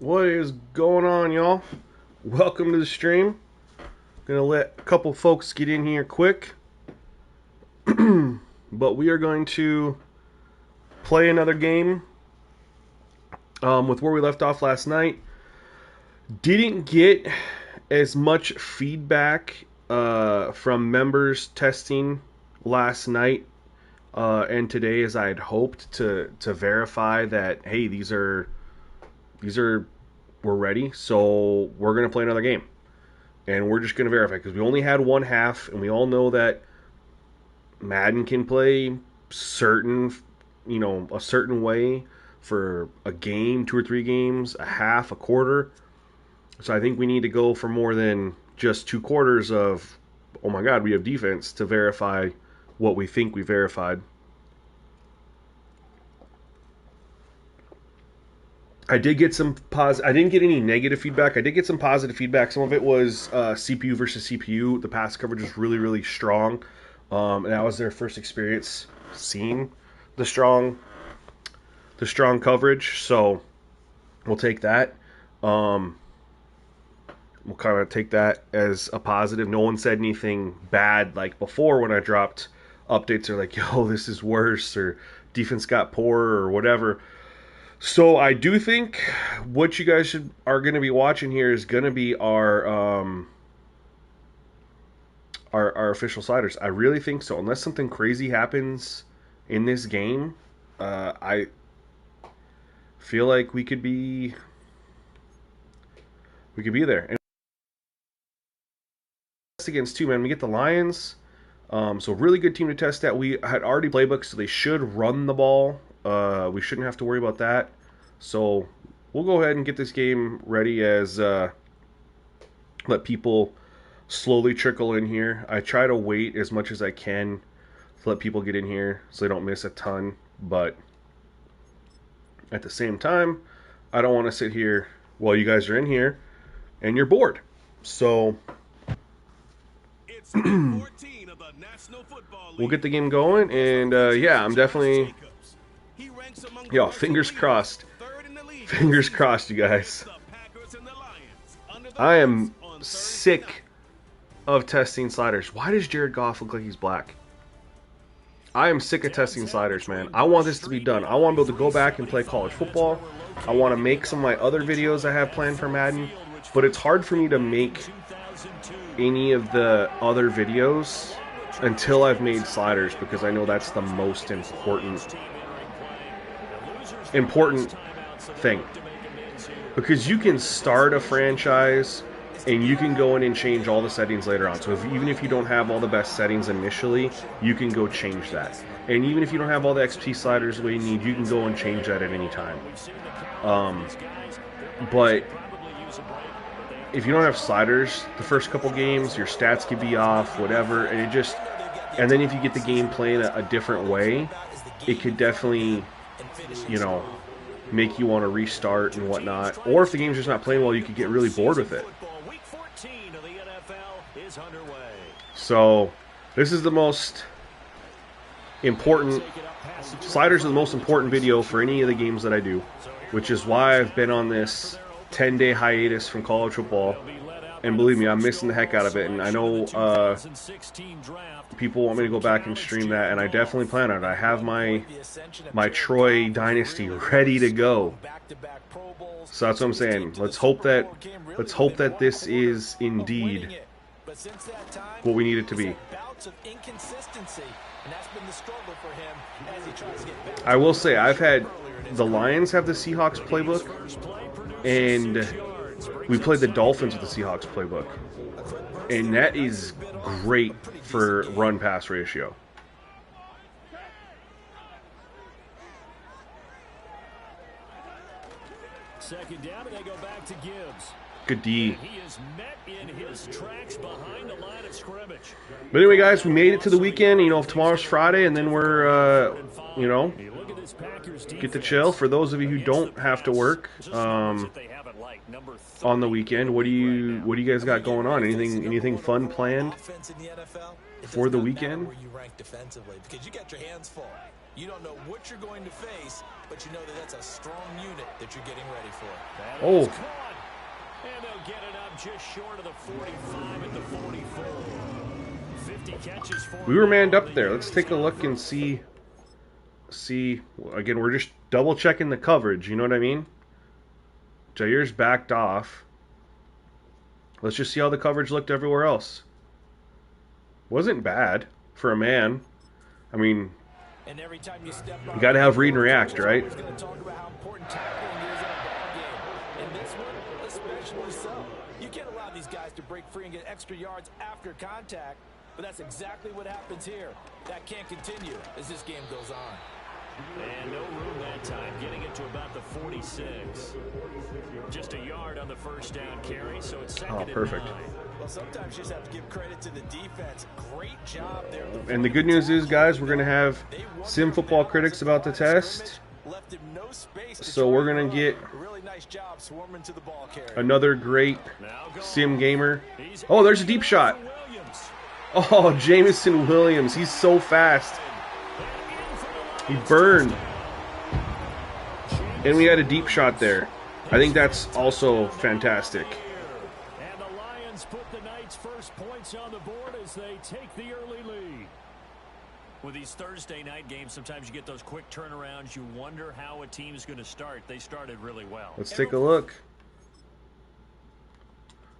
What is going on, y'all? Welcome to the stream. Gonna let a couple folks get in here quick. But we are going to play another game with where we left off last night. Didn't get as much feedback from members testing last night and today as I had hoped to verify that, hey, these are we're ready, so we're going to play another game. And we're just going to verify, because we only had one half, and we all know that Madden can play certain, a certain way for a game, 2 or 3 games, a half, a quarter. So I think we need to go for more than just 2 quarters of, oh my god, we have defense, to verify what we think we verified. I did get some I didn't get any negative feedback. I did get some positive feedback. Some of it was CPU versus CPU. The pass coverage was really, really strong, and that was their first experience seeing the strong coverage. So we'll take that. We'll kind of take that as a positive. No one said anything bad like before when I dropped updates. Or like, yo, this is worse, or defense got poorer, or whatever. So I do think what you guys are going to be watching here is going to be our official sliders. I really think so. Unless something crazy happens in this game, I feel like we could be there. And against 2, man, we get the Lions. So really good team to test that. We had already playbooks, so they should run the ball. We shouldn't have to worry about that. So we'll go ahead and get this game ready as let people slowly trickle in here. I try to wait as much as I can to let people get in here so they don't miss a ton. But at the same time, I don't want to sit here while you guys are in here and you're bored. So we'll get the game going. And yeah, I'm definitely... Yo, fingers crossed. Fingers crossed, you guys. I am sick of testing sliders. Why does Jared Goff look like he's black? I am sick of testing sliders, man. I want this to be done. I want to be able to go back and play college football. I want to make some of my other videos I have planned for Madden. But it's hard for me to make any of the other videos until I've made sliders, because I know that's the most important thing. Because you can start a franchise and you can go in and change all the settings later on. So even if you don't have all the best settings initially, you can go change that. And even if you don't have all the XP sliders the way you need, you can go and change that at any time. But if you don't have sliders the first couple games, your stats could be off, whatever, and then if you get the game playing a different way, it could definitely, make you want to restart and whatnot. Or if the game's just not playing well, you could get really bored with it. So this is the most important... Sliders are the most important video for any of the games that I do, which is why I've been on this 10-day hiatus from college football. And believe me, I'm missing the heck out of it. And I know people want me to go back and stream that, and I definitely plan on it. I have my Troy Dynasty ready to go. So that's what I'm saying. Let's hope that this is indeed what we need it to be. I will say, the Lions have the Seahawks playbook, and we played the Dolphins with the Seahawks playbook. And that is great for run-pass ratio. Second down, and they go back to Gibbs. Good D. He is met in his tracks behind the line of scrimmage. But anyway, guys, we made it to the weekend. If tomorrow's Friday, and then we're, get to chill. For those of you who don't have to work on the weekend, what do you guys got going on? Anything fun planned for the weekend? You don't know what you're going to face, but you know that that's a strong unit that you're getting ready for. Oh. And they'll get it up just short of the 45 at the 44. 50 catches for We were manned up there. Let's take a look and see. Again, we're just double checking the coverage. You know what I mean? Jair's backed off. Let's just see how the coverage looked everywhere else. Wasn't bad for a man. I mean, And every time you got to have read and react, right? Going to talk about how important tackling is in a ball game. And this one, especially so. You can't allow these guys to break free and get extra yards after contact, but that's exactly what happens here. That can't continue as this game goes on. And no room that time, getting it to about the 46. Just a yard on the first down carry, so it's second and 9. Perfect. Well, sometimes you just have to give credit to the defense. Great job there. And the good news is, guys, we're going to have Sim Football Critics about the test. So we're going to get another great Sim gamer. Oh, there's a deep shot. Oh, Jamison Williams. He's so fast. He burned. And we had a deep shot there. I think that's also fantastic. And the Lions put the Knights' first points on the board as they take the early lead. With these Thursday night games, sometimes you get those quick turnarounds. You wonder how a team's going to start. They started really well. Let's take a look.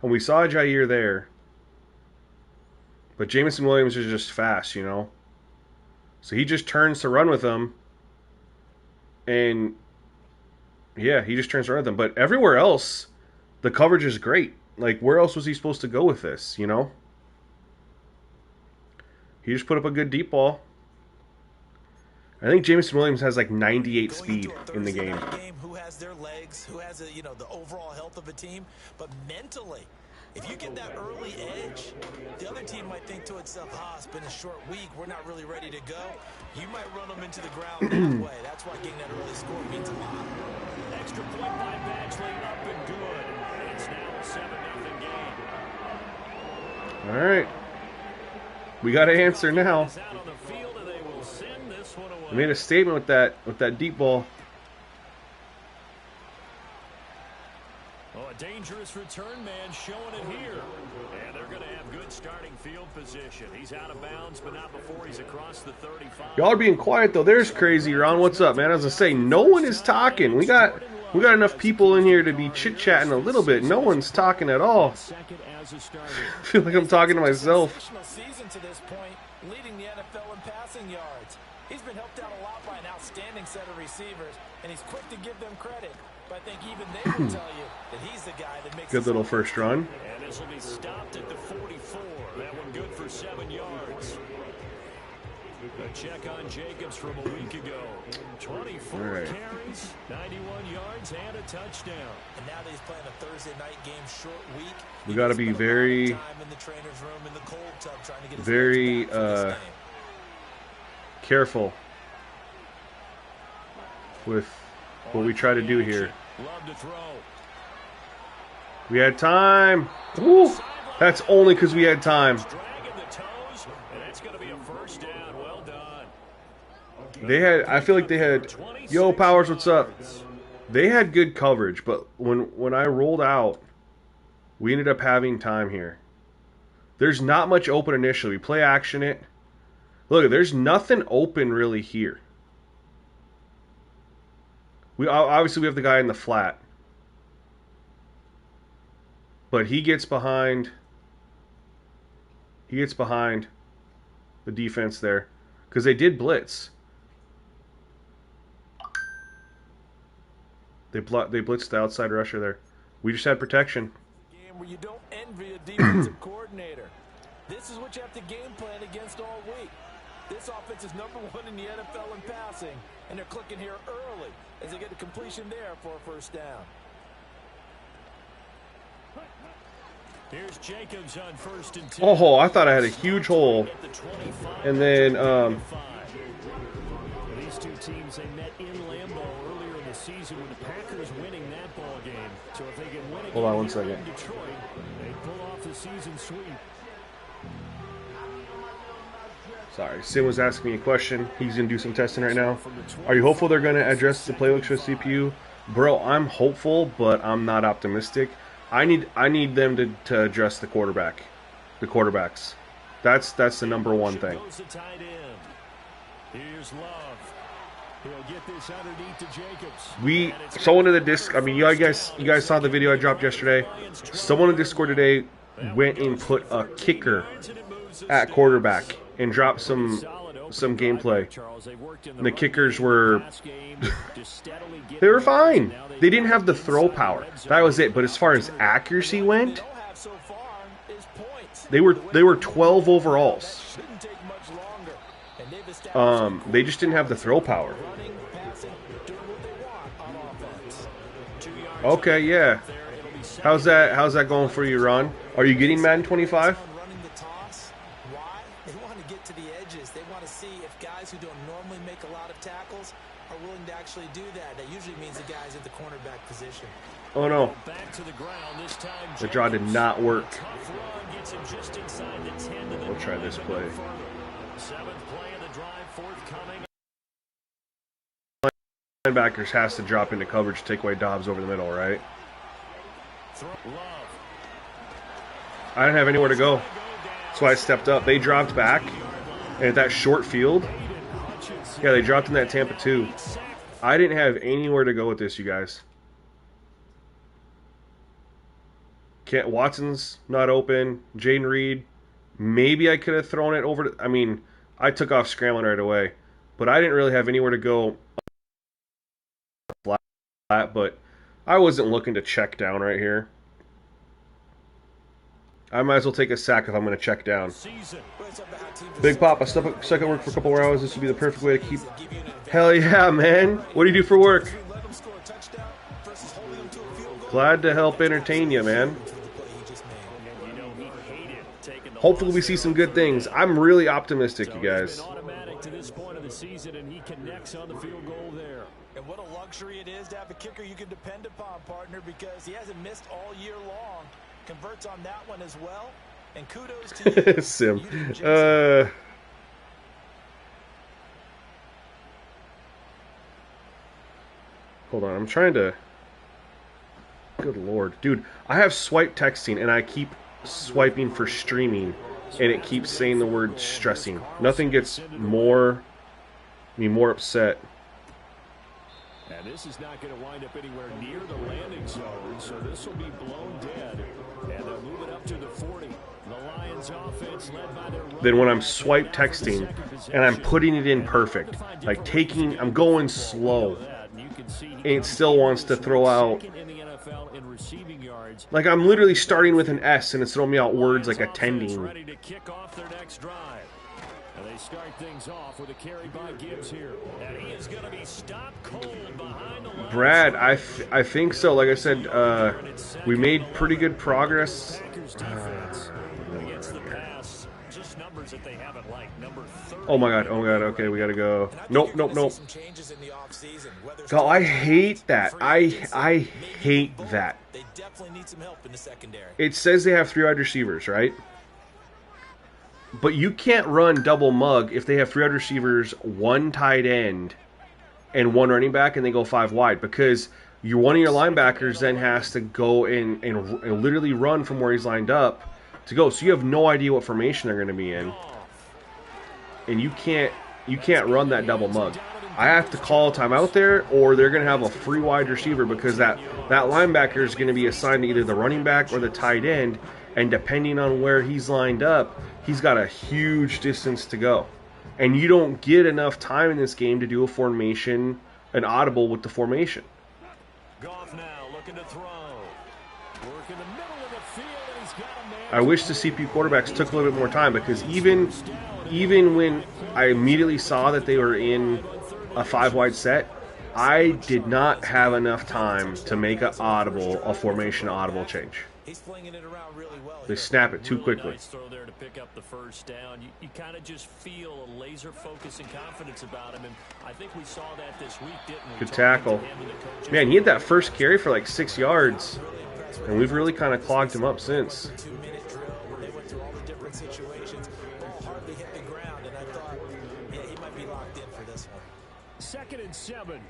And we saw Jair there. But Jamison Williams is just fast, you know. So he just turns to run with them. And, yeah, he just turns to run with them. But everywhere else, the coverage is great. Like, where else was he supposed to go with this, you know? He just put up a good deep ball. I think Jamison Williams has like 98 speed in the game. Who has their legs, who has the overall health of a team, but mentally, if you get that early edge, the other team might think to itself, it's been a short week, we're not really ready to go. You might run them into the ground that way. That's why getting that early score means a lot. Extra point by Badgley, up and good. It's now a 7-0 game. All right. We got to answer now. We made a statement with that deep ball. Oh, a dangerous return man showing it here. And they're going to have good starting field position. He's out of bounds, but not before he's across the 35. Y'all are being quiet though. There's Crazy Ron. What's up, man? As I say, no one is talking. We got enough people in here to be chit-chatting a little bit. No one's talking at all. I feel like I'm talking to myself. Season to this point, leading the NFL in passing yards. He's been helped out a lot by an outstanding set of receivers, and he's quick to give them credit. But I think even they will tell you that he's the guy that makes good little first run. And this will be stopped at the 44. That one good for 7 yards. A check on Jacobs from a week ago. 24 carries, 91 yards, and a touchdown. And now that he's playing a Thursday night game short week, we got to be very, very careful with what we try to do here. We had time. Woo! That's only because we had time. They had, I feel like they had, yo, Powers, what's up? They had good coverage, but when I rolled out, we ended up having time here. There's not much open initially. We play action it. Look, there's nothing open really here. We have the guy in the flat. But he gets behind the defense there because they did blitz. They blitzed the outside rusher there. We just had protection. Game where you don't envy a defensive coordinator. This is what you have to game plan against all week. This offense is #1 in the NFL in passing, and they're clicking here early as they get a completion there for a first down. Here's Jacobs on 1st and 2. Oh, I thought I had a huge hole. And then these two teams, they met in Lambeau earlier in the season with the Packers winning that ball game. So if they can win hold on one second. in Detroit, they pull off the season sweep. Sorry, Sim was asking me a question. He's going to do some testing right now. Are you hopeful they're going to address the playbooks for CPU? Bro, I'm hopeful, but I'm not optimistic. I need them to address the quarterbacks. That's the number one thing. Here's Love. He'll get this underneath to Jacobs. Someone in the disc. I mean, you guys saw the video I dropped yesterday. Someone in Discord today went and put a kicker at quarterback and dropped some gameplay. And the kickers were they were fine. They didn't have the throw power. That was it. But as far as accuracy went, they were 12 overalls. They just didn't have the throw power. Okay, yeah. How's that going for you, Ron? Are you getting Madden 25? Running the toss. Why? They want to get to the edges. They want to see if guys who don't normally make a lot of tackles are willing to actually do that. That usually means the guys at the cornerback position. Oh no. The draw did not work. We'll try this play. Linebackers has to drop into coverage to take away Dobbs over the middle, right? I didn't have anywhere to go. So I stepped up. They dropped back. And at that short field, yeah, they dropped in that Tampa 2. I didn't have anywhere to go with this, you guys. Watson's not open. Jaden Reed. Maybe I could have thrown it over to... I mean, I took off scrambling right away. But I didn't really have anywhere to go flat, but I wasn't looking to check down right here. I might as well take a sack if I'm going to check down. Big Pop, I stuck at work for a couple more hours. This would be the perfect way to keep... Hell yeah, man. What do you do for work? Glad to help entertain you, man. Hopefully we see some good things. I'm really optimistic, you guys. And what a luxury it is to have a kicker you can depend upon, partner, because he hasn't missed all year long. Converts on that one as well. And kudos to you. Sim. Hold on, I'm trying to... Good lord. Dude, I have swipe texting, and I keep swiping for streaming, and it keeps saying the word stressing. Nothing gets me more upset. And this is not going to wind up anywhere near the landing zone, so this will be blown dead. And they'll move it up to the 40. The Lions offense led by their... Then when I'm swipe texting, and I'm putting it in perfect, like I'm going slow, and it still wants to throw out... Like I'm literally starting with an S, and it's throwing me out words like attending. Ready to kick off their next drive. And they start things off with a carry by Gibbs here. And he is going to be stopped cold behind the line. Brad, I think so. Like I said, we made pretty good progress. Oh my god, okay, we gotta go. Nope. God, I hate that. I hate that. It says they have 3 wide receivers, right? But you can't run double mug if they have 3 wide receivers, 1 tight end, and 1 running back, and they go 5 wide, because one of your linebackers then has to go and literally run from where he's lined up to go. So you have no idea what formation they're going to be in, and you can't run that double mug. I have to call a timeout there, or they're going to have a free wide receiver, because that linebacker is going to be assigned to either the running back or the tight end, and depending on where he's lined up, he's got a huge distance to go. And you don't get enough time in this game to do a formation, an audible with the formation. Goff now looking to throw. Work in the middle of the field, and he's got a man. I wish the CPU quarterbacks took a little bit more time, because even when I immediately saw that they were in a 5-wide set, I did not have enough time to make a formation audible change. He's flinging it around really well. They snap it too quickly. Nice throw there to pick up the first down. You kind of just feel a laser focus and confidence about him, and I think we saw that this week, didn't we? Good tackle. Man, he had that first carry for like 6 yards, and we've really kind of clogged him up since. 2-minute drill where they went through all the different situations, hardly hit the ground, and I thought 7.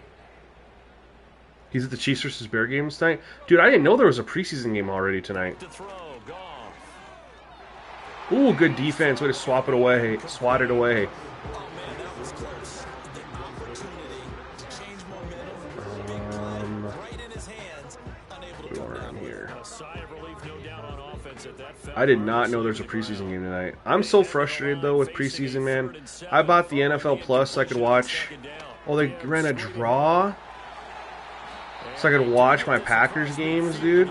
He's at the Chiefs versus Bear games tonight. Dude, I didn't know there was a preseason game already tonight. To throw, Goff. Ooh, good defense. Way to swat it away. Oh, man, that was close. The opportunity to change momentum. Big play right in his hands. Unable to come down here. A sigh of relief, no doubt, on offense at that I did not know there's a preseason game tonight. I'm so frustrated, though, with preseason, man. I bought the NFL Plus so I could watch. Oh, they ran a draw? So I could watch my Packers games, dude.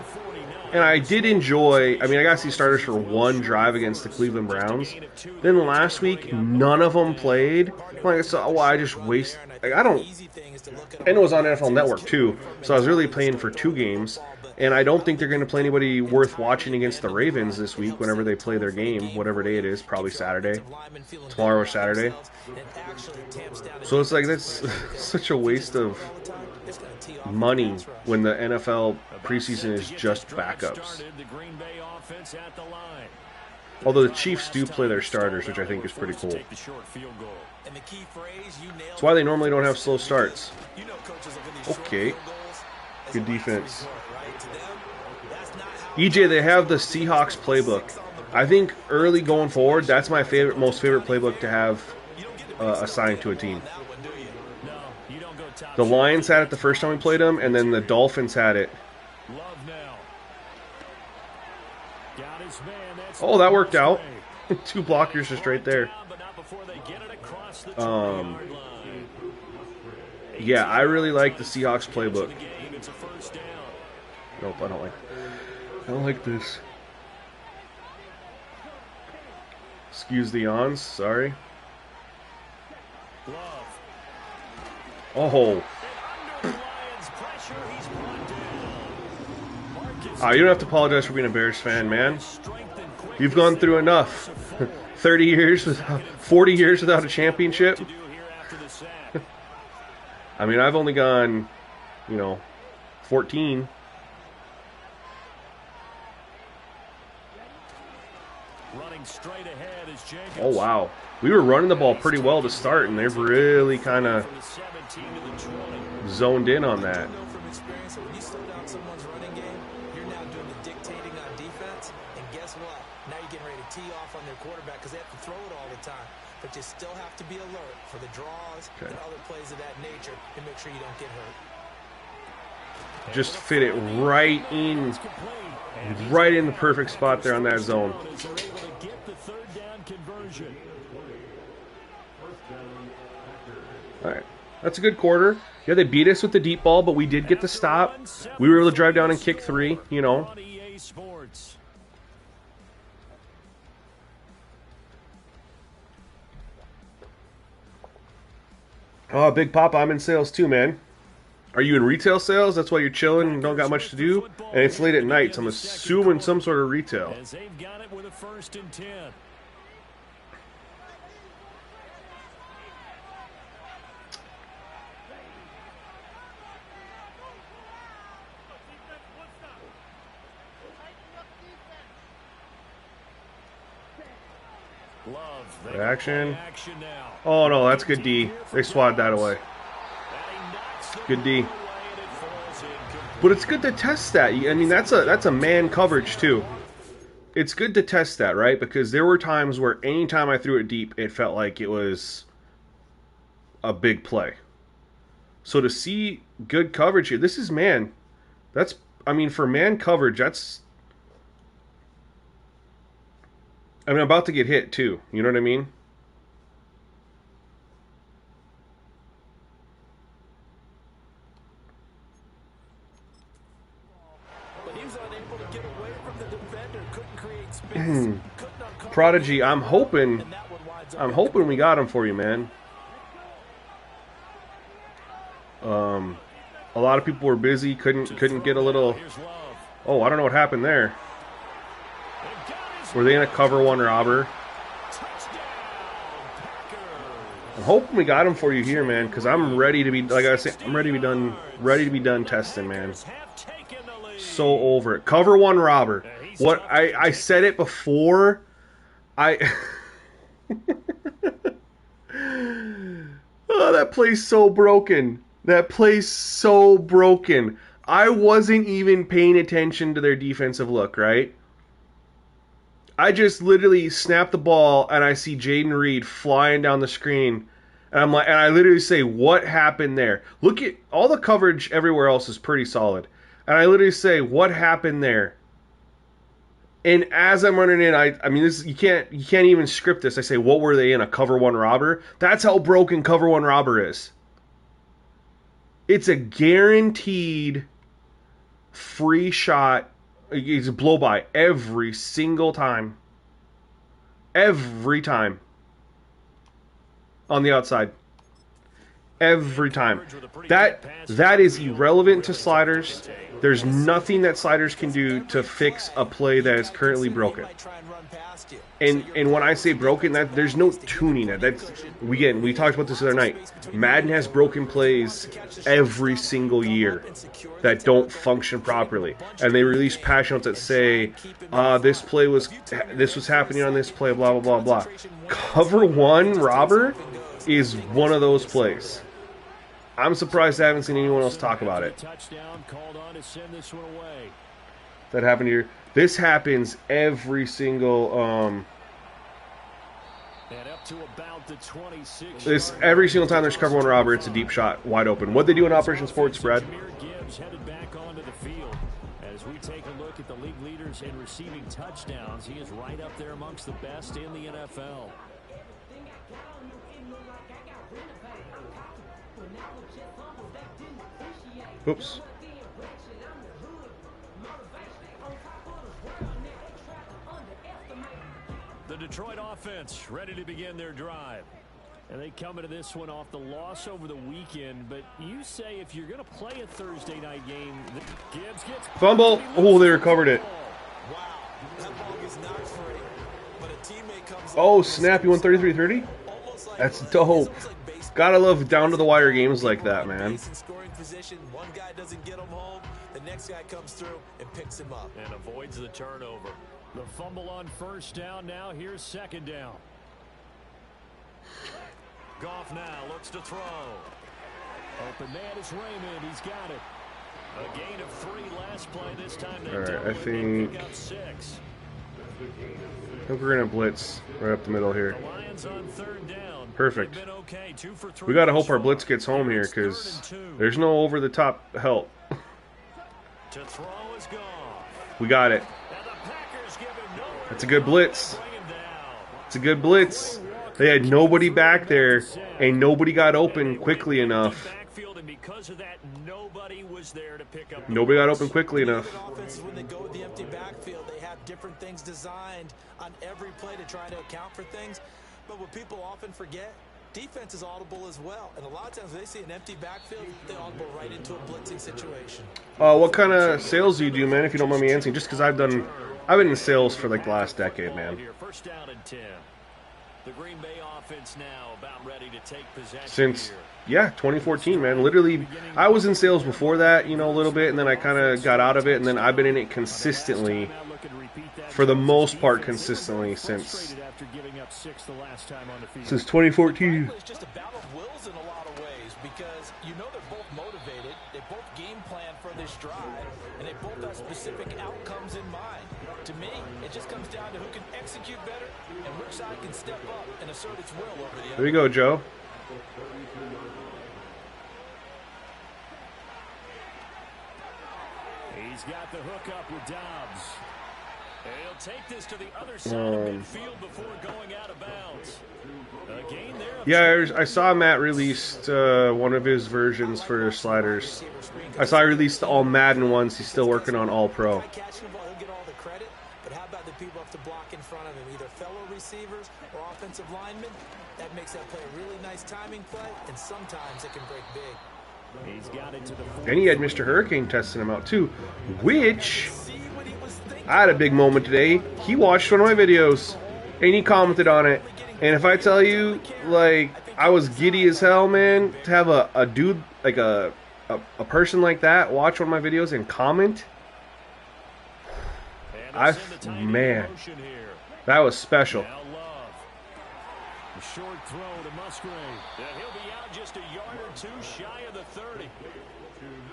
And I did enjoy, I mean, I got to see starters for one drive against the Cleveland Browns. Then last week, none of them played. Like, so, well, I just waste. Like, I don't. And it was on NFL Network, too. So I was really playing for 2 games. And I don't think they're going to play anybody worth watching against the Ravens this week whenever they play their game, whatever day it is, probably Saturday. Tomorrow or Saturday. So it's like, that's such a waste of money when the NFL preseason is just backups. Although the Chiefs do play their starters, which I think is pretty cool. That's why they normally don't have slow starts. Okay. Good defense. EJ, they have the Seahawks playbook. I think early going forward, that's my most favorite playbook to have assigned to a team. The Lions had it the first time we played them, and then the Dolphins had it. Oh, that worked out. 2 blockers just right there. Yeah, I really like the Seahawks playbook. Nope, I don't like this. Excuse the yawns, sorry. Oh. You don't have to apologize for being a Bears fan, man. You've gone through enough. 30 years, 40 years without a championship. I mean, I've only gone, 14. Oh, wow. We were running the ball pretty well to start, and they've really kind of zoned in on that. From experience, when you slow down someone's running game, you're now doing the dictating on defense, and guess what? Now you're getting ready to tee off on their quarterback because they have to throw it all the time. But you still have to be alert for the draws and other plays of that nature to make sure you don't get hurt. Just fit it right in the perfect spot there on that zone. All right, that's a good quarter. Yeah, they beat us with the deep ball, but we did get the stop. We were able to drive down and kick 3, Oh, Big Papa, I'm in sales too, man. Are you in retail sales? That's why you're chilling and don't got much to do? And it's late at night, so I'm assuming some sort of retail. Action. Oh, no, that's good D. They swatted that away. Good D. But it's good to test that. I mean, that's a man coverage, too. It's good to test that, right? Because there were times where anytime I threw it deep, it felt like it was a big play. So to see good coverage here, this is man. That's, I mean, for man coverage, that's... I mean, I'm about to get hit, too. You know what I mean? But he was unable to get away from the defender, couldn't create space. Prodigy, I'm hoping we got him for you, man. A lot of people were busy, couldn't get a little... Oh, I don't know what happened there. Were they in a cover 1 robber? I'm hoping we got him for you here, man, because I'm ready to be, like I said, I'm ready to be done testing, man. So over it. Cover 1 robber. What I said it before. Oh, that play's so broken. That play's so broken. I wasn't even paying attention to their defensive look, right? I just literally snap the ball and I see Jaden Reed flying down the screen. And I'm like, and I literally say, what happened there? Look at all the coverage everywhere else is pretty solid. And I literally say, what happened there? And as I'm running in, I mean, this you can't even script this. I say, what were they in, a cover one robber? That's how broken cover one robber is. It's a guaranteed free shot. It's a blow by every single time. Every time. On the outside. Every time. That is irrelevant to sliders. There's nothing that sliders can do to fix a play that is currently broken. And when I say broken, that there's no tuning it. That's we talked about this the other night. Madden has broken plays every single year that don't function properly, and they release patch notes that say, this was happening on this play, blah blah blah blah. Cover one robber is one of those plays. I'm surprised I haven't seen anyone else talk about it. That happened here. This happens every single every single time there's cover one robber, it's a deep shot, wide open. What they do in Operation Sports Spread? As we take a look at the league leaders in receiving touchdowns, he is right up there amongst the best in the NFL. Oops. The Detroit offense ready to begin their drive. And they come into this one off the loss over the weekend. But you say if you're going to play a Thursday night game, Gibbs gets... Fumble. Oh, they recovered it. Wow. That ball is not free. But a teammate comes Oh, snap. You won 33-30? That's dope. Gotta love down-to-the-wire games like that, man. One guy doesn't get him home. The next guy comes through and picks him up. And avoids the turnover. The fumble on first down. Now here's second down. Goff now looks to throw. Open man is Raymond. He's got it. A gain of 3 last play. This time they Alright, I think we're gonna blitz right up the middle here. The Lions on third down. Perfect. Okay. 2 for 3. We gotta hope our blitz gets home here because there's no over-the-top help. To throw is Goff. We got it. That's a good blitz. It's a good blitz. They had nobody back there, and nobody got open quickly enough. Nobody got open quickly enough. When they go with the empty backfield, they have different things designed on every play to try to account for things. But what people often forget, defense is audible as well. And a lot of times when they see an empty backfield, they audible right into a blitzing situation. What kind of sales do you do, man, if you don't mind me answering? Just because I've been in sales for like the last decade, man. First down and 10. The Green Bay offense now about ready to take possession Since, here. yeah, 2014, man. Literally, I was in sales before that, a little bit, and then I kind of got out of it, and then I've been in it consistently, for the most part, consistently since 2014. It's just a battle of wills in a lot of ways because they're both motivated, they both game plan for this drive, and they both have specific outcomes in mind. To me, it just comes down to who can execute better and which side can step up and assert its will over the other. There you go, Joe. He's got the hook up with Dobbs. He'll take this to the other side of midfield before going out of bounds. A gain there. Yeah, I saw Matt released one of his versions for sliders. I saw he released the all Madden ones. He's still working on all pro. He'll get all the credit, but how about the people up to block in front of him, either fellow receivers or offensive linemen? That makes that play a really nice timing play, and sometimes it can break big. He's got it to the And he had Mr. Hurricane testing him out too, which I had a big moment today. He watched one of my videos and he commented on it. And if I tell you, like, I was giddy as hell, man, to have a dude, like a person like that watch one of my videos and comment. man, that was special. short throw to Musgrave. And he'll be out just a yard or two shy of the 30.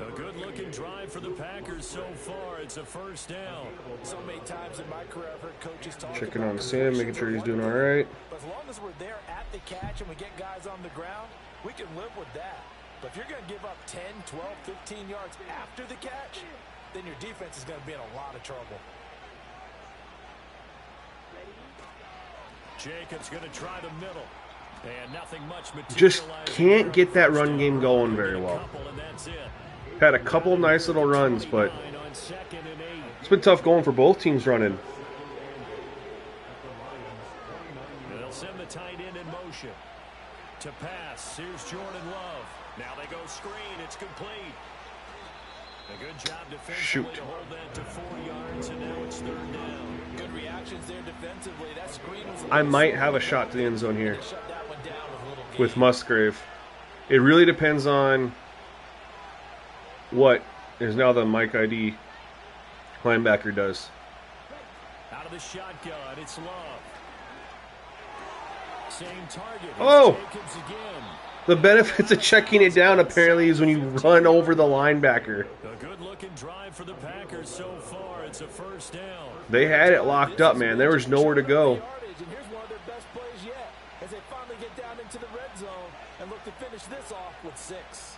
A good-looking drive for the Packers so far. It's a first down. So many times in my career, I've heard coaches talk Checking about on Sam, making sure he's doing all right. But as long as we're there at the catch and we get guys on the ground, we can live with that. But if you're going to give up 10, 12, 15 yards after the catch, then your defense is going to be in a lot of trouble. Jacobs going to try the middle. And nothing much Just can't get that run game going very well. Had a couple nice little runs, but it's been tough going for both teams running. They'll send the tight end in motion. To pass, here's Jordan Love. Now they go screen, it's complete. A good job defensively to hold that to 4 yards, and now it's third down. Good reactions there defensively. That screen was I might have a shot to the end zone here with Musgrave. It really depends on what is now the Mike ID linebacker does. Out of the shotgun, it's Love. Same target. Oh! Jacobs again. The benefits of checking it down apparently is when you run over the linebacker. A good-looking drive for the Packers so far. It's a first down. They had it locked up, man. There was nowhere to go. And here's one of their best plays yet as they finally get down into the red zone and look to finish this off with 6.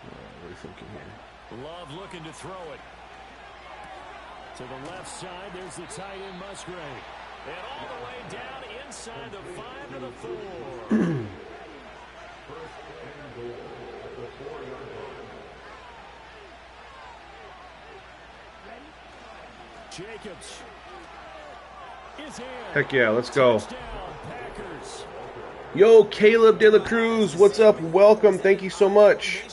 What are you thinking here? Love looking to throw it. To the left side, there's the tight end Musgrave. And all the way down inside the 5 to the 4. Jacobs is in. Heck yeah, let's go. Touchdown, Packers. Yo, Caleb De La Cruz, what's up? Welcome, thank you so much.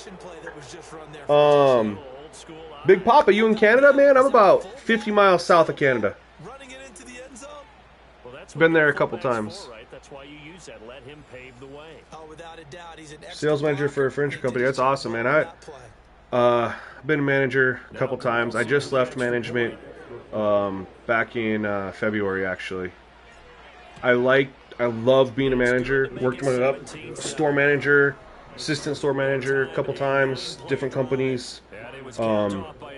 Big Papa, you in Canada, man? I'm about 50 miles south of Canada. Running it into the end zone. Well, that's Been there a couple times. right? That's why you use that. Let him pave the way. Oh, without a doubt, he's an Sales manager for a furniture company. That's awesome, man. Been a manager a couple times. I just left management back in February, actually. I love being a manager. Worked my way up. Store manager, assistant store manager a couple times, different companies.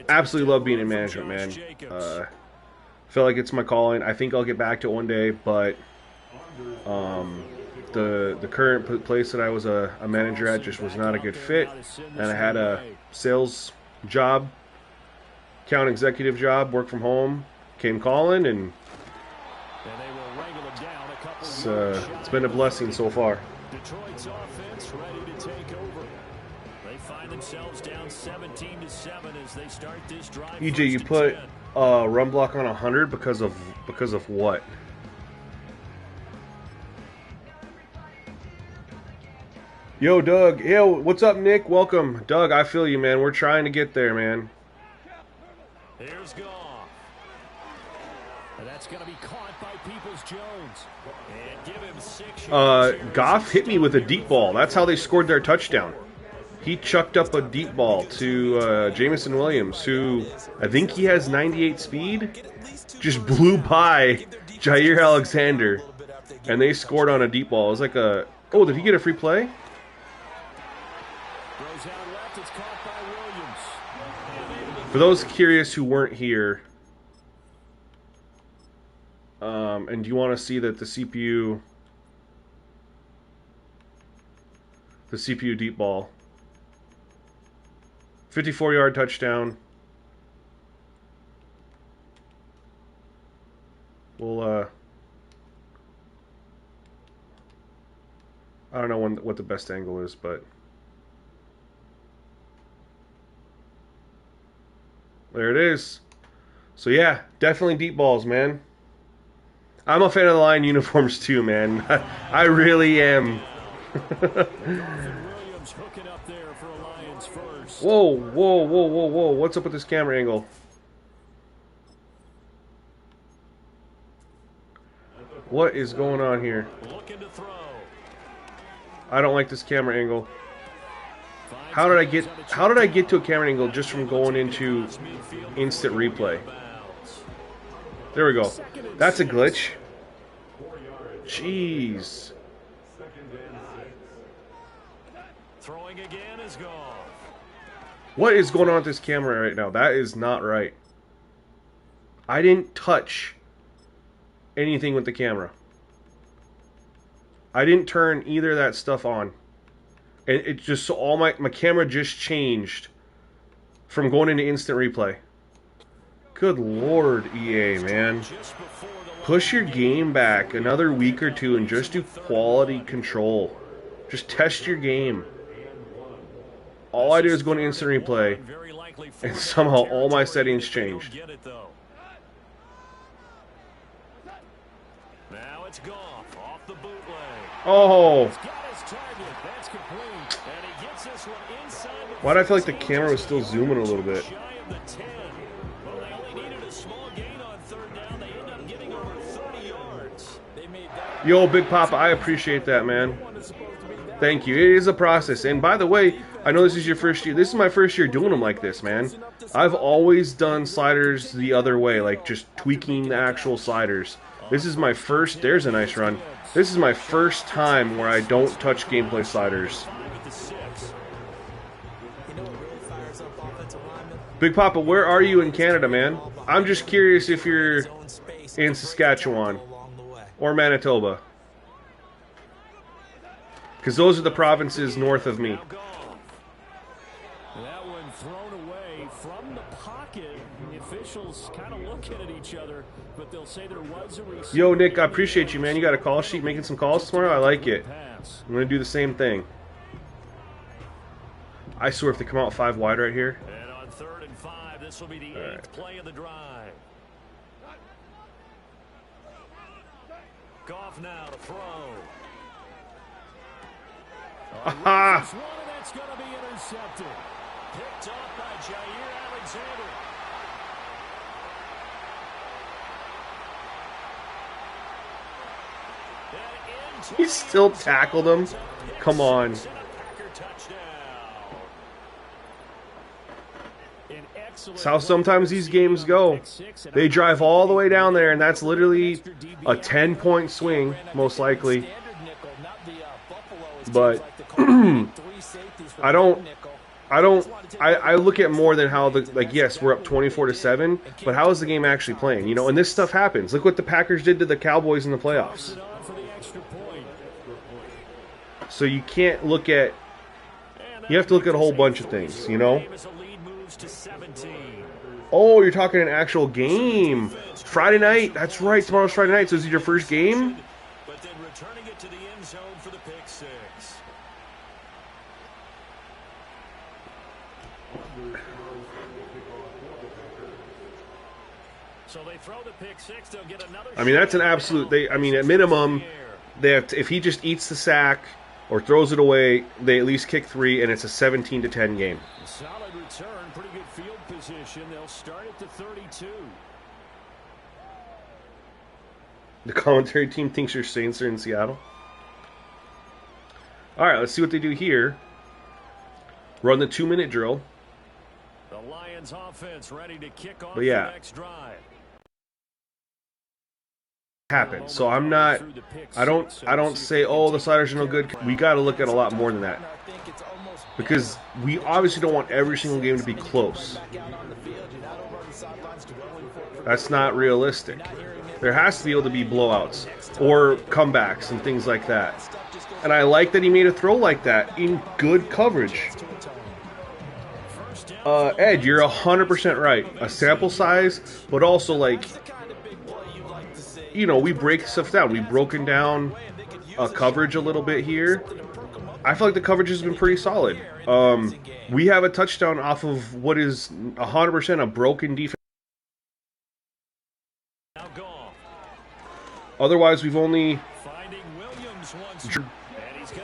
Absolutely love being in management, man. Feel like it's my calling. I think I'll get back to it one day, but the current place that I was a manager at just was not a good fit, and I had a sales job, account executive job, work from home, came calling, and it's been a blessing so far. Detroit's offense ready to take over. They find themselves down 17-7 as they start this drive. EJ, you put run block on 100 because of what? Yo, Doug. Yo, what's up, Nick? Welcome. Doug, I feel you, man. We're trying to get there, man. Here's Goff. And that's going to be caught by Peoples-Jones. And give him 6 yards. Goff hit me with a deep ball. That's how they scored their touchdown. He chucked up a deep ball to Jamison Williams, who I think he has 98 speed. Just blew by Jair Alexander, and they scored on a deep ball. It was like a... Oh, did he get a free play? For those curious who weren't here, and you want to see that the CPU deep ball, 54-yard touchdown. We'll I don't know what the best angle is, but there it is. So yeah, definitely deep balls, man. I'm a fan of the Lion uniforms too, man. I really am. Whoa, whoa, whoa, whoa, whoa. What's up with this camera angle? What is going on here? I don't like this camera angle. How did I get to a camera angle just from going into instant replay? There we go. That's a glitch. Jeez. Throwing again is gone. What is going on with this camera right now? That is not right. I didn't touch anything with the camera. I didn't turn either of that stuff on. And it just, so all my camera just changed from going into instant replay. Good Lord, EA, man. Push your game back another week or two and just do quality control. Just test your game. All I do is go into instant replay, and somehow all my settings changed. Now it's Goff off the bootleg. Oh! He's got his target. That's complete. And he gets this one inside the Why do I feel like the camera was still zooming a little bit? shy of the 10. Well, they only needed a small gain on third down. They end up getting over 30 yards. They made that. Yo, Big Papa, I appreciate that, man. Thank you. It is a process. And by the way, I know this is your first year. This is my first year doing them like this, man. I've always done sliders the other way, like just tweaking the actual sliders. This is my first. There's a nice run. This is my first time where I don't touch gameplay sliders. Big Papa, where are you in Canada, man? I'm just curious if you're in Saskatchewan or Manitoba. Because those are the provinces north of me. That one thrown away from the pocket. The officials kind of looking at each other, but they'll say there was a receiver. Yo, Nick, I appreciate you, man. You got a call sheet making some calls tomorrow? I like it. I'm going to do the same thing. I swear if they come out 5 wide right here. And on 3rd and 5, this will be the 8th play of the drive. Goff now to throw. Aha! That's going to be intercepted. Picked off by Jair Alexander. He still tackled him? Come on. That's how sometimes these games go. They drive all the way down there, and that's literally a 10-point swing, most likely. But I look at more than how the, like, yes, we're up 24-7, but how is the game actually playing? You know, and this stuff happens. Look what the Packers did to the Cowboys in the playoffs. So you can't look at, you have to look at a whole bunch of things, you know? Oh, you're talking an actual game. Friday night. That's right. Tomorrow's Friday night. So is it your first game? But then returning it to the end zone for the pick six. So they throw the pick six. They'll get another. I mean, that's an absolute. I mean, at minimum, they have to, if he just eats the sack or throws it away, they at least kick 3, and it's a 17-10 game. Solid return. Pretty good field position. They'll start at the 32. The commentary team thinks your Saints are in Seattle. All right, let's see what they do here. Run the 2-minute drill. The Lions offense ready to kick off But yeah, the next drive. Happens. So I'm not. I don't say, oh, the sliders are no good. We got to look at a lot more than that, because we obviously don't want every single game to be close. That's not realistic. There has to be able to be blowouts or comebacks and things like that. And I like that he made a throw like that in good coverage. Ed, you're 100% right. A sample size, but also, like, you know, we break stuff down. We've broken down coverage a little bit here. I feel like the coverage has been pretty solid. We have a touchdown off of what is 100% a broken defense. Otherwise, we've only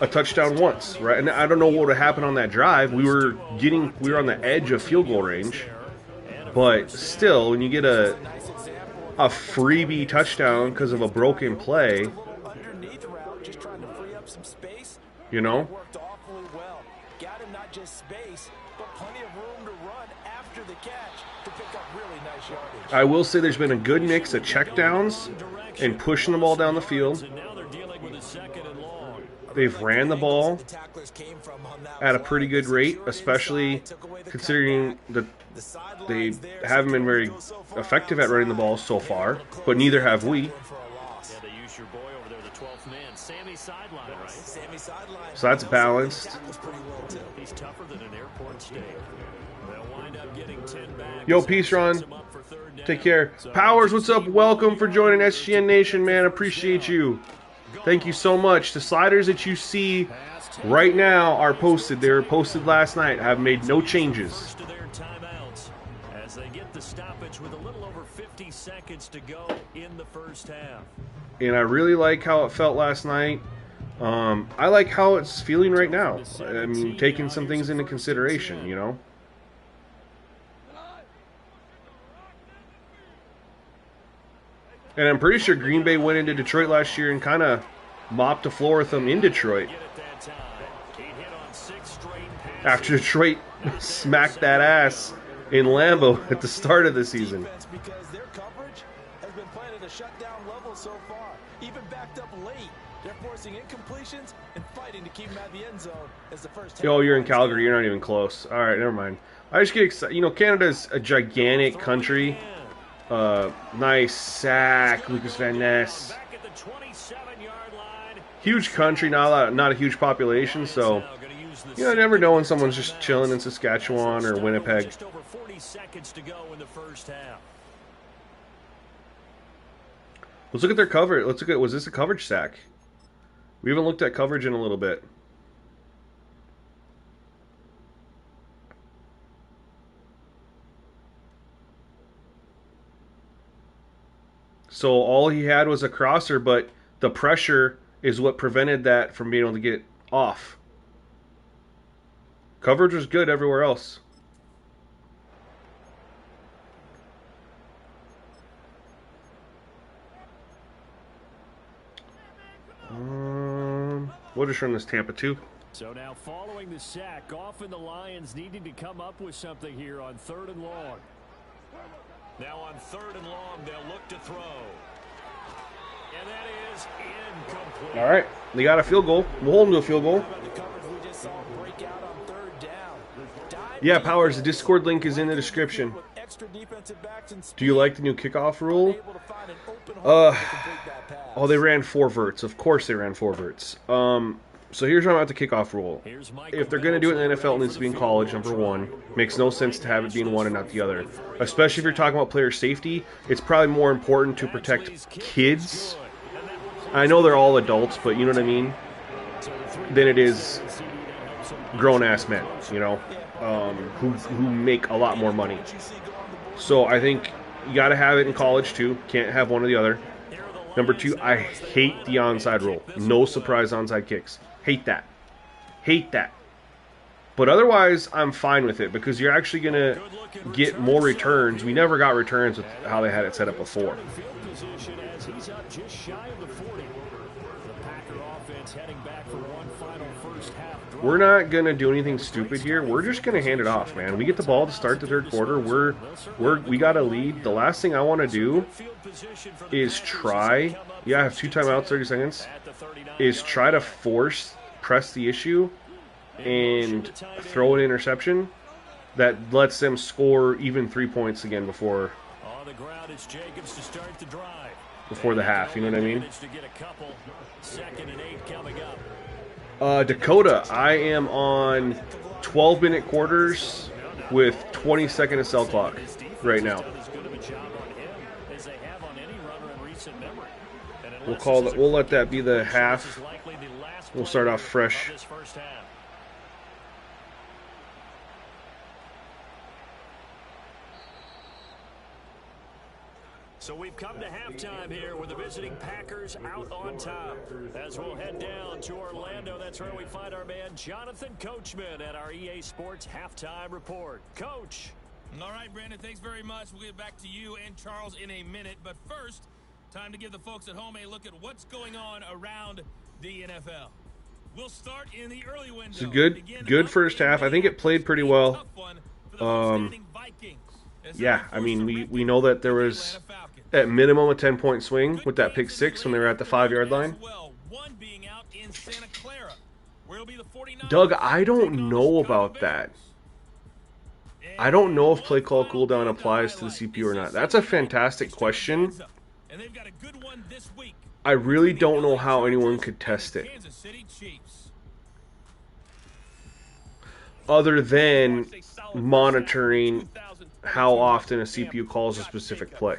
a touchdown once, right? And I don't know what would have happened on that drive. We were on the edge of field goal range, but still, when you get a freebie touchdown because of a broken play, you know. base, but plenty of room to run after the catch to pick up really nice yardage. I will say there's been a good mix of checkdowns and pushing the ball down the field. They've ran the ball at a pretty good rate, especially considering that they haven't been very effective at running the ball so far, but neither have we. So that's balanced. Yo, peace, Ron. Take care. Powers, what's up? Welcome for joining SGN Nation, man. Appreciate you. Thank you so much. The sliders that you see right now are posted. They were posted last night. I've made no changes. As they get the stoppage with a little over 50 seconds to go in the first half. And I really like how it felt last night. I like how it's feeling right now. I mean, taking some things into consideration, you know. And I'm pretty sure Green Bay went into Detroit last year and kind of mopped the floor with them in Detroit. After Detroit smacked that ass in Lambeau at the start of the season. Because their coverage has been playing at a shutdown level so far. Even backed up late. They're forcing incompletions and fighting to keep them at the end zone as the first. Oh, you're in Calgary. You're not even close. All right, never mind. I just get excited. You know, Canada's a gigantic country. Nice sack, Lucas Van Ness. Huge country, not a huge population, so you know, I never know when someone's just chilling in Saskatchewan or Winnipeg. Just over 40 seconds to go in the first half. Let's look at their coverage. Let's look at, was this a coverage sack? We haven't looked at coverage in a little bit. So all he had was a crosser, but the pressure is what prevented that from being able to get off. Coverage was good everywhere else. We'll just run this Tampa 2. So now following the sack, often the Lions needing to come up with something here on 3rd and long. Now on 3rd and long, they'll look to throw. And that is incomplete. All right, they got a field goal. We'll hold them to a field goal. Yeah, Powers, the Discord link is in the description. Do you like the new kickoff rule? Oh, they ran 4 verts. Of course they ran 4 verts. So here's what I'm about the kickoff rule. If they're going to do it in the NFL, it needs to be in college, number one. Makes no sense to have it being one and not the other. Especially if you're talking about player safety, it's probably more important to protect kids. I know they're all adults, but you know what I mean? Than it is grown-ass men, you know, who make a lot more money. So I think you got to have it in college, too. Can't have one or the other. Number 2, I hate the onside rule. No surprise onside kicks. Hate that. Hate that. But otherwise, I'm fine with it because you're actually going to get more returns. We never got returns with how they had it set up before. We're not going to do anything stupid here. We're just going to hand it off, man. We get the ball to start the third quarter. We got a lead. The last thing I want to do is try. Yeah, I have 2 timeouts, 30 seconds. Is try to press the issue and throw an interception that lets them score even 3 points again before the half. You know what I mean? Dakota, I am on 12-minute quarters with 20-second of cell clock right now. We'll let that be the half. We'll start off fresh. So we've come to halftime here with the visiting Packers out on top. As we'll head down to Orlando, that's where we find our man Jonathan Coachman at our EA Sports Halftime Report. Coach. All right, Brandon, thanks very much. We'll get back to you and Charles in a minute. But first, time to give the folks at home a look at what's going on around the NFL. We'll start in the early window. It's a good first half. I think it played pretty well. Yeah, I mean, we know that there was at minimum a 10-point swing with that pick six when they were at the 5-yard line. Doug, I don't know about that. I don't know if play call cooldown applies to the CPU or not. That's a fantastic question. I really don't know how anyone could test it. Other than monitoring how often a CPU calls a specific play.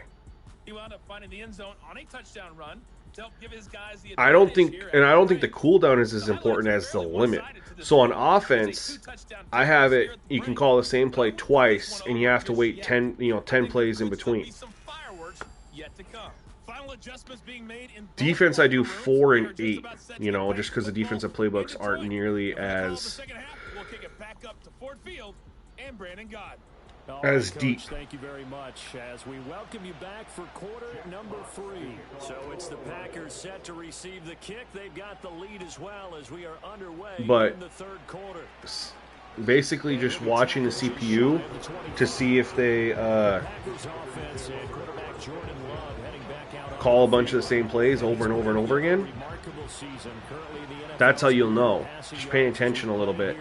I don't think the cooldown is as important as the limit. So on offense, I have it, you can call the same play twice and you have to wait 10 plays in between. Defense I do 4 and 8, just because the defensive playbooks aren't nearly as deep. Thank you very much as we welcome you back for quarter number 3. So it's the Packers set to receive the kick. They've got the lead as well as we are underway in the third quarter. Basically just watching the CPU to see if they call a bunch of the same plays over and over and over again. That's how you'll know. Just paying attention a little bit.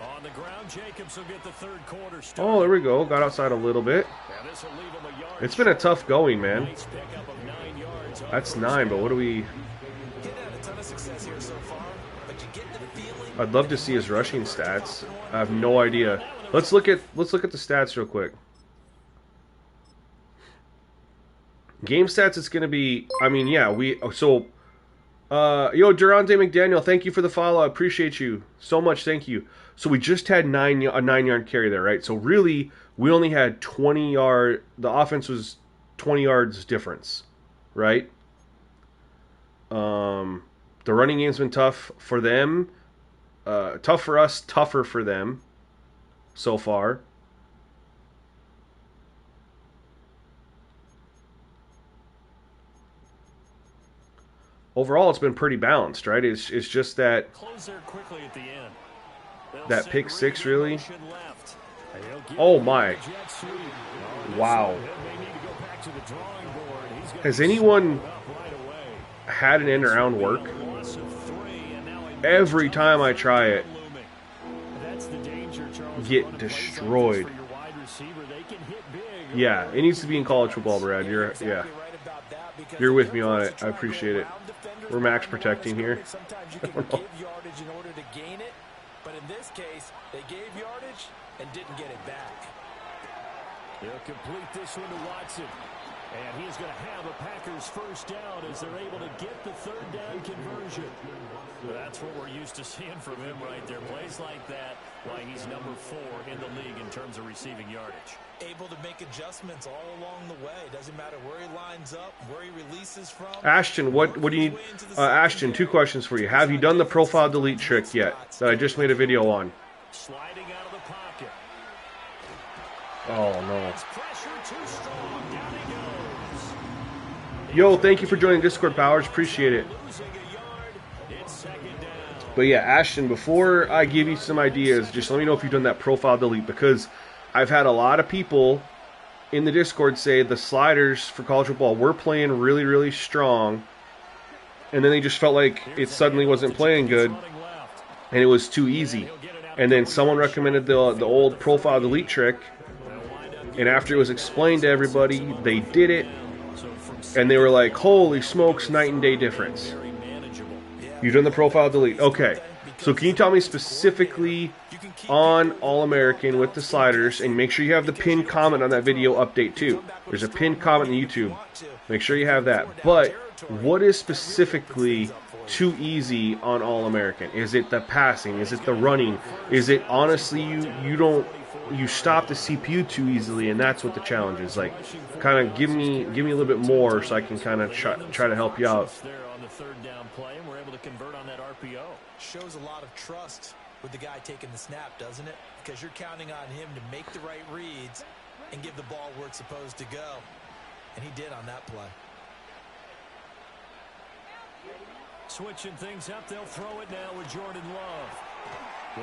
On the ground, Jacobs will get the third quarter started. Oh, there we go. Got outside a little bit. It's been a tough going, man. That's 9, but what do we... I'd love to see his rushing stats. I have no idea. Let's look at the stats real quick. Game stats, it's going to be... I mean, yeah, yo, Durante McDaniel, thank you for the follow. I appreciate you so much. Thank you. So we just had a 9-yard carry there, right? So really, we only had 20 yard. The offense was 20 yards difference, right? The running game's been tough for them. Tough for us, tougher for them so far. Overall, it's been pretty balanced, right? It's just that that pick six, really. Oh my! Wow. Has anyone had an end around work? Every time I try it, get destroyed. Yeah, it needs to be in college football, Brad. You're with me on it. I appreciate it. We're max protecting here. Sometimes you can give yardage in order to gain it, but in this case, they gave yardage and didn't get it back. They'll complete this one to Watson. And he's going to have a Packers first down as they're able to get the third down conversion. That's what we're used to seeing from him right there. Plays like that, why he's number 4 in the league in terms of receiving yardage. Able to make adjustments all along the way. Doesn't matter where he lines up, where he releases from. Ashton, what do you need? Ashton, 2 questions for you. Have you done the profile delete trick yet that I just made a video on? Sliding out of the pocket. Oh, no. Pressure too strong. Down he goes. Yo, thank you for joining Discord, Powers. Appreciate it. But yeah, Ashton, before I give you some ideas, just let me know if you've done that profile delete, because I've had a lot of people in the Discord say the sliders for college football were playing really, really strong, and then they just felt like it suddenly wasn't playing good, and it was too easy. And then someone recommended the old profile delete trick, and after it was explained to everybody, they did it, and they were like, holy smokes, night and day difference. You've done the profile delete. Okay, so can you tell me specifically on All-American with the sliders, and make sure you have the pinned comment on that video update too. There's a pinned comment on YouTube. Make sure you have that. But what is specifically too easy on All-American? Is it the passing? Is it the running? Is it honestly you stop the CPU too easily, and that's what the challenge is? Like, kind of give me a little bit more so I can kind of try to help you out. Shows a lot of trust with the guy taking the snap, doesn't it? Because you're counting on him to make the right reads and give the ball where it's supposed to go. And he did on that play. Switching things up, they'll throw it now with Jordan Love.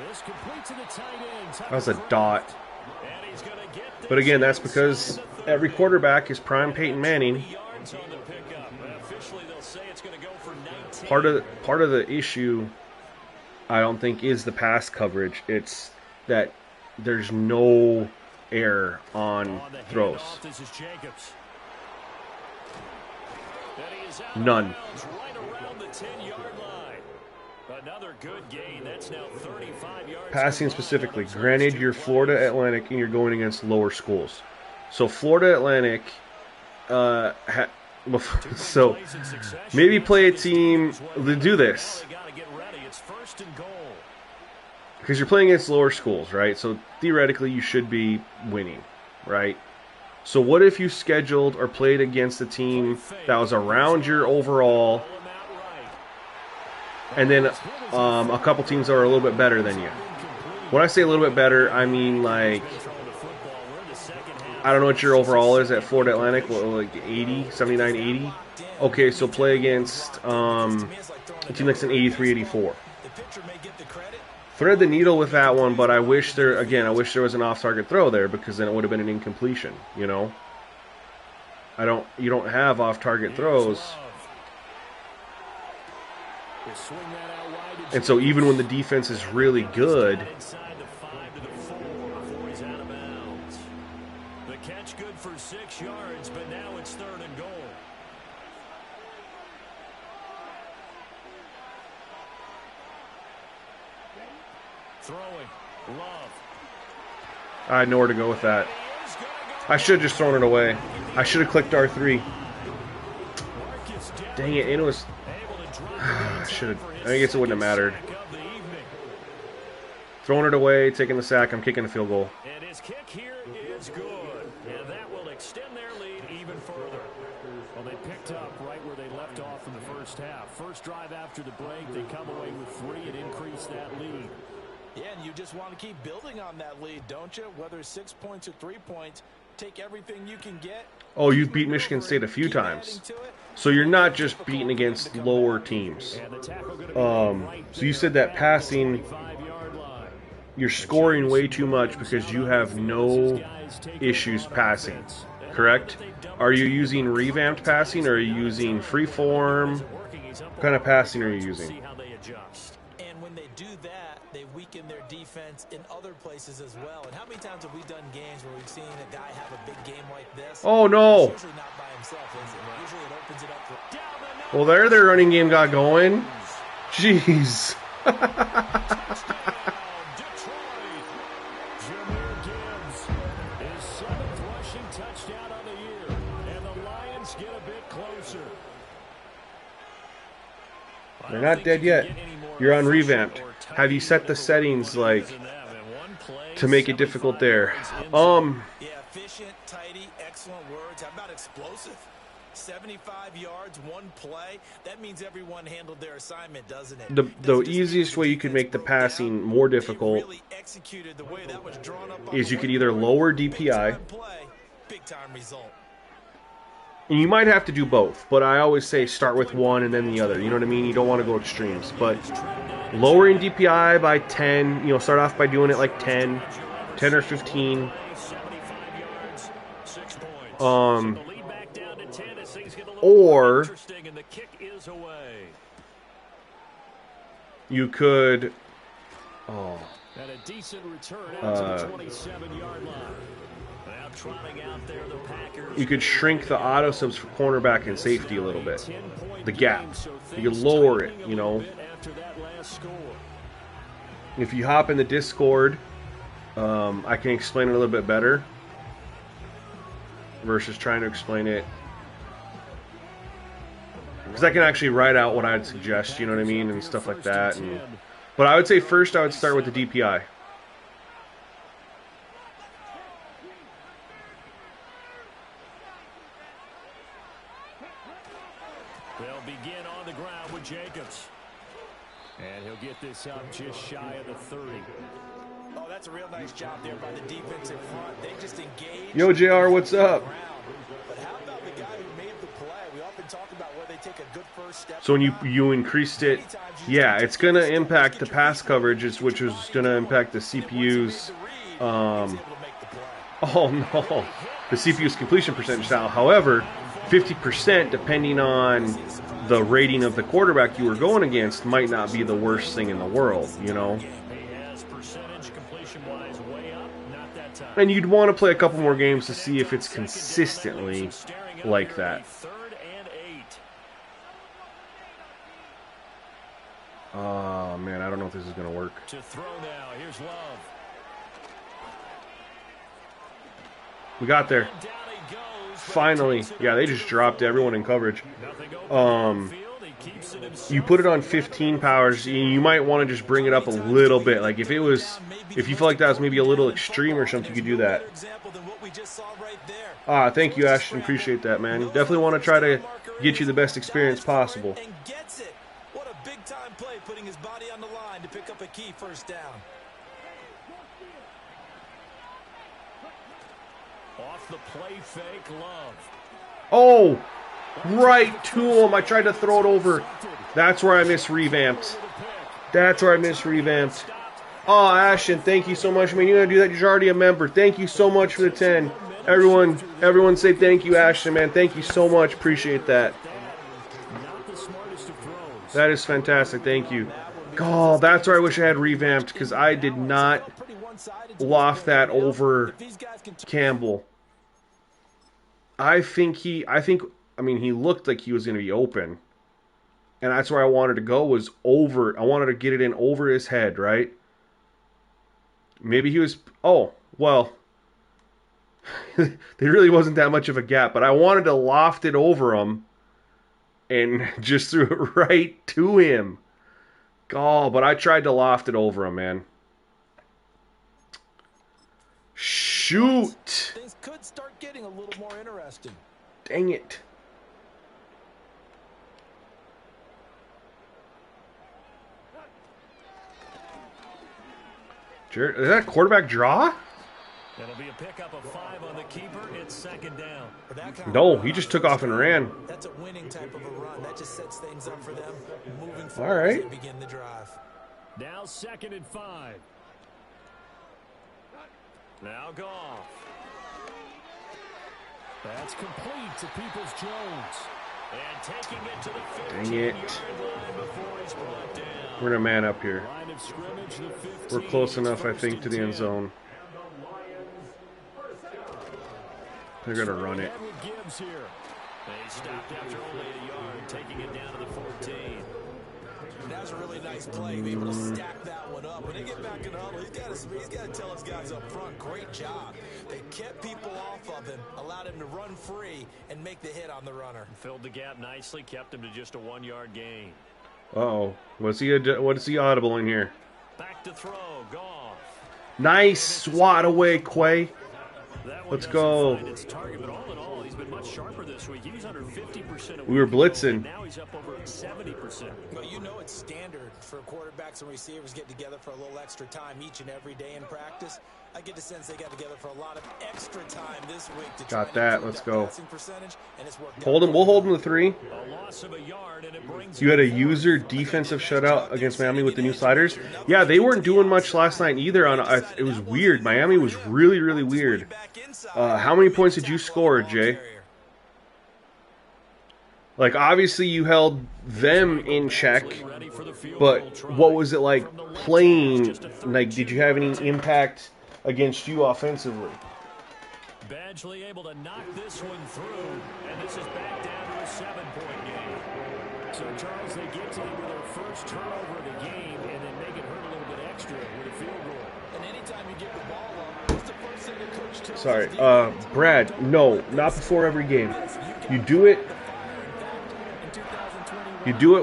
This complete to the tight end. That was a dot. And he's gonna get this. But again, that's because every quarterback is prime Peyton Manning. Yards on the pickup. Officially, they'll say it's going to go for 19. Part of the issue, I don't think, is the pass coverage. It's that there's no air on throws. This is Jacobs. None. Right around the 10-yard line. Another good gain. That's now 35 yards. Passing specifically. Granted, you're Florida Atlantic and you're going against lower schools. So Florida Atlantic, so maybe play a team to do this. Because you're playing against lower schools, right? So theoretically you should be winning, right? So what if you scheduled or played against a team that was around your overall, and then a couple teams that are a little bit better than you? When I say a little bit better, I mean like, I don't know what your overall is at Florida Atlantic, like 80, 79, 80. Okay, so play against a team that's an 83, 84. Thread the needle with that one, but I wish there was an off-target throw there, because then it would have been an incompletion, you know? You don't have off-target throws. And so even when the defense is really good, the catch good for 6 yards, but now it's 3rd and goal. Throwing, Love. I had nowhere to go with that. I should have just thrown it away. I should have clicked R3. Dang it, and it was... I guess it wouldn't have mattered. Throwing it away, taking the sack, I'm kicking the field goal. And his kick here is good. And that will extend their lead even further. Well, they picked up right where they left off in the first half. First drive after the break, they come away with 3 and increase that lead. Yeah, and you just want to keep building on that lead, don't you? Whether it's 6 points or 3 points, take everything you can get. Oh, you've beat Michigan State a few times. So you're not just beating against lower teams. So you said that passing, you're scoring way too much because you have no issues passing, correct? Are you using revamped passing, or are you using freeform? What kind of passing are you using? And when they do that, they weaken their defense in other places as well. And how many times have we done games where we've seen a guy have a big game like this? Oh, no. It's usually not by himself, is it? Usually it opens it up for... Well, their running game got going. Jeez. They're not dead yet. You're on revamped. Have you set the settings like to make it difficult there? Yeah, efficient, tidy, excellent words. How about explosive? 75 yards, 1 play. That means everyone handled their assignment, doesn't it? The easiest way you could make the passing more difficult is you could either lower DPI. Big time result. And you might have to do both, but I always say start with one and then the other. You know what I mean? You don't want to go extremes. But lowering DPI by 10, you know, start off by doing it like 10 or 15. Or you could you could shrink the auto subs for cornerback and safety a little bit. The gap. You can lower it, you know. If you hop in the Discord, I can explain it a little bit better versus trying to explain it. Because I can actually write out what I'd suggest, you know what I mean, and stuff like that. But I would say first I would start with the DPI. They'll begin on the ground with Jacobs. And he'll get this up just shy of the 30. Oh, that's a real nice job there by the defensive front. They just engaged. Yo, JR, what's up? But how about the So when you increased it, yeah, it's going to impact the pass coverage, which is going to impact the CPU's. Oh no, the CPU's completion percentage now. However, 50%, depending on the rating of the quarterback you were going against, might not be the worst thing in the world, you know. And you'd want to play a couple more games to see if it's consistently like that. Oh man, I don't know if this is going to work. To throw now. Here's Love. We got there. Finally. Yeah, they just dropped everyone in coverage. You put it on 15 powers, you might want to just bring it up a little bit. Like if you feel like that was maybe a little extreme or something, you could do that. Thank you, Ashton. Appreciate that, man. Definitely want to try to get you the best experience possible. What a big time play, putting his body on the line to pick up a key first down. Off the play fake, Love. Oh, right to him. I tried to throw it over. That's where I misrevamped. Oh, Ashton, thank you so much. I mean, you're going to do that. You're already a member. Thank you so much for the 10. Everyone say thank you, Ashton, man. Thank you so much. Appreciate that. That is fantastic. Thank you. Oh, that's where I wish I had revamped, because I did not loft that over Campbell. I mean, he looked like he was going to be open. And that's where I wanted to go, was over. I wanted to get it in over his head, right? Maybe he was... Oh, well. There really wasn't that much of a gap, but I wanted to loft it over him and just threw it right to him. Oh, but I tried to loft it over him, man. Shoot! Things could start getting a little more interesting. Dang it. Jared, is that a quarterback draw? That'll be a pickup of 5 on the keeper. It's second down. No, he just took off and ran. That's a winning type of a run. That just sets things up for them moving forward. All right. As they begin the drive. Now 2nd and 5. Now Goff. That's complete to Peoples-Jones. And taking it to the 15-yard Dang it. line before he's brought down. We're going to man up here. Line of scrimmage, the 15. We're close enough, I think, to the end zone. They're going to run it. They stopped after only a yard, taking it down to the 14. That was a really nice play. Be able to stack that one up. When they get back in the huddle, he's got to tell his guys up front, great job. They kept people off of him, allowed him to run free, and make the hit on the runner. Filled the gap nicely, kept him to just a 1-yard gain. Uh-oh. What is he audible in here? Back to throw, Goff. Nice swat away, Quay. Let's go. Target, but all in all, he's been much sharper this week. He was under 50%. We were blitzing. Now he's up over 70%. Well, you know it's standard for quarterbacks and receivers get together for a little extra time each and every day in practice. I get the sense they got together for a lot of extra time this week to got that. Let's go. And it's hold him. We'll hold him to 3. A loss of a yard, and it brings you had a user defensive shutout against Miami with the new sliders. Yeah, they weren't doing much last night either. It was weird. Miami was really, really weird. How many points did you score, Jay? Like, obviously you held them in check, but what was it like playing? Like, did you have any impact against you offensively? Badgley able to knock this one through, and this is back down to a 7-point game. So, Charles, they get to their first turnover of the game and then make it hurt a little bit extra with a field goal. And anytime you give the ball up, what's the first thing the coach tells Sorry, Brad, no, not before every game. You do it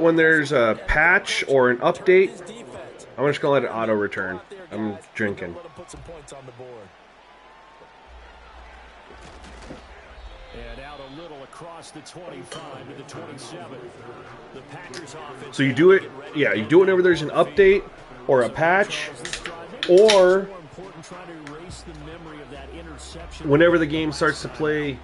when there's a patch or an update. I'm just going to let it auto-return. I'm drinking. And out a little across the 25 to the 27. The Packers offense. So you do it, yeah, you do it whenever there's an update or a patch, or whenever the game starts to play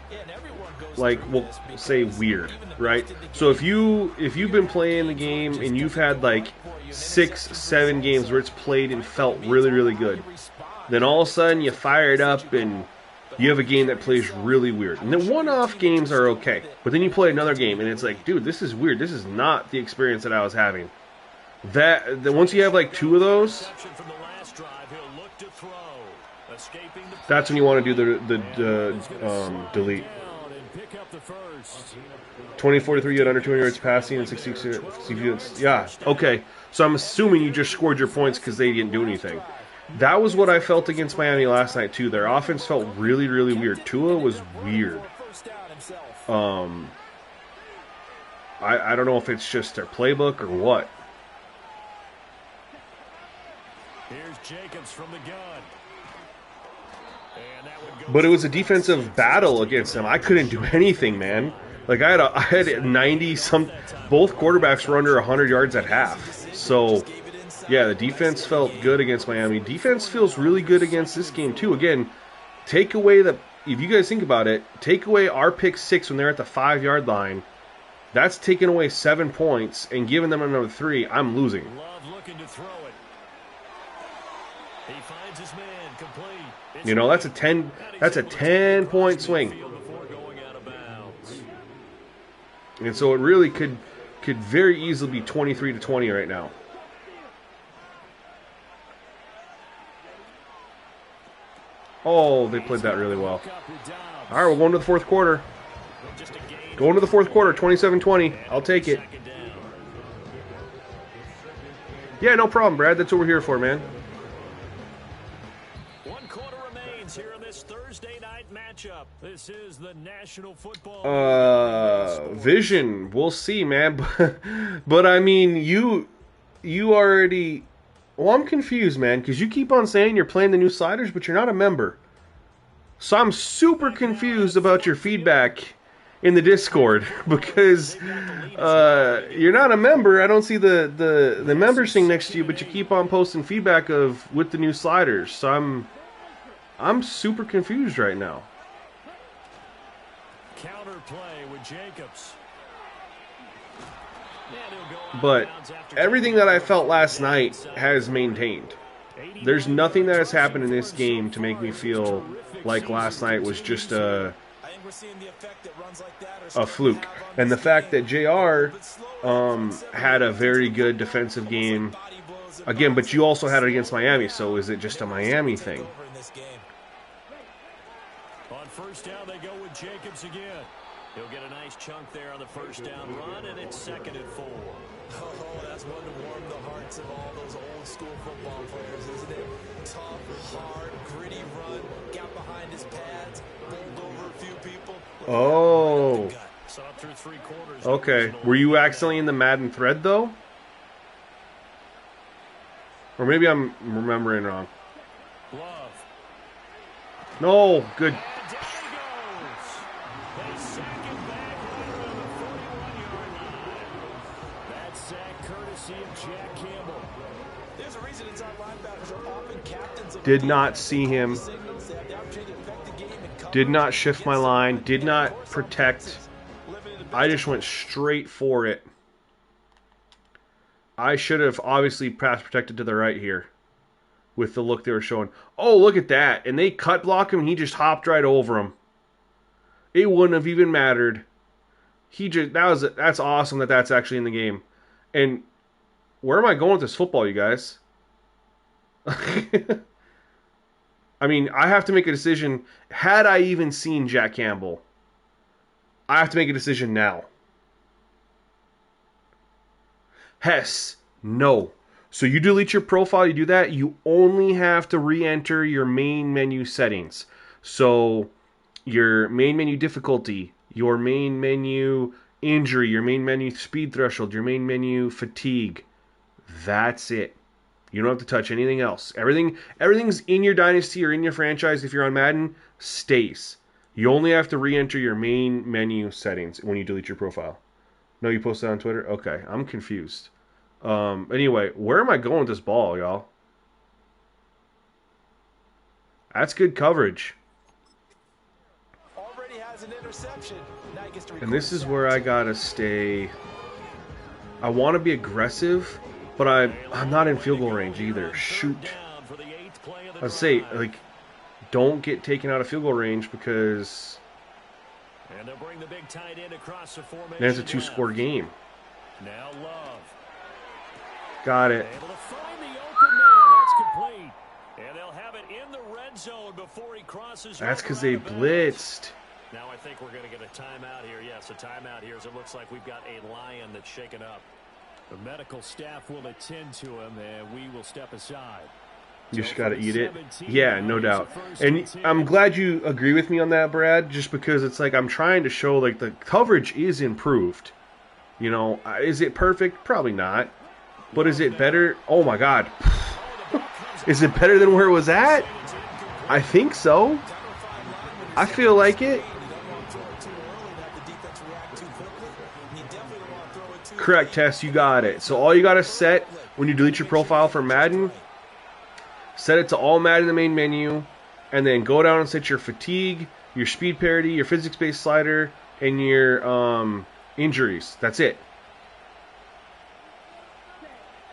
like, we'll say weird, right? So if you've been playing the game and you've had like 6, 7 games where it's played and felt really, really good, then all of a sudden you fire it up and you have a game that plays really weird. And then one-off games are okay, but then you play another game and it's like, dude, this is weird. This is not the experience that I was having. That once you have like 2 of those, that's when you want to do the delete. 20-43, you had under 200 yards passing and 60. Yeah, okay. So I'm assuming you just scored your points because they didn't do anything. That was what I felt against Miami last night too. Their offense felt really, really weird. Tua was weird. I don't know if it's just their playbook or what. Here's Jacobs from the gun. But it was a defensive battle against them. I couldn't do anything, man. Like I had 90 some. Both quarterbacks were under 100 yards at half. So yeah, the defense felt good against Miami. Defense feels really good against this game too. Again, take away if you guys think about it, take away our pick 6 when they're at the 5-yard line. That's taking away 7 points and giving them another 3. I'm losing. Love looking to throw it. He finds his man complete. You know, that's a 10-point swing. And so it really could very easily be 23-20 right now. Oh, they played that really well. All right, we're going to the fourth quarter. Going to the fourth quarter, 27-20. I'll take it. Yeah, no problem, Brad. That's what we're here for, man. 1 quarter remains here in this Thursday night matchup. This is the National Football Vision. We'll see, man. But I mean, you already. Well, I'm confused, man, because you keep on saying you're playing the new sliders, but you're not a member. So I'm super confused about your feedback in the Discord because you're not a member. I don't see the members thing next to you, but you keep on posting feedback with the new sliders. So I'm super confused right now. Counter play with Jacobs. But everything that I felt last night has maintained. There's nothing that has happened in this game to make me feel like last night was just a fluke. And the fact that JR had a very good defensive game, again, but you also had it against Miami, so is it just a Miami thing? On first down, they go with Jacobs again. He'll get a nice chunk there on the first down run, and it's 2nd and 4. Oh, that's one to warm the hearts of all those old school football players, isn't it? Tough, hard, gritty run, got behind his pads, bowled over a few people. Oh. Saw it through 3 quarters. Okay. Were you accidentally in the Madden thread, though? Or maybe I'm remembering wrong. Love. No, good. Did not see him. Did not shift my line. Did not protect. I just went straight for it. I should have obviously pass protected to the right here with the look they were showing. Oh, look at that. And they cut block him and he just hopped right over him. It wouldn't have even mattered. That's awesome that that's actually in the game. And where am I going with this football, you guys? I mean, I have to make a decision. Had I even seen Jack Campbell, I have to make a decision now. Hess, no. So you delete your profile, you do that, you only have to re-enter your main menu settings. So your main menu difficulty, your main menu injury, your main menu speed threshold, your main menu fatigue. That's it. You don't have to touch anything else. Everything's in your dynasty or in your franchise if you're on Madden, stays. You only have to re-enter your main menu settings when you delete your profile. No, you posted on Twitter? Okay, I'm confused. Anyway, where am I going with this ball, y'all? That's good coverage. Already has an And this is where I gotta stay. I want to be aggressive, but I'm not in field goal range either. Shoot. I'd say, like, don't get taken out of field goal range because then it's a two-score game. Now Love. Got it. Able to find the open man. That's complete. And they'll have it in the red zone before he crosses. That's because they blitzed. Now I think we're going to get a timeout here. Yes, a timeout here as it looks like we've got a lion that's shaken up. The medical staff will attend to him, and we will step aside. You just got to eat it. Yeah, no doubt. And I'm glad you agree with me on that, Brad, just because it's like I'm trying to show, like, the coverage is improved. You know, is it perfect? Probably not. But is it better? Oh, my God. Is it better than where it was at? I think so. I feel like it. Correct, Tess. You got it. So all you got to set when you delete your profile for Madden, set it to all Madden in the main menu, and then go down and set your fatigue, your speed parity, your physics-based slider, and your injuries. That's it.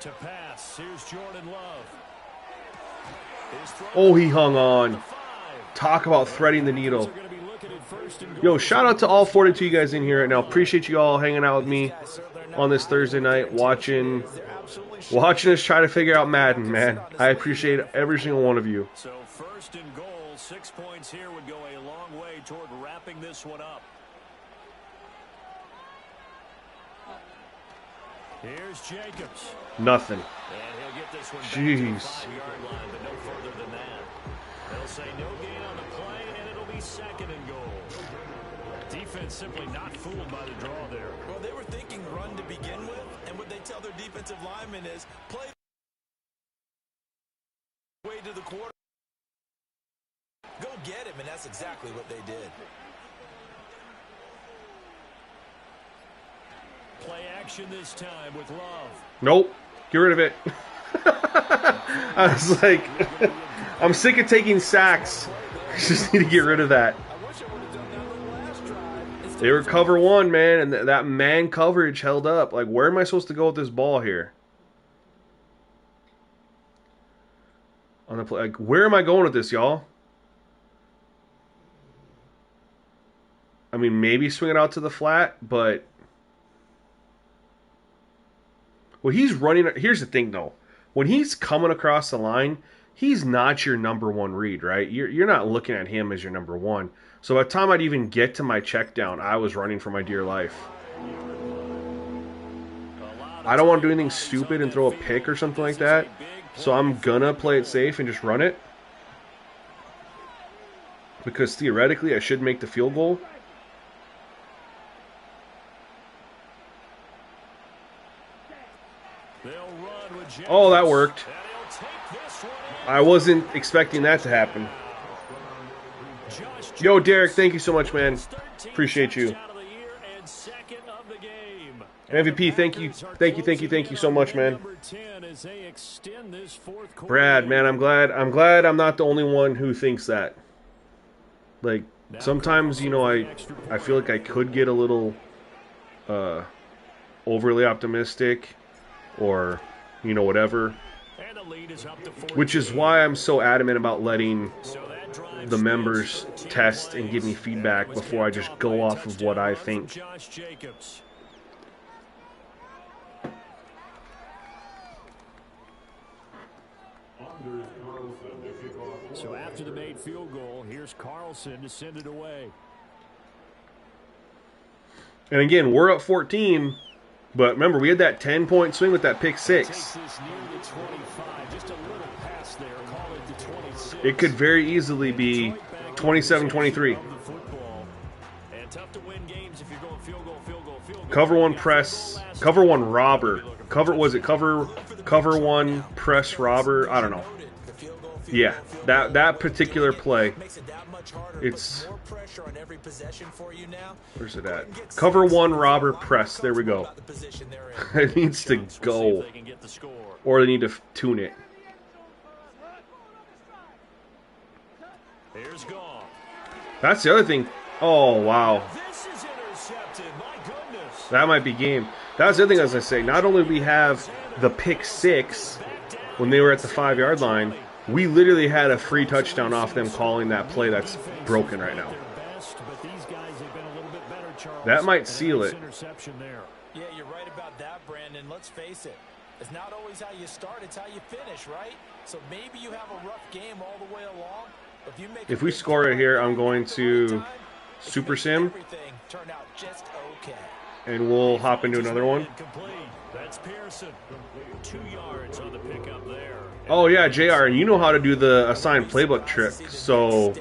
To pass, here's Jordan Love. Oh, he hung on. Talk about threading the needle. Yo, shout out to all 42 you guys in here right now. Appreciate you all hanging out with me on this Thursday night, watching us try to figure out Madden, man. I appreciate every single one of you. So first and goal, 6 points here would go a long way toward wrapping this one up. Here's Jacobs. Nothing. And he'll get this one Jeez. back to the 5-yard line, but no further than that. They'll say no gain on the play, and it'll be second and goal. Defense simply not fooled by the draw there. Well, they were thinking run to begin with, and what they tell their defensive linemen is play way to the quarter. Go get him, and that's exactly what they did. Play action this time with Love. Nope. Get rid of it. I was like, I'm sick of taking sacks. I just need to get rid of that. They were cover one, man, and that man coverage held up. Like, where am I supposed to go with this ball here? On the play, like, where am I going with this, y'all? I mean, maybe swing it out to the flat, but well, he's running. Here's the thing, though. When he's coming across the line, he's not your number one read, right? You're not looking at him as your number one. So by the time I'd even get to my check down, I was running for my dear life. I don't want to do anything stupid and throw a pick or something like that. So I'm going to play it safe and just run it. Because theoretically, I should make the field goal. Oh, that worked. I wasn't expecting that to happen. Yo, Derek, thank you so much, man. Appreciate you. MVP, thank you so much, man. Brad, man, I'm glad I'm not the only one who thinks that. Like, sometimes, you know, I feel like I could get a little overly optimistic or, you know, whatever. Which is why I'm so adamant about letting the members test and give me feedback before I just go off of what I think. So after the made field goal, here's Carlson to send it away. And again, we're up 14, but remember, we had that 10-point swing with that pick six. It could very easily be 27-23. Cover one press, cover one robber. Cover one press robber? I don't know. Yeah, that particular play. It's where's it at? Cover one robber press. There we go. It needs to go, or they need to tune it. That's the other thing. Oh, wow. This is intercepted. My goodness. That might be game. That's the other thing, as I say. Not only do we have the pick six when they were at the 5-yard line, we literally had a free touchdown off them calling that play that's broken right now. That might seal it. Yeah, you're right about that, Brandon. Let's face it. It's not always how you start, it's how you finish, right? So maybe you have a rough game all the way along. If we score it here, I'm going to Super Sim, and we'll hop into another one. That's Pearson. 2 yards on the pickup there. Oh yeah, JR, and you know how to do the assigned playbook trick. So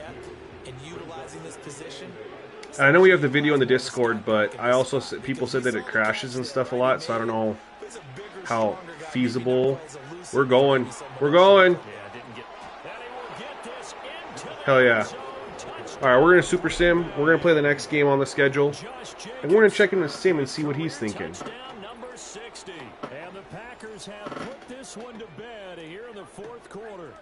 I know we have the video in the Discord, but I also people said that it crashes and stuff a lot, so I don't know how feasible. We're going. We're going. Hell yeah. Alright, we're going to Super Sim. We're going to play the next game on the schedule. And we're going to check in with Sim and see what he's thinking. Number 60. And the Packers have put this one to bed here in the 4th quarter.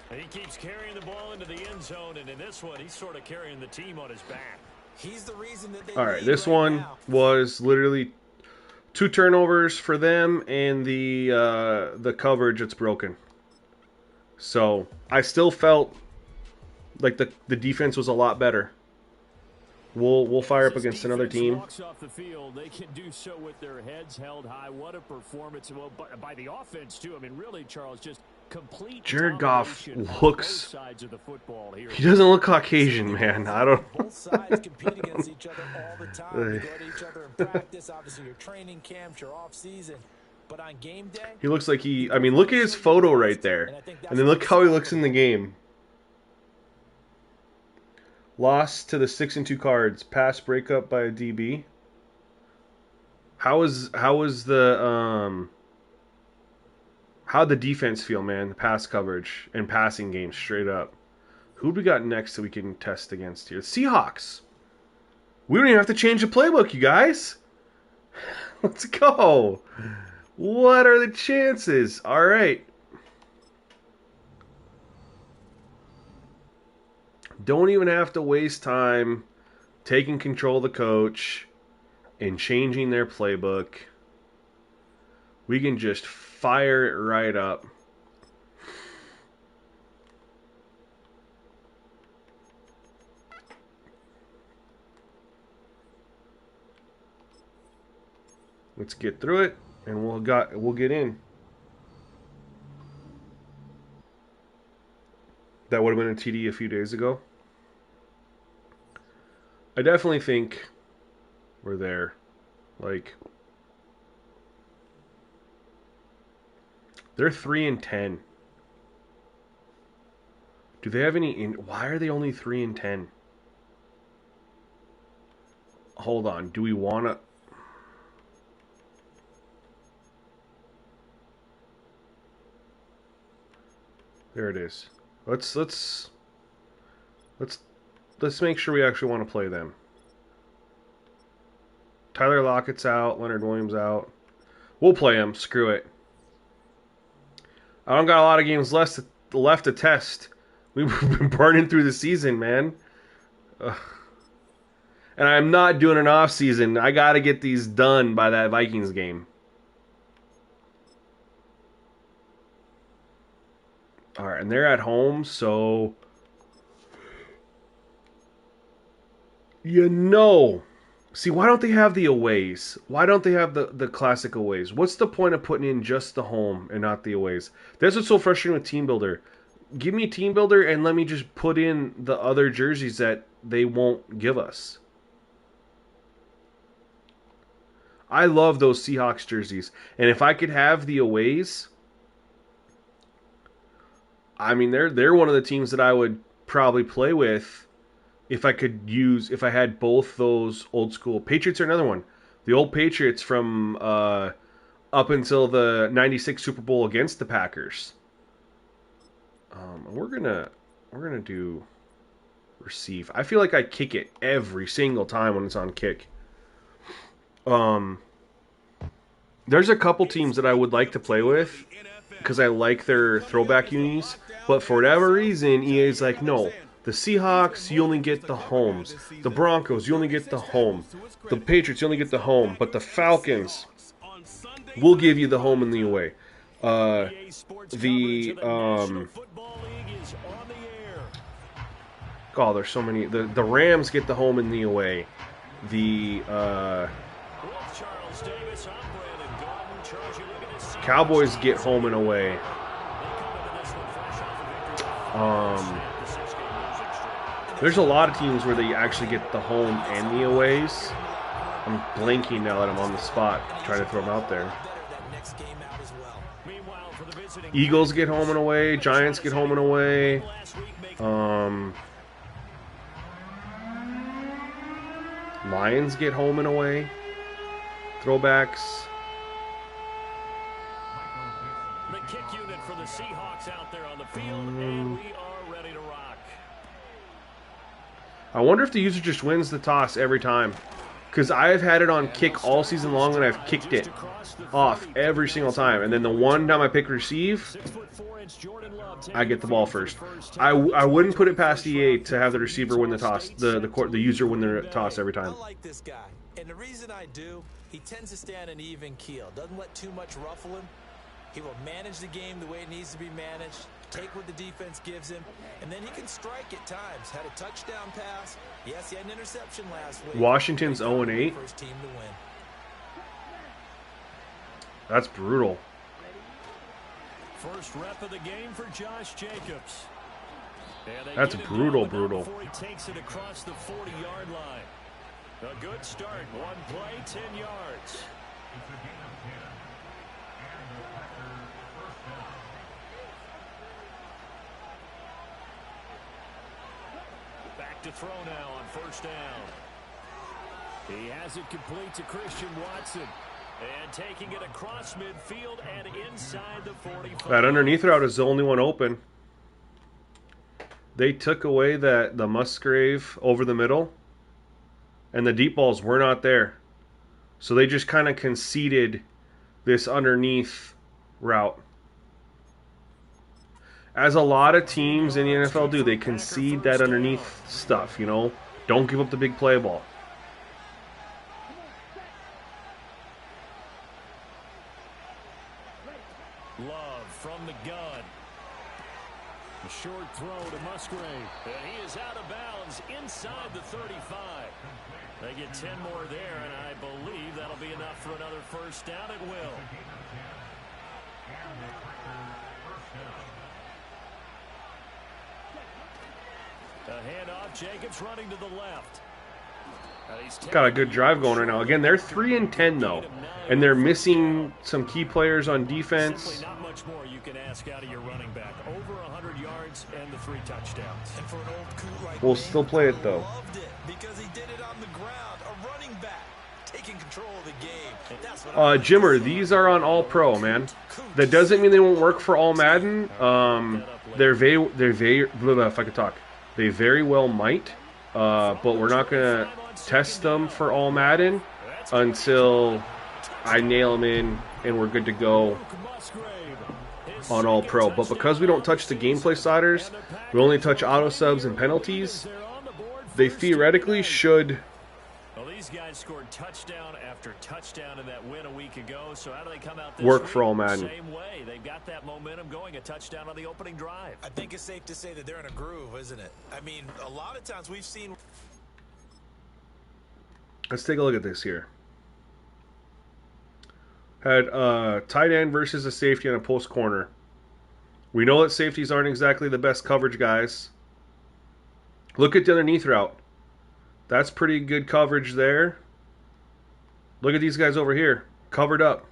And he keeps carrying the ball into the end zone, and in this one, he's sort of carrying the team on his back. He's the reason that they Alright, this one was literally 2 turnovers for them, and the coverage that's broken. So I still felt like the defense was a lot better. We'll fire up against another team. Walks off the field, they can do so with their heads held high. What a performance! Well, by the offense too. I mean, really, Charles, just complete. Jared Goff looks. He doesn't look Caucasian, man. I don't. Both sides compete against each other all the time. You go to each other in practice. Obviously, your training camps, your off season. But on game day, he looks like he. I mean, look at his photo right there, and then look how he looks in the game. Lost to the 6-2 cards. Pass breakup by a DB. How'd the defense feel, man? The pass coverage and passing game straight up. Who we got next that we can test against here? Seahawks. We don't even have to change the playbook, you guys. Let's go. What are the chances? All right. Don't even have to waste time taking control of the coach and changing their playbook. We can just fire it right up. Let's get through it, and we'll get in. That would have been a TD a few days ago. I definitely think we're there. Like, they're 3-10. Do they have any? Why are they only 3-10? Hold on. Do we want to? There it is. Let's make sure we actually want to play them. Tyler Lockett's out. Leonard Williams out. We'll play him. Screw it. I don't got a lot of games left to test. We've been burning through the season, man. And I'm not doing an off season. I got to get these done by that Vikings game. All right, and they're at home, so see, why don't they have the aways? Why don't they have the classic aways? What's the point of putting in just the home and not the aways? That's what's so frustrating with Team Builder. Give me Team Builder and let me just put in the other jerseys that they won't give us. I love those Seahawks jerseys, and if I could have the aways, I mean, they're one of the teams that I would probably play with if I had both those old school. Patriots are another one. The old Patriots from up until the 96 Super Bowl against the Packers. We're gonna do receive. I feel like I kick it every single time when it's on kick. There's a couple teams that I would like to play with because I like their throwback unis, but for whatever reason, EA's like, no, The Seahawks, you only get the homes. The Broncos, you only get the home. The Patriots, you only get the home. But the Falcons will give you the home and the away. Oh, there's so many. The Rams get the home and the away. The Cowboys get home and away. There's a lot of teams where they actually get the home and the aways. I'm blanking now that I'm on the spot, trying to throw them out there. Eagles get home and away. Giants get home and away. Lions get home and away. Throwbacks. The kick unit for the Seahawks out there on the field, and we are ready to rock. I wonder if the user just wins the toss every time. Because I've had it on kick all season long, and I've kicked it off every single time. And then the one time I pick receive, I get the ball first. I wouldn't put it past EA to have the receiver win the toss, the user win the toss every time. I like this guy, and the reason I do, he tends to stay on an even keel. Doesn't let too much ruffle him. He will manage the game the way it needs to be managed, take what the defense gives him, and then he can strike at times. Had a touchdown pass. Yes, he had an interception last week. Washington's 0-8. First team to win. That's brutal. First rep of the game for Josh Jacobs. That's brutal. Before he takes it across the 40-yard line. A good start. One play, 10 yards. Back to throw now on first down. He has it complete to Christian Watson. And taking it across midfield and inside the 45. That underneath route is the only one open. They took away the Musgrave over the middle, and the deep balls were not there. So they just kind of conceded this underneath route. As a lot of teams in the NFL do, they concede that underneath stuff, you know. Don't give up the big play ball. Love from the gun. A short throw to Musgrave. And he is out of bounds inside the 35. They get 10 more there, and I believe that'll be enough for another first down. It will. A handoff. Jacobs running to the left. Got a good drive going right now. Again, they're 3-10 though, and they're missing some key players on defense. Simply not much more you can ask out of your running back. Over 100 yards and the 3 touchdowns. And for an old coot like We'll me, still play it though. Loved it because he did it on the ground. A running back taking control of the game. That's what Jimmer, these are on All Pro, man. That doesn't mean they won't work for All Madden. They're very, if I could talk, they very well might. But we're not gonna test them for All Madden until I nail them in and we're good to go on All Pro. But because we don't touch the gameplay sliders, we only touch auto subs and penalties, they theoretically should Well, these guys scored touchdown after touchdown in that win a week ago. So how do they come out this work week? for All Madden. Same way. They've got that momentum going, a touchdown on the opening drive. I think it's safe to say that they're in a groove, isn't it? I mean, a lot of times we've seen. Let's take a look at this here. Had tight end versus a safety on a post corner. We know that safeties aren't exactly the best coverage guys. Look at the underneath route. That's pretty good coverage there. Look at these guys over here. Covered up.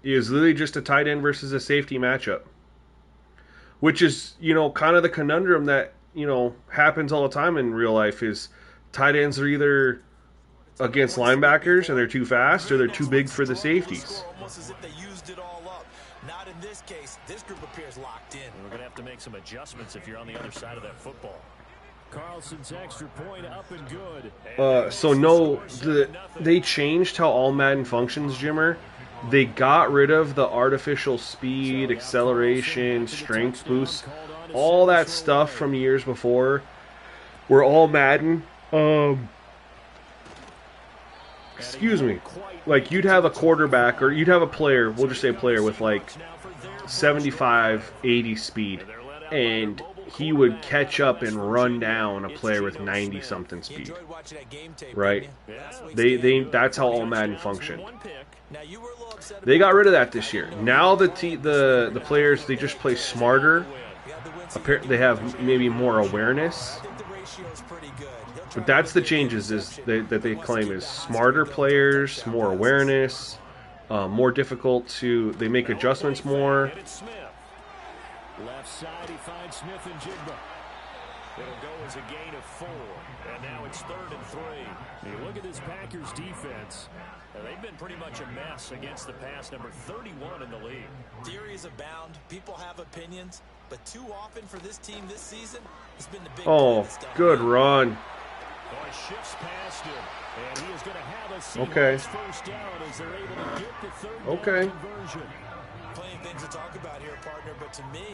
It is literally just a tight end versus a safety matchup. Which is, you know, kind of the conundrum that, you know, happens all the time in real life is tight ends are either against linebackers and they're too fast or they're too big for the safeties. Almost as if they used it all up. Not in this case. This group appears locked in. We're going to have to make some adjustments if you're on the other side of that football. Carlson's extra point up and good. So no, they changed how All Madden functions, Jimmer. They got rid of the artificial speed, acceleration, strength boost. all that stuff from years before were all Madden. Excuse me. Like, you'd have a quarterback, or you'd have a player, we'll just say a player, with like 75, 80 speed, and he would catch up and run down a player with 90-something speed. Right? That's how all Madden functioned. They got rid of that this year. Now the players, they just play smarter. They have maybe more awareness. But that's the changes that they claim is smarter players, more awareness, more difficult to. They make adjustments more. Left side, he finds Smith and Jigba. It'll go as a gain of 4, and now it's 3rd and 3. You look at this Packers defense. They've been pretty much a mess against the pass, number 31 in the league. Theories abound. People have opinions, but too often for this team this season, it's been the big. Oh, good run. Shifts past him, and he is going to have a okay. First down as they're able to get the 3rd okay. down conversion. Plenty of things to talk about here, partner, but to me,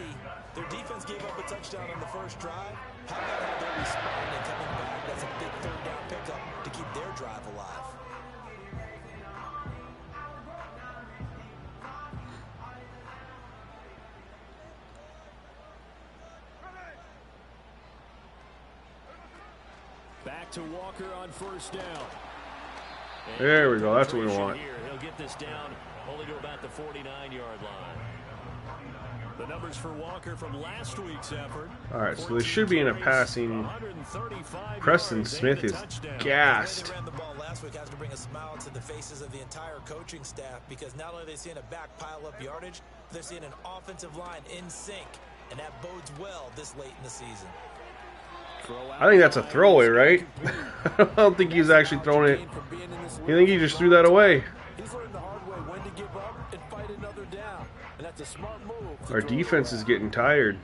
their defense gave up a touchdown on the first drive. How about how they're responding, coming back? That's a big 3rd down pickup to keep their drive alive. Back to Walker on first down. There we go. That's what we want. He'll get this down only to about the 49-yard line. The numbers for Walker from last week's effort. All right, so they should be in a passing. Preston Smith is gassed. They ran the ball last week has to bring a smile to the faces of the entire coaching staff because not only are they seeing a back pile up yardage, they're seeing an offensive line in sync, and that bodes well this late in the season. I think that's a throwaway, right? I don't think he's actually throwing it. You think he just threw that away? He's learned the hard way when to give up and fight another down, and that's a smart move. Our defense is getting tired.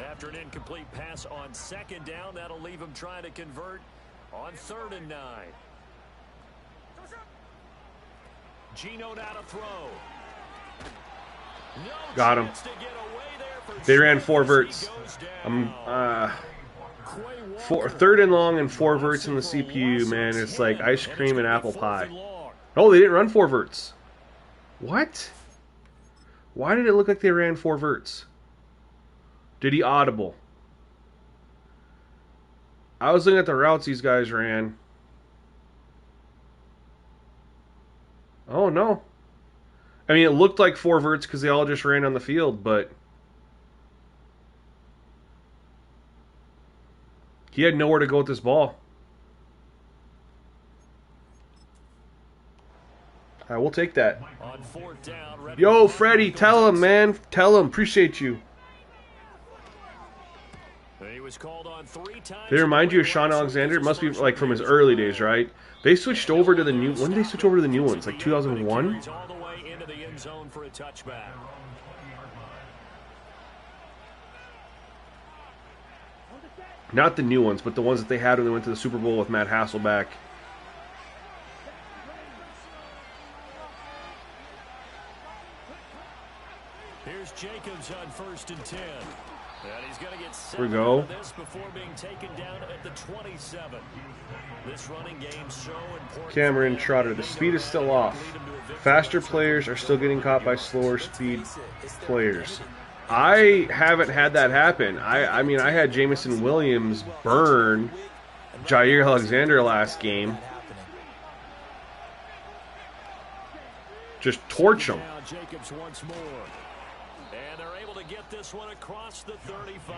After an incomplete pass on 2nd down, that'll leave him trying to convert on 3rd and 9. Gino now to throw. No got him. They ran 4 verts. 3rd and long and 4 verts in the CPU, man. It's like ice cream and apple pie. Oh, they didn't run 4 verts. What? Why did it look like they ran 4 verts? Did he audible? I was looking at the routes these guys ran. Oh, no. I mean, it looked like 4 verts because they all just ran on the field, but he had nowhere to go with this ball. All right, we'll take that. Yo, Freddie, tell him, man. Tell him. Appreciate you. They remind you of Sean Alexander? It must be like from his early days, right? They switched over to the new... When did they switch over to the new ones? Like 2001? Not the new ones, but the ones that they had when they went to the Super Bowl with Matt Hasselbeck. Here's Jacobs on 1st and 10. And he's going to get set we go. This before being taken down at the 27. This running game so important. Cameron Trotter. The speed is still off. Faster players are still getting caught by slower speed players. I haven't had that happen. I mean, I had Jamison Williams burn Jair Alexander last game. Just torch him. Jacobs once more. And they're able to get this one across the 35.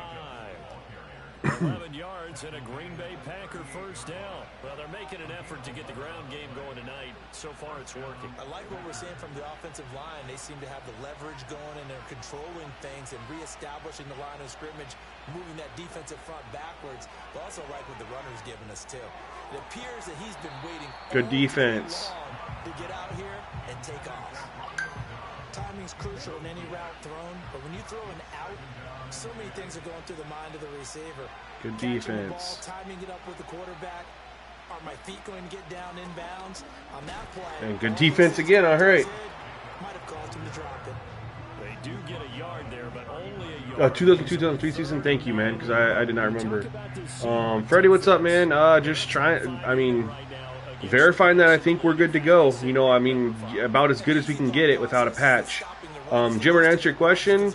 11 yards and a Green Bay Packer first down. Well, they're making an effort to get the ground game going tonight. So far, it's working. I like what we're seeing from the offensive line. They seem to have the leverage going, and they're controlling things and reestablishing the line of scrimmage, moving that defensive front backwards. But also like what the runner's giving us, too. It appears that he's been waiting good defense to get out here and take off. Timing's crucial in any route thrown, but when you throw an out, so many things are going through the mind of the receiver. Good Ball, defense. timing it up with the quarterback. Are my feet going to get down inbounds on that play? And good defense again. All right. Might have caused him to drop it. They do get a yard there, but only a yard. 2002-2003 season. Thank you, man, because I did not remember. Freddie, what's up, man? Just trying. I mean, verifying that I think we're good to go. You know, I mean, about as good as we can get it without a patch. Jimmer, to answer your question,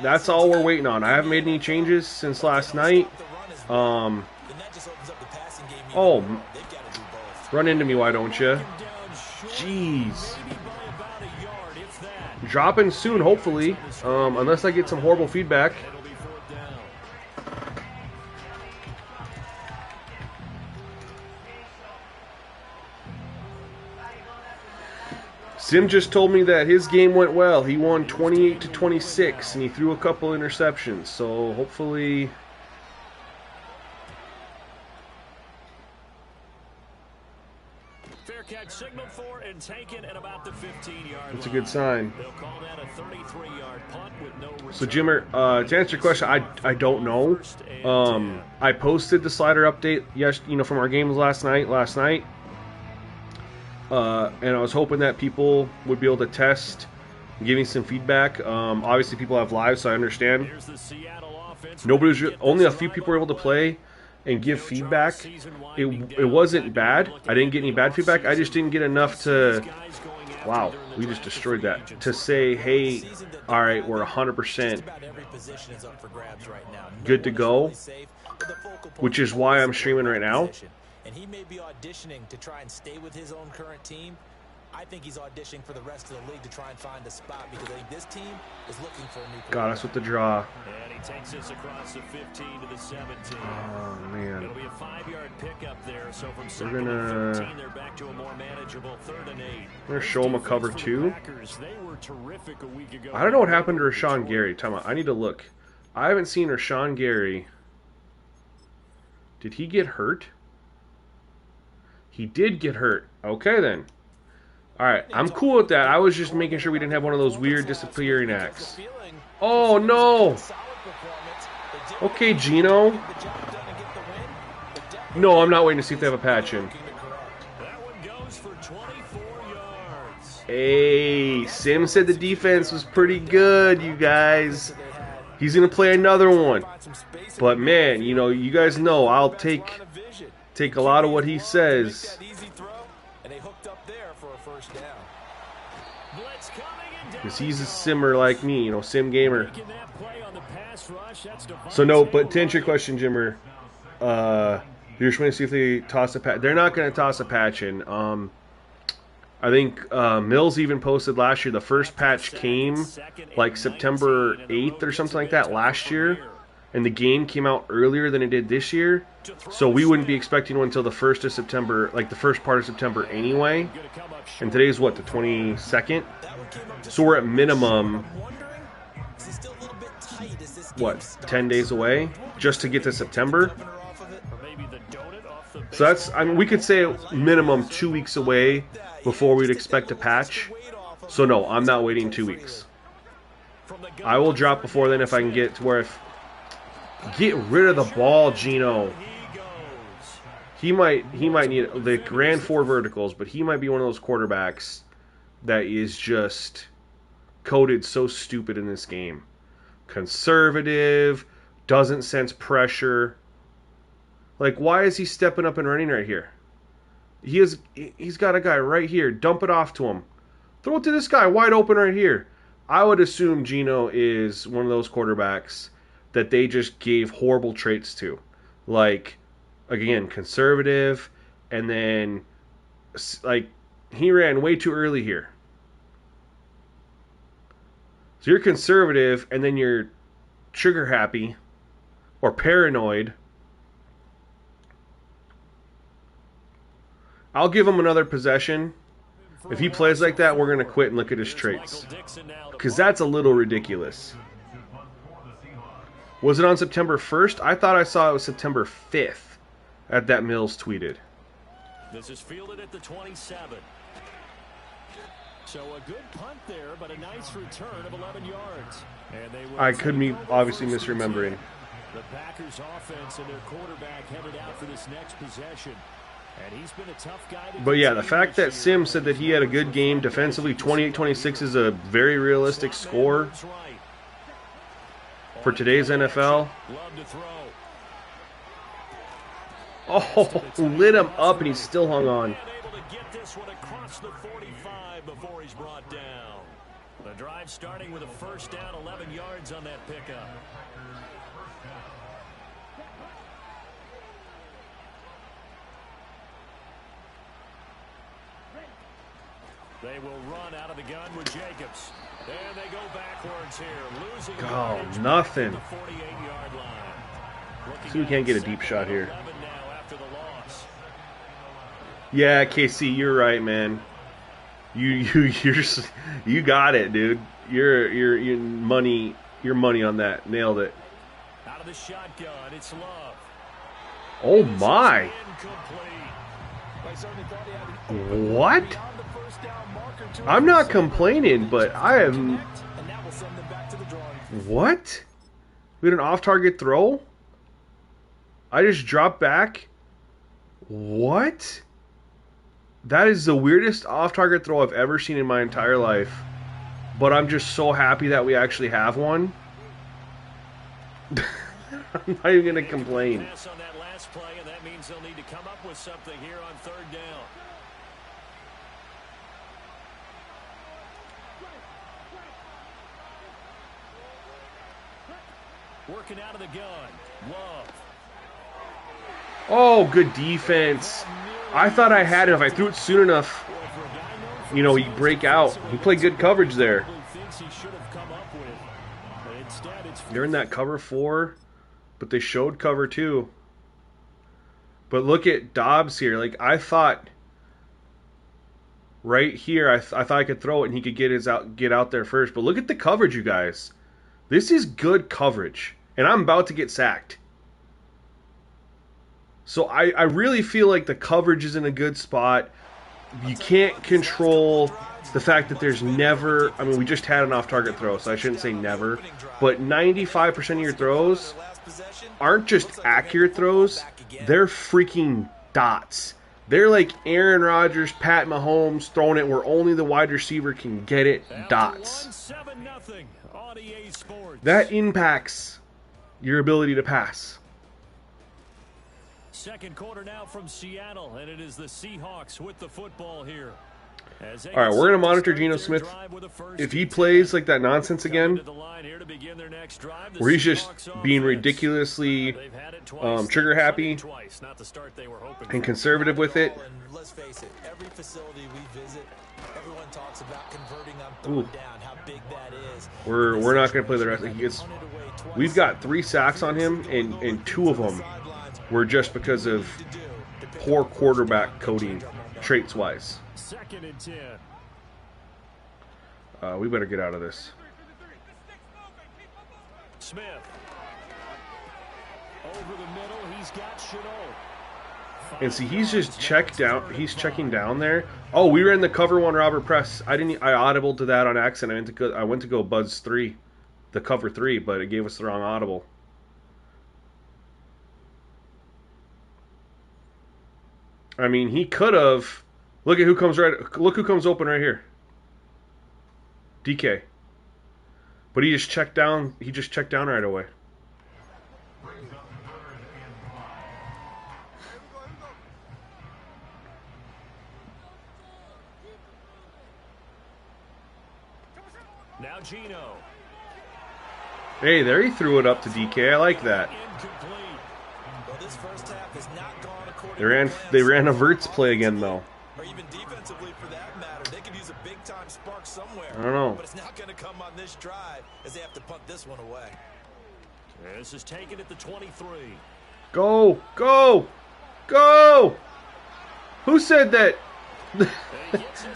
that's all we're waiting on. I haven't made any changes since last night. Oh, run into me, why don't you? Jeez. Dropping soon, hopefully, unless I get some horrible feedback. Sim just told me that his game went well. He won 28-26, and he threw a couple interceptions. So hopefully, Fair catch signaled for and taken at about the 15-yard line. that's a good sign. They'll call that a 33-yard punt with no return. So Jimmer, to answer your question, I don't know. I posted the slider update, from our games last night. And I was hoping that people would be able to test, give me some feedback. Obviously, people have lives, so I understand. Only a few people were able to play and give feedback. It wasn't bad. I didn't get any bad feedback. I just didn't get enough to. Wow, we just destroyed that. To say, hey, all right, we're 100% good to go, which is why I'm streaming right now. And he may be auditioning to try and stay with his own current team. I think he's auditioning for the rest of the league to try and find a spot because I think this team is looking for a new. Got us with the draw. And he takes us across the 15 to the 17. Oh man. It'll be a 5-yard pickup there. So from We're gonna 15, they're back to a more manageable 3rd and 8. We're gonna show him a cover 2. They were terrific a week ago. I don't know what happened to Rashawn Gary. Time out. I need to look. I haven't seen Rashawn Gary. Did he get hurt? He did get hurt. Okay, then. All right, I'm cool with that. I was just making sure we didn't have one of those weird disappearing acts. Oh, no. Okay, Gino. No, I'm not waiting to see if they have a patch in. Hey, Sim said the defense was pretty good, you guys. He's going to play another one. But, man, you guys know I'll take a lot of what he says. Because he's a simmer like me, sim gamer. So no, but to answer your question, Jimmer, you're just going to see if they toss a patch. They're not going to toss a patch in. I think Mills even posted last year the first patch came like September 8th or something like that last year. And the game came out earlier than it did this year. So we wouldn't be expecting one until the 1st of September, like the first part of September anyway. And today's what, the 22nd? So we're at minimum, 10 days away just to get to September? So that's, we could say minimum 2 weeks away before we'd expect a patch. So no, I'm not waiting 2 weeks. I will drop before then if I can get to where if... Get rid of the ball, Gino. He might need the ran 4 verticals, but he might be one of those quarterbacks that is just coded so stupid in this game. Conservative, doesn't sense pressure. Like, why is he stepping up and running right here? He's got a guy right here. Dump it off to him. Throw it to this guy wide open right here. I would assume Gino is one of those quarterbacks that they just gave horrible traits to. Like, again, conservative, and then, like, he ran way too early here. So you're conservative, and then you're trigger happy, or paranoid. I'll give him another possession. If he plays like that, we're going to quit and look at his traits. Because that's a little ridiculous. Was it on September 1st? I thought I saw it was September 5th at that Mills tweeted. This is fielded at the 27. So a good punt there, but a nice return of 11 yards. And they I could be obviously misremembering. The Packers offense and their quarterback headed out for this next possession. And he's been a tough guy to But yeah, the contain fact that this year. Sim said that he had a good game defensively, 28-26 is a very realistic score for today's NFL. Love to throw. Oh, lit him up and he still hung on. Able to get this one across the 45 before he's brought down. The drive starting with a first down, 11 yards on that pickup. They will run out of the gun with Jacobs. And they go backwards here, losing yardage nothing. to the 48-yard line. See, we can't get a deep shot here. 11 now after the loss. Yeah, KC, you're right, man. You got it, dude. You're money on that. Nailed it. Out of the shotgun, it's Love. Oh my. What? I'm not complaining, but I am. What? We had an off-target throw? I just dropped back? What? That is the weirdest off-target throw I've ever seen in my entire life. But I'm just so happy that we actually have one. I'm not even going to complain. Pass on that last play, and that means they'll need to come up with something here on third down. Working out of the gun. Love. Oh, good defense. I thought I had it. If I threw it soon enough, you know, he'd break out. He played good coverage there. They're in that cover 4, but they showed cover 2. But look at Dobbs here. Like, I thought right here, I thought I could throw it and he could get out there first. But look at the coverage, you guys. This is good coverage. And I'm about to get sacked. So I really feel like the coverage is in a good spot. You can't control the fact that there's never... I mean, we just had an off-target throw, so I shouldn't say never. But 95% of your throws aren't just accurate throws. They're freaking dots. They're like Aaron Rodgers, Pat Mahomes throwing it where only the wide receiver can get it. Dots. That impacts your ability to pass. Second quarter now from Seattle, and it is the Seahawks with the football here. All right, we're going to monitor Geno Smith. If he plays like that nonsense again, where he's just being ridiculously trigger happy and conservative with it. Let's face it, every facility we visit, everyone talks about converting on third down, how big that is. We're not going to play the rest. We've got 3 sacks on him, and 2 of them were just because of poor quarterback coding, traits-wise. Second and 10. We better get out of this. Smith. Over the middle, he's got Chenault. And see, he's just checked down. He's checking down there. Oh, we were in the cover 1 Robert Press. I audible to that on accident. I went to go Buzz 3, the cover 3, but it gave us the wrong audible. I mean, he could have. Look who comes open right here. DK. But he just checked down. He just checked down right away. Now Geno. Hey, there he threw it up to DK. I like that. Well, this first half has not gone according They ran a Verts play again though. or even defensively for that matter. They could use a big time spark somewhere. I don't know. But it's not going to come on this drive as they have to punt this one away. This is taken at the 23. Go! Go! Go! Who said that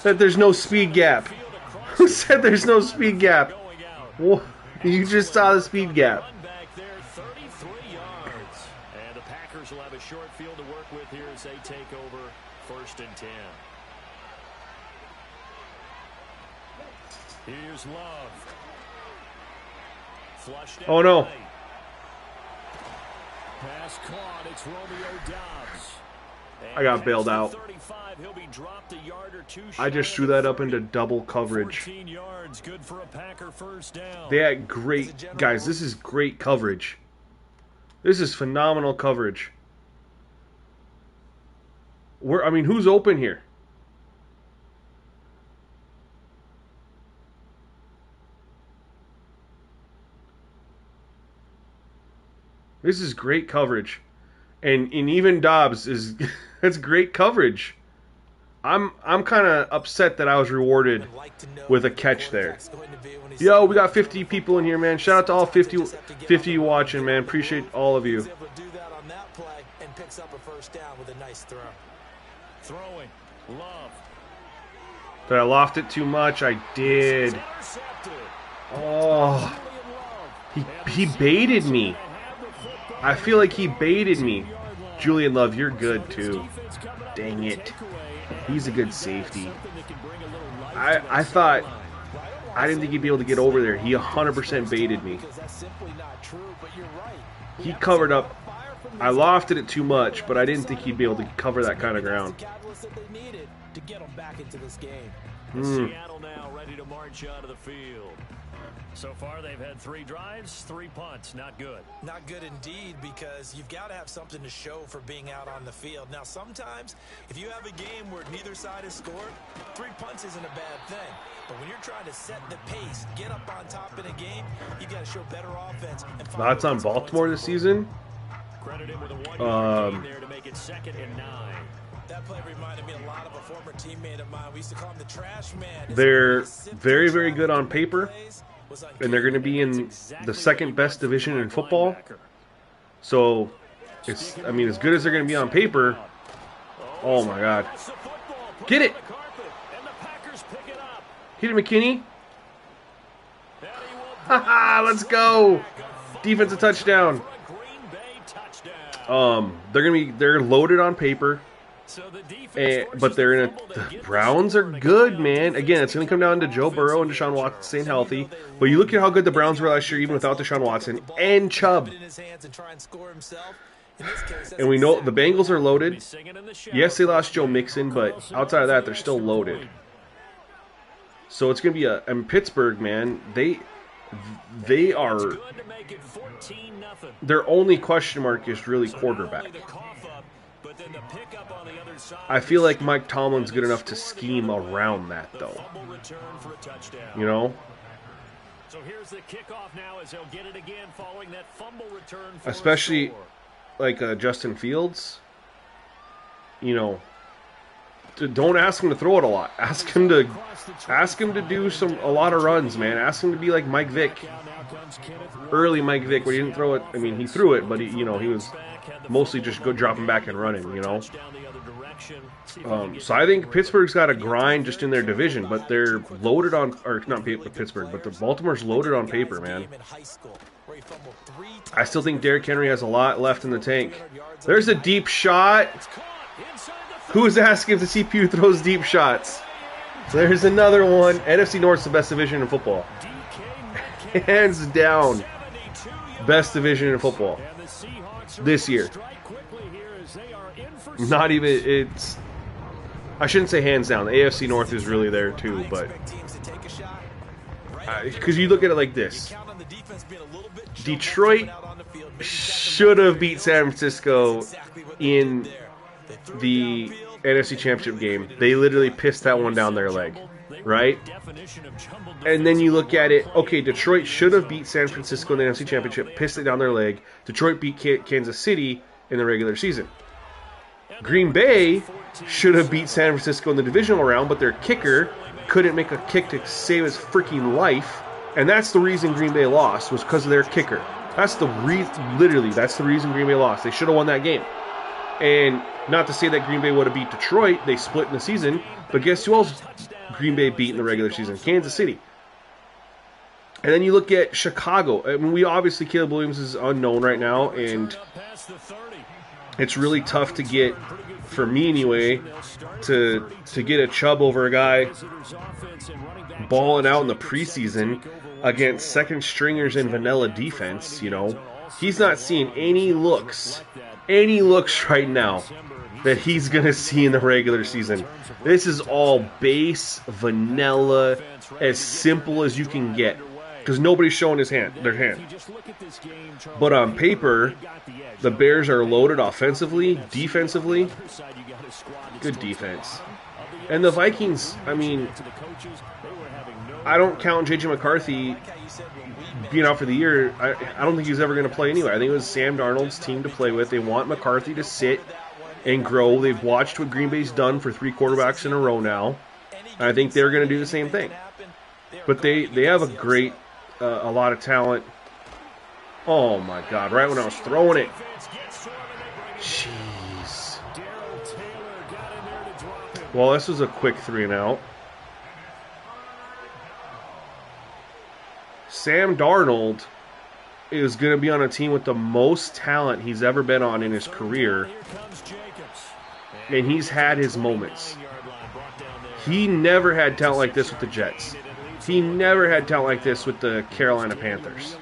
that there's no speed gap? Who said there's no speed gap? What? You just saw the speed gap. Back there, 33 yards. And the Packers will have a short field to work with here as they take over first and 10. Here's Love. Flushed Oh no. Pass caught. It's Romeo Dobbs. I got bailed out. I just threw that up into double coverage. They had great... Guys, this is great coverage. This is phenomenal coverage. I mean, who's open here? This is great coverage. And even Dobbs is... That's great coverage. I'm kind of upset that I was rewarded with a catch there. Yo, we got 50 people in here, man. Shout out to all 50 watching, man. Appreciate all of you. Did I loft it too much? I did. Oh, he baited me. I feel like he baited me. Julian Love, you're good too. Dang it. He's a good safety. I thought... I didn't think he'd be able to get over there. He 100% baited me. He covered up. I lofted it too much, but I didn't think he'd be able to cover that kind of ground. Seattle now ready to march out of the field. So far, they've had 3 drives, 3 punts. Not good. Not good indeed, because you've got to have something to show for being out on the field. Now, sometimes, if you have a game where neither side has scored, 3 punts isn't a bad thing. But when you're trying to set the pace, get up on top in a game, you've got to show better offense. Thoughts on Baltimore this season? Credit him with a 1-yard gain there to make it 2nd and 9. That play reminded me a lot of a former teammate of mine. We used to call him the trash man. They're very, very good on paper. And they're going to be in the 2nd best division in football. So, it's, I mean, as good as they're going to be on paper. Oh my God. Get it! Hit it, McKinney. Haha, let's go! Defensive touchdown. They're loaded on paper. But the Browns are good, man. Again, it's going to come down to Joe Burrow and Deshaun Watson staying healthy. But you look at how good the Browns were last year, even without Deshaun Watson and Chubb. And we know the Bengals are loaded. Yes, they lost Joe Mixon, but outside of that, they're still loaded. So it's going to be and Pittsburgh, man, they are... Their only question mark is really quarterback. I feel like Mike Tomlin's good enough to scheme around that, though. You know? Especially like Justin Fields. You know, don't ask him to throw it a lot. Ask him to do a lot of runs, man. Ask him to be like Mike Vick. Early Mike Vick, where he didn't throw it. I mean, he threw it, but he was mostly just dropping back and running, you know. So I think Pittsburgh's got a grind just in their division, but they're loaded on, or not Pittsburgh, but the Baltimore's loaded on paper, man. I still think Derrick Henry has a lot left in the tank. There's a deep shot. Who is asking if the CPU throws deep shots? There's another one. NFC North's the best division in football. Hands down. Best division in football. This year. Not even, it's... I shouldn't say hands down. The AFC North is really there too, but... Because you look at it like this. Detroit should have beat San Francisco in the NFC Championship game. They literally pissed that one down their leg, right? And then you look at it, okay, Detroit should have beat San Francisco in the NFC Championship, pissed it down their leg. Detroit beat Kansas City in the regular season. Green Bay should have beat San Francisco in the divisional round, but their kicker couldn't make a kick to save his freaking life. And that's the reason Green Bay lost, was because of their kicker. That's the literally, that's the reason Green Bay lost. They should have won that game. And not to say that Green Bay would have beat Detroit, they split in the season, but guess who else Green Bay beat in the regular season? Kansas City. And then you look at Chicago. I mean, obviously Caleb Williams is unknown right now, and it's really tough to get, for me anyway, to get a Chubb over a guy balling out in the preseason against second stringers in vanilla defense. You know, he's not seeing any looks right now. that he's going to see in the regular season. This is all base, vanilla, as simple as you can get. Because nobody's showing their hand. But on paper, the Bears are loaded offensively, defensively. Good defense. And the Vikings, I mean, I don't count J.J. McCarthy being out for the year. I don't think he's ever going to play anyway. I think it was Sam Darnold's team to play with. They want McCarthy to sit and grow. They've watched what Green Bay's done for 3 quarterbacks in a row now. And I think they're going to do the same thing. But they have a lot of talent. Oh my God, right when I was throwing it. Jeez. Well, this was a quick 3-and-out. Sam Darnold is going to be on a team with the most talent he's ever been on in his career. And he's had his moments. He never had talent like this with the Jets. He never had talent like this with the Carolina Panthers.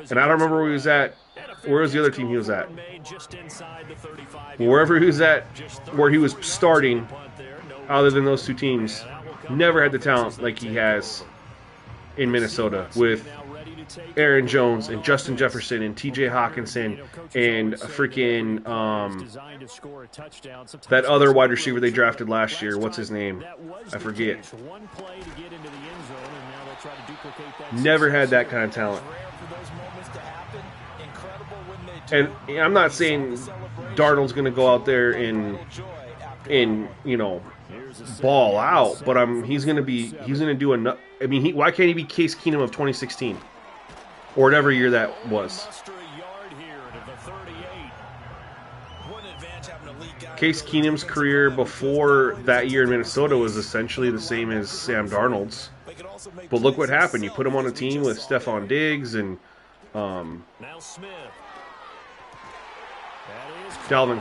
And I don't remember where he was at. Where was the other team he was at? Wherever he was at, where he was starting, other than those 2 teams, never had the talent like he has in Minnesota with Aaron Jones and Justin Jefferson and T.J. Hawkinson and freaking that other wide receiver they drafted last year. What's his name? I forget. Never had that kind of talent. And I'm not saying Darnold's going to go out there and ball out, but he's going to do enough. I mean, why can't he be Case Keenum of 2016 or whatever year that was? Case Keenum's career before that year in Minnesota was essentially the same as Sam Darnold's. But look what happened. You put him on a team with Stephon Diggs and Dalvin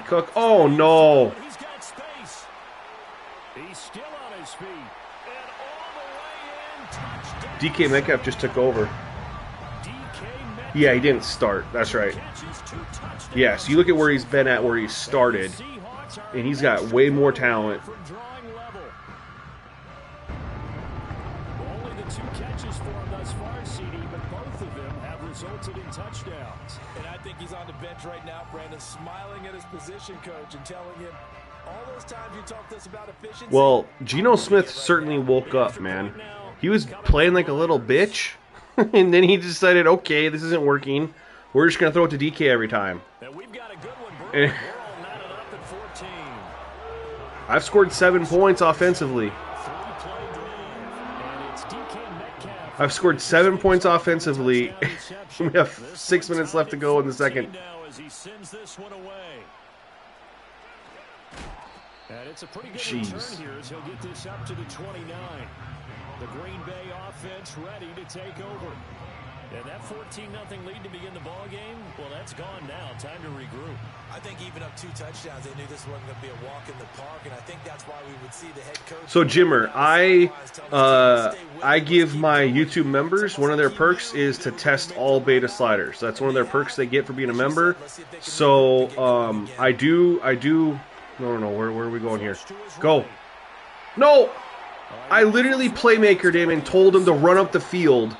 Cook. Oh, no. DK Metcalf just took over. Yeah, he didn't start. That's right. Yeah, so you look at where he's been at, where he started, and he's got way more talent. Only the 2 catches for him thus far, CD, but both of them have resulted in touchdowns. And I think he's on the bench right now, Brandon, smiling at his position coach and telling him all those times you talked to us about efficiency. Well, Geno Smith certainly woke up, man. He was playing like a little bitch, and then he decided, okay, this isn't working. We're just going to throw it to DK every time. We've got a good one, I've scored 7 points offensively. I've scored 7 points offensively. We have 6 minutes left to go in the second. And it's a pretty good Jeez. return here as he'll get this up to the 29. The Green Bay offense ready to take over. And that 14-0 lead to begin the ball game, well, that's gone now. Time to regroup. I think even up 2 touchdowns, they knew this wasn't going to be a walk in the park, and I think that's why we would see the head coach. So, Jimmer, I give my YouTube members, one of their perks is to test all beta sliders. That's one of their perks they get for being a member. So, I do. No. Where are we going here? Go. No! I literally playmakered him and told him to run up the field.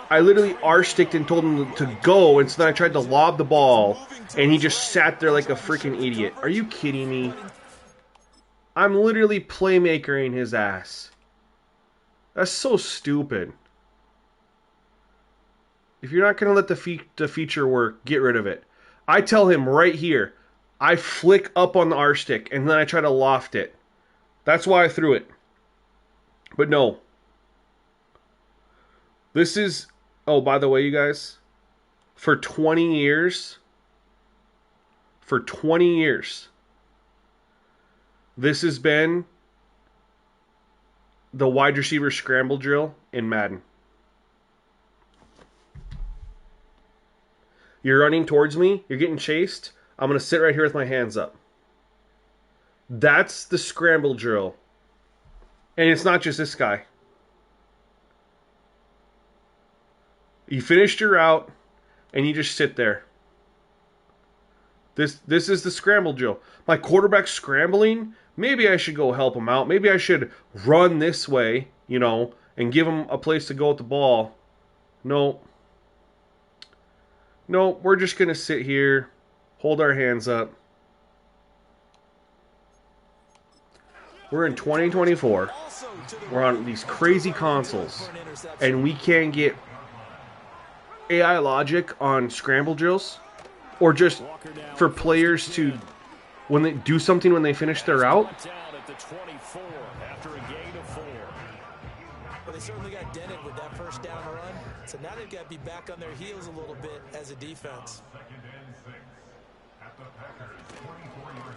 I literally R-sticked and told him to go, and so then I tried to lob the ball, and he just sat there like a freaking idiot. Are you kidding me? I'm literally playmakering his ass. That's so stupid. If you're not going to let the feature work, get rid of it. I tell him right here, I flick up on the R-stick, and then I try to loft it. That's why I threw it. But no. This is... Oh, by the way, you guys, for 20 years, this has been the wide receiver scramble drill in Madden. You're running towards me, you're getting chased, I'm going to sit right here with my hands up. That's the scramble drill. And it's not just this guy. You finished your route, and you just sit there. This is the scramble drill. My quarterback's scrambling. Maybe I should go help him out. Maybe I should run this way, you know, and give him a place to go with the ball. No. No, we're just going to sit here, hold our hands up. We're in 2024. We're on these crazy consoles, and we can't get AI logic on scramble drills, or just for players to, when they do something when they finish their route. Well, they certainly got dented with that first down run, so now they've got to be back on their heels a little bit as a defense.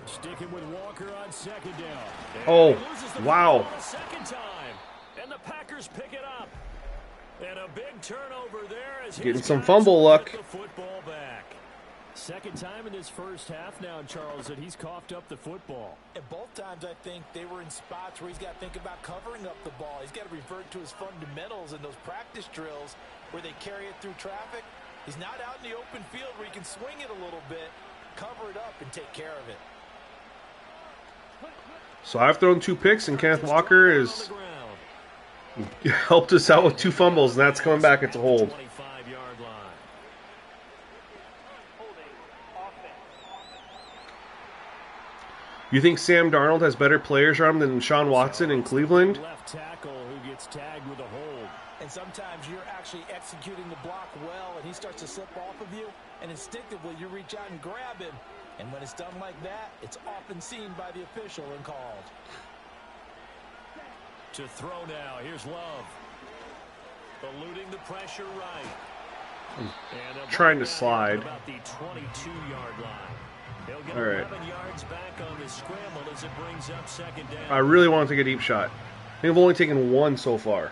Sticking with Walker on second down. Oh, wow. Second time, and the Packers pick it up. And a big turnover there as getting some fumble luck. The football back. Second time in this first half now, Charles, that he's coughed up the football. And both times I think they were in spots where he's got to think about covering up the ball. He's got to revert to his fundamentals in those practice drills where they carry it through traffic. He's not out in the open field where he can swing it a little bit, cover it up, and take care of it. So I've thrown 2 picks, and Kenneth Walker has helped us out with 2 fumbles, and that's coming back. It's a hold. You think Sam Darnold has better players around him than Sean Watson in Cleveland? Left tackle who gets tagged with a hold. And sometimes you're actually executing the block well, and he starts to slip off of you, and instinctively you reach out and grab him. And when it's done like that, it's often seen by the official and called. To throw now, here's Love. Eluding the pressure right. Trying to slide. About the 22-yard line. They'll get all right. 11 yards back on the scramble as it brings up second down. I really want to take a deep shot. I think I've only taken 1 so far.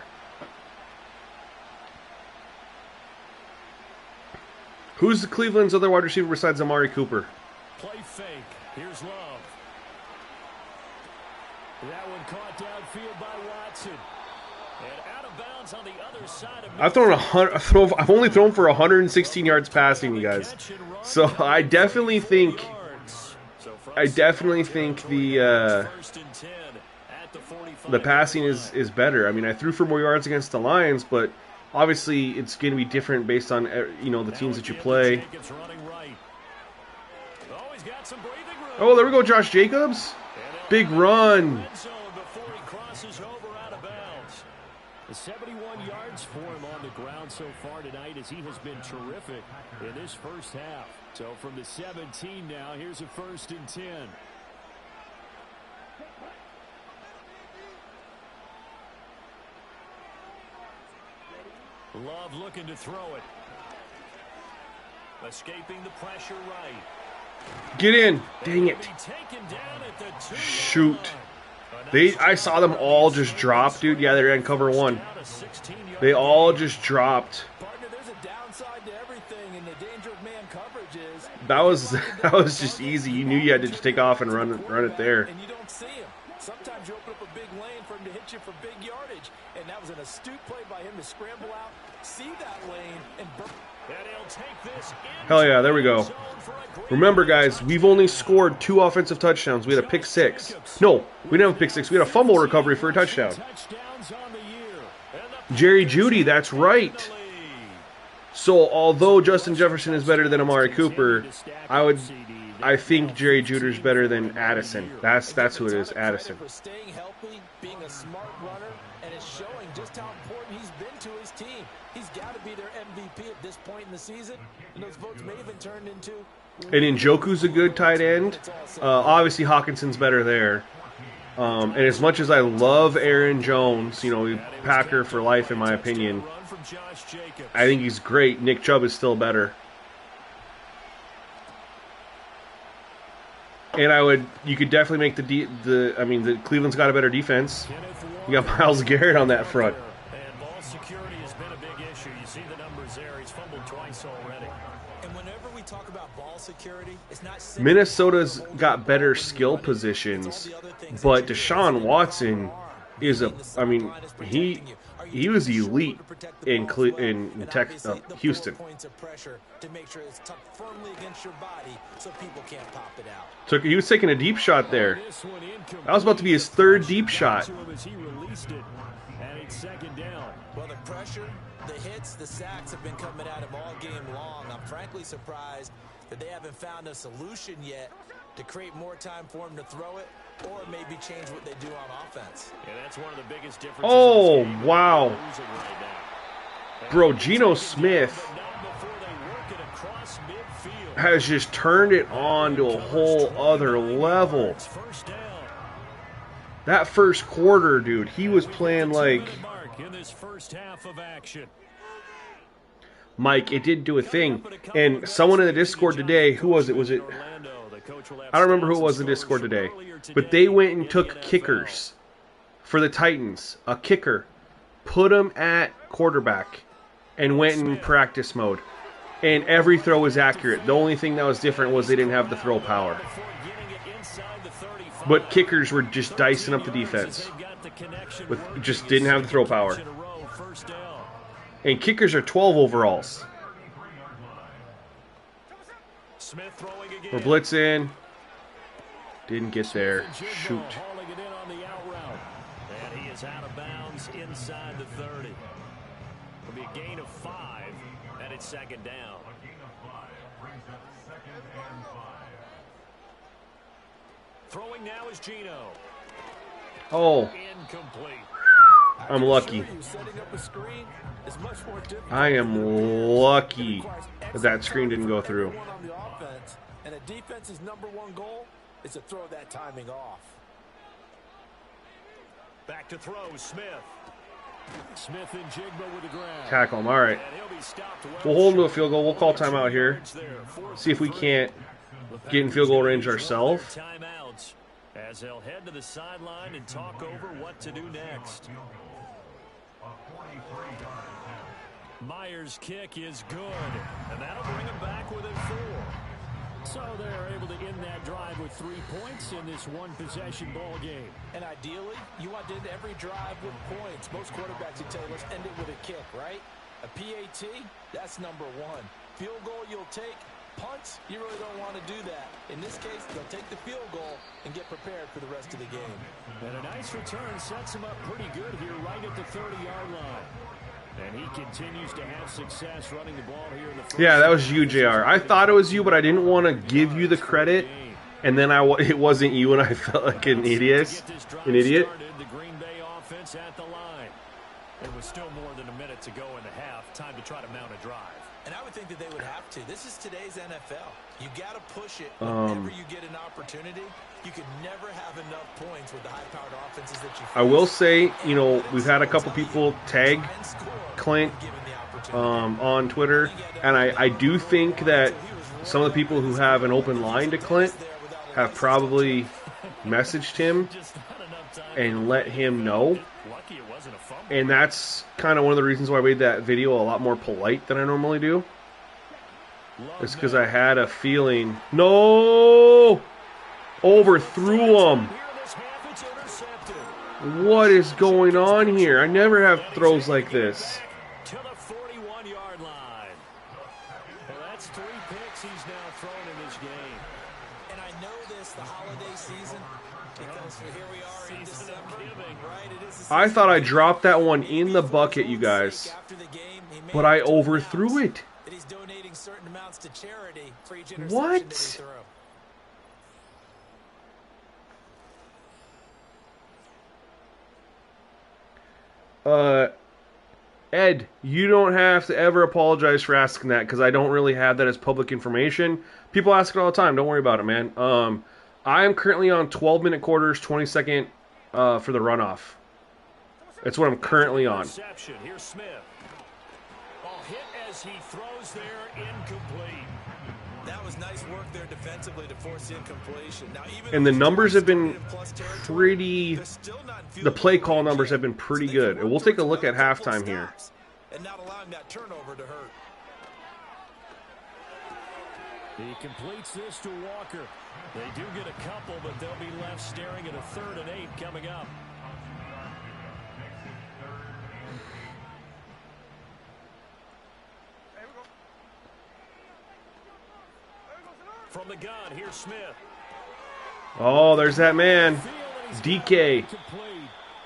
Who's the Cleveland's other wide receiver besides Amari Cooper? Play fake. Here's Love. That one caught downfield by Watson. And out of bounds on the other side of I've only thrown for 116 yards passing, you guys. So I definitely think the passing is better. I mean, I threw for more yards against the Lions, but obviously it's going to be different based on, you know, the teams that you play. Oh, there we go, Josh Jacobs. Big run. The 71 yards for him on the ground so far tonight as he has been terrific in this first half. So from the 17 now, here's a 1st and 10. Love looking to throw it. Escaping the pressure right. Get in. Dang it. Shoot. I saw them all just drop, dude. Yeah, they're in cover 1. They all just dropped. Partner, there's a downside to everything, and the danger of man coverage is that was just easy. You knew you had to just take off and run it there. And you don't see him. Sometimes you open up a big lane for him to hit you for big yardage, and that was an astute play by him to scramble out, see that lane, and hell yeah, there we go. Remember, guys, we've only scored 2 offensive touchdowns. We had a pick 6. No, we didn't have a pick 6. We had a fumble recovery for a touchdown. Jerry Jeudy, that's right. So, although Justin Jefferson is better than Amari Cooper, I think Jerry Jeudy's better than Addison. That's who it is, Addison. Staying healthy, being a smart runner, and it's showing just how important he's been to his team. He's got to be their MVP at this point in the season, and those votes may even turn into. And Njoku's a good tight end. Obviously, Hawkinson's better there. And as much as I love Aaron Jones, you know, Packer for life in my opinion, I think he's great. Nick Chubb is still better. And you could definitely make the Cleveland's got a better defense. You got Myles Garrett on that front. And ball security has been a big issue. You see the numbers there. He's fumbled twice already. And whenever we talk about ball security, it's not Minnesota's got better skill positions, but Deshaun Watson is a. meaning the I mean, sideline is he protecting you. Are you he doing was your shoulder elite to protect the in ball as well? in And Texas, obviously, the 4 Houston. points of pressure to make sure it's tucked firmly against your body so people can't pop it out. He was taking a deep shot there. This one incomplete. That was about to be his third deep shot. To him as he released it, and it's second down. Well, the pressure, the hits, the sacks have been coming at him all game long. I'm frankly surprised that they haven't found a solution yet to create more time for him to throw it or maybe change what they do on offense. Yeah, that's one of the biggest differences. Oh, in this game. wow. They're losing right now. Bro, Geno Smith Before they work it across midfield. has just turned it on to a whole other level. First down. That first quarter, dude, he was playing like... In this first half of action. Mike, it did do a thing. And someone in the Discord today, who was it? Was it... I don't remember who it was in Discord today. But they went and took kickers for the Titans. A kicker. Put him at quarterback. And went in practice mode. And every throw was accurate. The only thing that was different was they didn't have the throw power. But kickers were just dicing up the defense. Just didn't have the throw power. And kickers are 12 overalls. We're blitzing. Didn't get there. Shoot. And he is out of bounds inside the 30. It'll be a gain of 5, and it's second down. Throwing now is Geno. Oh. Incomplete. I'm lucky. I am lucky that screen didn't go through. And a defense's #1 goal is to throw that timing off. Back to throw, Smith. Smith and Jigba with the ground. Tackle him. All right. We'll hold him to a field goal. We'll call timeout here. See if we can't get in field goal range ourselves. Timeouts as they'll head to the sideline and talk over what to do next. Myers' kick is good, and that'll bring him back within 4. So they're able to end that drive with 3 points in this one-possession ball game. And ideally, you want to end every drive with points. Most quarterbacks would tell you, let's end it with a kick, right? A PAT, that's #1. Field goal you'll take. Punts, you really don't want to do that. In this case, they'll take the field goal and get prepared for the rest of the game. And a nice return sets him up pretty good here right at the 30-yard line. And he continues to have success running the ball here in the first. Yeah, that was you, JR. I thought it was you, but I didn't want to give you the credit. And then it wasn't you, and I felt like an idiot. An idiot. The Green Bay offense at the line. There was still more than a minute to go in the half. Time to try to mount a drive. And I would think that they would have to. This is today's NFL. You got to push it whenever you get an opportunity. You can never have enough points with the high-powered offenses that you face. I will say, you know, we've had a couple people tag Clint on Twitter, and I do think that some of the people who have an open line to Clint have probably messaged him and let him know. And that's kind of one of the reasons why I made that video a lot more polite than I normally do. It's because I had a feeling. No! Overthrew him. What is going on here? I never have throws like this. To the 41-yard line. Well, that's 3 picks he's now thrown in this game. And I know this, the holiday season, because here we are in December, right? It is I thought I dropped that one in the bucket, you guys. But I overthrew it. that he's donating certain amounts to charity for each interception What? that he threw. Ed, you don't have to ever apologize for asking that because I don't really have that as public information. People ask it all the time. Don't worry about it, man. I am currently on 12-minute quarters, 20-second for the runoff. That's what I'm currently on. Here's Smith. Ball hit as he throws there, incomplete. That was nice work there defensively to force the incompletion. Now, even And the numbers have been pretty... The play call numbers have been pretty good. And we'll take a look at halftime here. And not allowing that turnover to hurt. He completes this to Walker. They do get a couple, but they'll be left staring at a 3rd and 8 coming up. From the gun, here's Smith. Oh, there's that man. DK.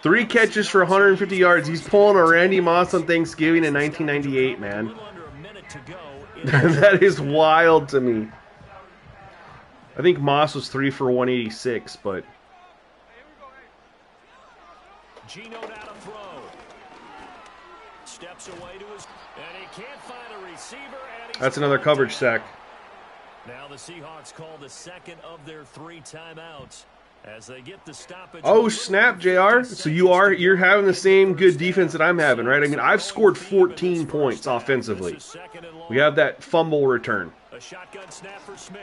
3 catches for 150 yards. He's pulling a Randy Moss on Thanksgiving in 1998, man. That is wild to me. I think Moss was 3 for 186, but... Gino down to throw. Steps away to his... And he can't find a receiver. That's another coverage sack. Now the Seahawks call the second of their 3 timeouts as they get the stoppage. Oh, snap, JR. So you're having the same good defense that I'm having, right? I mean, I've scored 14 points offensively. We have that fumble return. A shotgun snap for Smith.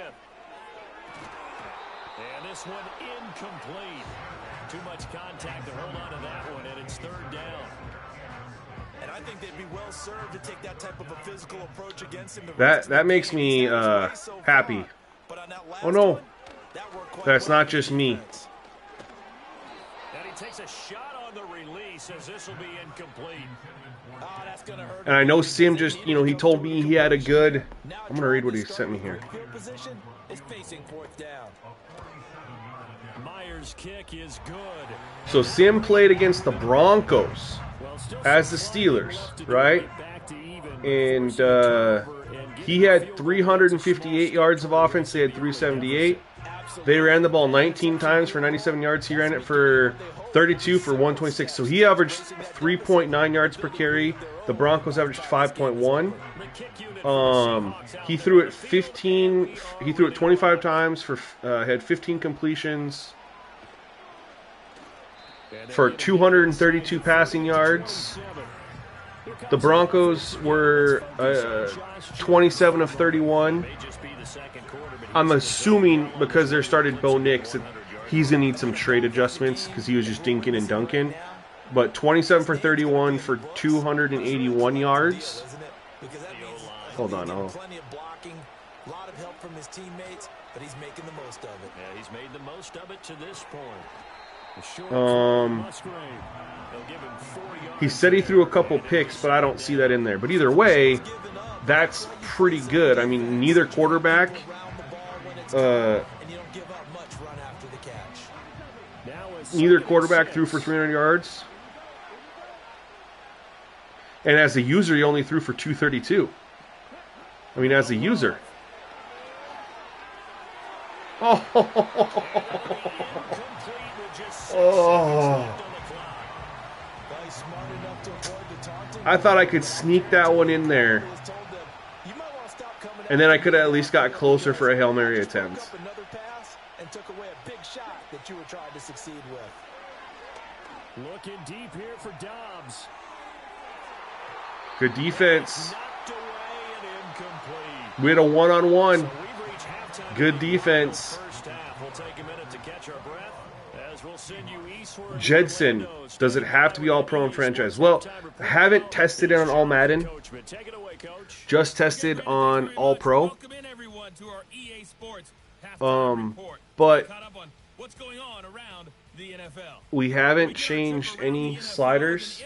And this one incomplete. Too much contact to hold on to that one, and it's 3rd down. And I think they'd be well served to take that type of a physical approach against him. That makes me happy. Oh no, that's not just me. And he takes a shot on the release as this will be incomplete. That's gonna hurt. And I know Sim just, he told me he had a good... I'm going to read what he sent me here. Position is facing 4th down. Myers' kick is good. So Sim played against the Broncos as the Steelers, right? And he had 358 yards of offense. They had 378. They ran the ball 19 times for 97 yards. He ran it for 32 for 126. So he averaged 3.9 yards per carry. The Broncos averaged 5.1. He threw it 15. He threw it 25 times for had 15 completions for 232 passing yards. The Broncos were 27 of 31. I'm assuming because there started Bo Nix that he's going to need some trade adjustments because he was just dinking and dunking. But 27 for 31 for 281 yards. Hold on. Plenty of blocking, a lot of help from his teammates, but he's making the most of it. Yeah, he's made the most of it to this point. He said he threw a couple picks, but I don't see that in there. But either way, that's pretty good. I mean, neither quarterback threw for 300 yards. And as a user, he only threw for 232. I mean, as a user. I thought I could sneak that one in there. And then I could have at least got closer for a Hail Mary attempt. Looking deep here for Dobbs. Good defense. We had a one-on-one. Good defense. Jedson, does it have to be all-pro and franchise? Well, I haven't tested it on all Madden. Just tested on all-pro. But we haven't changed any sliders,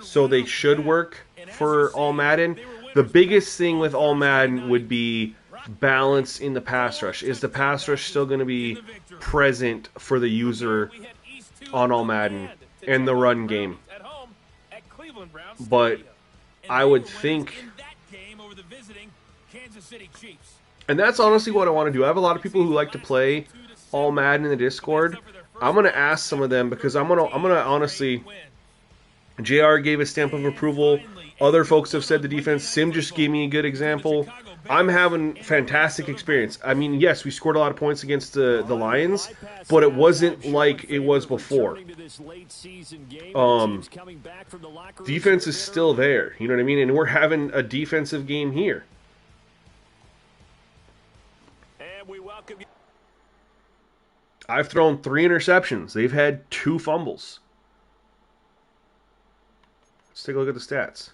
so they should work for all Madden. The biggest thing with all Madden would be balance in the pass rush. Is the pass rush still going to be present for the user on all Madden and the run game? But I would think, and that's honestly what I want to do. I have a lot of people who like to play all Madden in the Discord. I'm going to ask some of them because I'm going to honestly, JR gave a stamp of approval. Other folks have said the defense. Sim just gave me a good example. I'm having fantastic experience. I mean, yes, we scored a lot of points against the Lions, but it wasn't like it was before. Defense is still there, you know what I mean? And we're having a defensive game here. I've thrown 3 interceptions. They've had 2 fumbles. Let's take a look at the stats.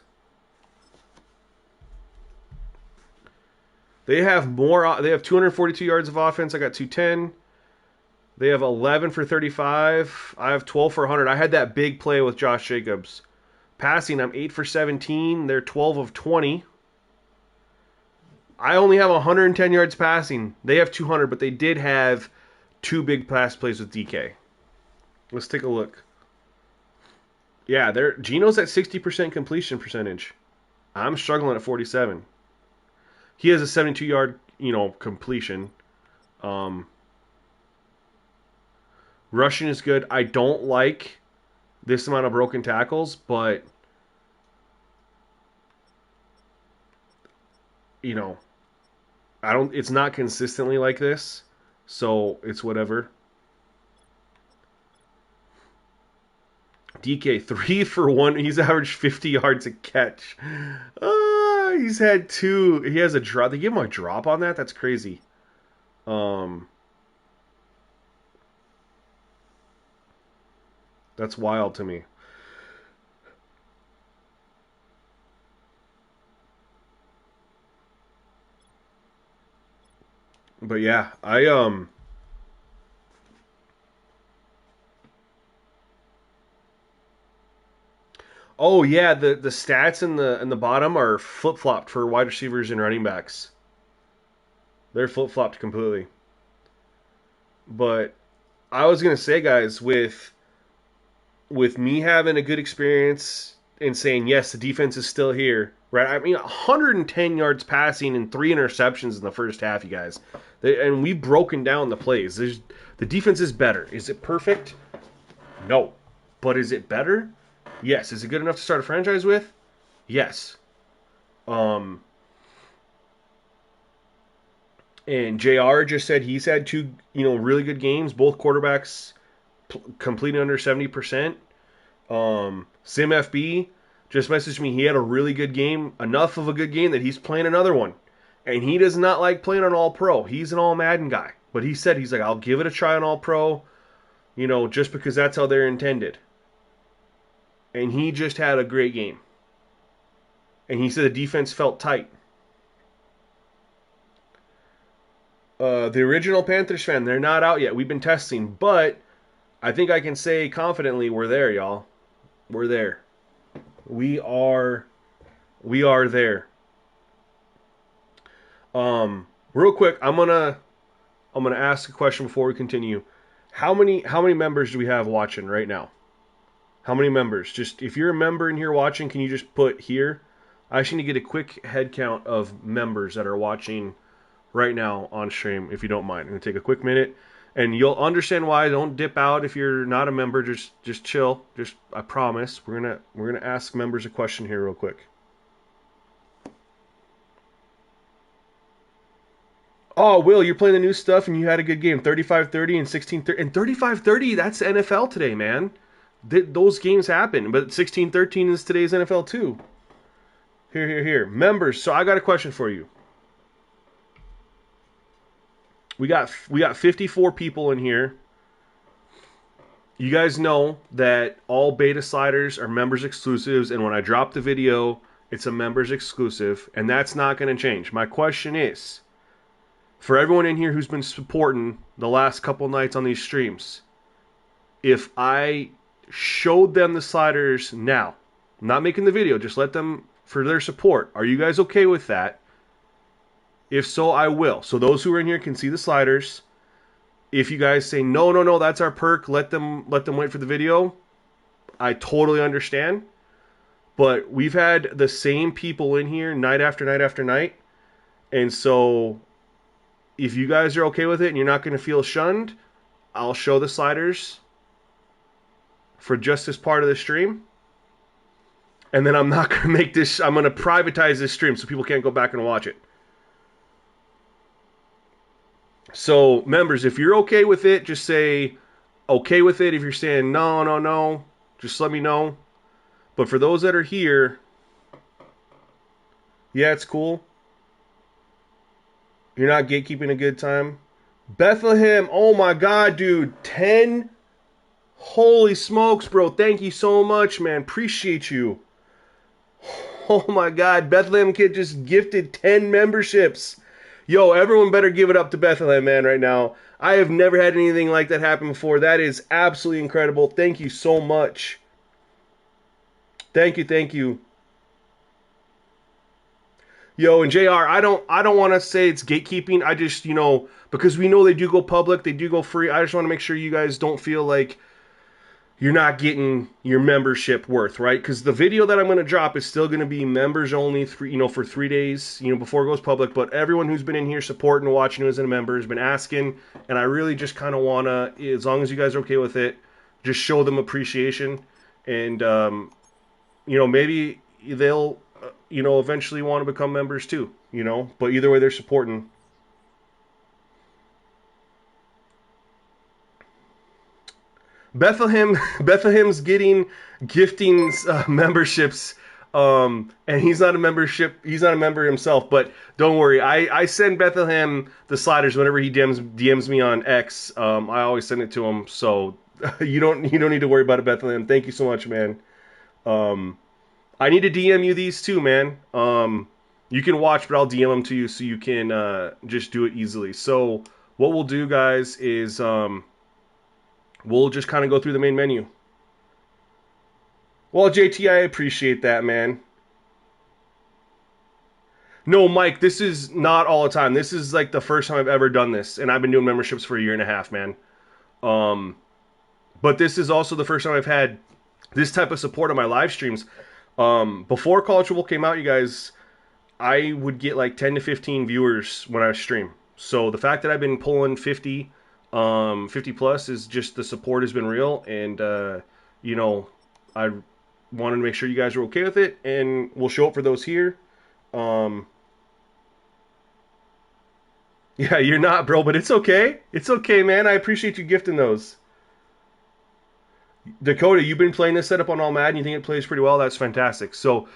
They have more. They have 242 yards of offense. I got 210. They have 11 for 35. I have 12 for 100. I had that big play with Josh Jacobs. Passing, I'm 8 for 17. They're 12 of 20. I only have 110 yards passing. They have 200, but they did have 2 big pass plays with DK. Let's take a look. Yeah, Geno's at 60% completion percentage. I'm struggling at 47. He has a 72-yard, completion. Rushing is good. I don't like this amount of broken tackles, but I don't. It's not consistently like this, so it's whatever. DK 3 for 1. He's averaged 50 yards a catch. He's had 2. He has a drop. They give him a drop on that. That's crazy. That's wild to me. But yeah, Oh yeah, the stats in the bottom are flip flopped for wide receivers and running backs. They're flip flopped completely. But I was gonna say, guys, with me having a good experience and saying yes, the defense is still here, right? I mean, 110 yards passing and 3 interceptions in the first half, you guys, and we've broken down the plays. The defense is better. Is it perfect? No, but is it better? Yes. Is it good enough to start a franchise with? Yes. And JR just said he's had 2, really good games. Both quarterbacks completing under 70%. SimFB just messaged me. He had a really good game, enough of a good game that he's playing another one. And he does not like playing on All Pro. He's an All Madden guy. But he's like, I'll give it a try on All Pro, just because that's how they're intended. And he just had a great game. And he said the defense felt tight. The original Panthers fan, they're not out yet. We've been testing, but I think I can say confidently we're there, y'all. We're there. We are there. Real quick, I'm gonna ask a question before we continue. How many members do we have watching right now? How many members? Just if you're a member in here watching, can you just put here? I just need to get a quick head count of members that are watching right now on stream, if you don't mind. I'm gonna take a quick minute, and you'll understand why. Don't dip out if you're not a member. Just chill. I promise. We're gonna ask members a question here real quick. Oh, Will, you're playing the new stuff and you had a good game. 35-30 and 16-30. And 35-30, that's NFL today, man. Those games happen. But 16-13 is today's NFL too. Here. Members, so I got a question for you. We got 54 people in here. You guys know that all beta sliders are members exclusives, and when I drop the video, it's a members exclusive, and that's not going to change. My question is, for everyone in here who's been supporting the last couple nights on these streams, if I showed them the sliders now, I'm not making the video, just let them for their support. Are you guys okay with that? If so, I will. So those who are in here can see the sliders. If you guys say no, that's our perk, let them wait for the video, I totally understand. But we've had the same people in here night after night after night, and so if you guys are okay with it and you're not going to feel shunned, I'll show the sliders for just this part of the stream. And then I'm not going to make this, I'm going to privatize this stream so people can't go back and watch it. So, members, if you're okay with it, just say okay with it. If you're saying no, just let me know. But for those that are here, yeah, it's cool. You're not gatekeeping a good time. Bethlehem, oh my God, dude. 10. Holy smokes, bro. Thank you so much, man. Appreciate you. Oh my God. Bethlehem Kid just gifted 10 memberships. Yo, everyone better give it up to Bethlehem, man, right now. I have never had anything like that happen before. That is absolutely incredible. Thank you so much. Thank you. Yo, and JR, I don't want to say it's gatekeeping. I just, because we know they do go public, they do go free. I just want to make sure you guys don't feel like you're not getting your membership worth, right? Because the video that I'm going to drop is still going to be members only, for 3 days, before it goes public. But everyone who's been in here supporting and watching who isn't a member has been asking, and I really just kind of want to, as long as you guys are okay with it, just show them appreciation, and maybe they'll eventually want to become members too, but either way they're supporting. Bethlehem's gifting memberships, and he's not a member himself, but don't worry, I send Bethlehem the sliders whenever he DMs me on X. I always send it to him, so you don't need to worry about it, Bethlehem. Thank you so much, man. I need to DM you these too, man. You can watch, but I'll DM them to you so you can just do it easily. So what we'll do, guys, is we'll just kind of go through the main menu. Well, JT, I appreciate that, man. No, Mike, this is not all the time. This is like the first time I've ever done this, and I've been doing memberships for a year and a half, man. But this is also the first time I've had this type of support on my live streams. Before College Football came out, you guys, I would get like 10 to 15 viewers when I stream. So the fact that I've been pulling 50 plus is just, the support has been real, and I wanted to make sure you guys are okay with it, and we'll show up for those here. Yeah, you're not, bro, but it's okay. It's okay, man. I appreciate you gifting those. Dakota, you've been playing this setup on All Madden. You think it plays pretty well? That's fantastic. So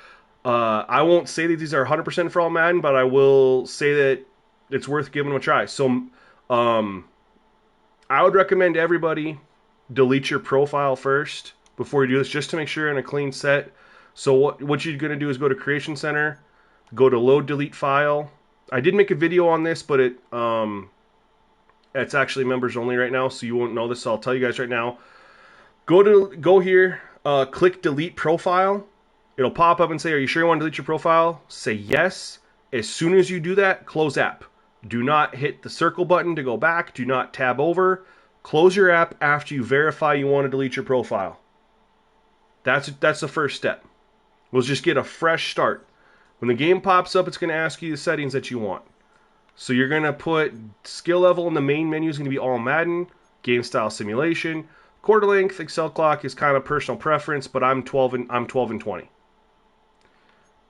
I won't say that these are 100% for All Madden, but I will say that it's worth giving them a try. So I would recommend everybody delete your profile first before you do this, just to make sure you're in a clean set. So what you're going to do is go to Creation Center, go to Load Delete File. I did make a video on this, but it's actually members only right now, so you won't know this. So I'll tell you guys right now. Go here, click Delete Profile. It'll pop up and say, "Are you sure you want to delete your profile?" Say yes. As soon as you do that, close app. Do not hit the circle button to go back. Do not tab over. Close your app after you verify you want to delete your profile. That's the first step. We'll just get a fresh start. When the game pops up, it's going to ask you the settings that you want. So you're going to put skill level in the main menu is going to be All Madden, Game Style Simulation. Quarter length, Excel clock is kind of personal preference, but I'm 12 and 20.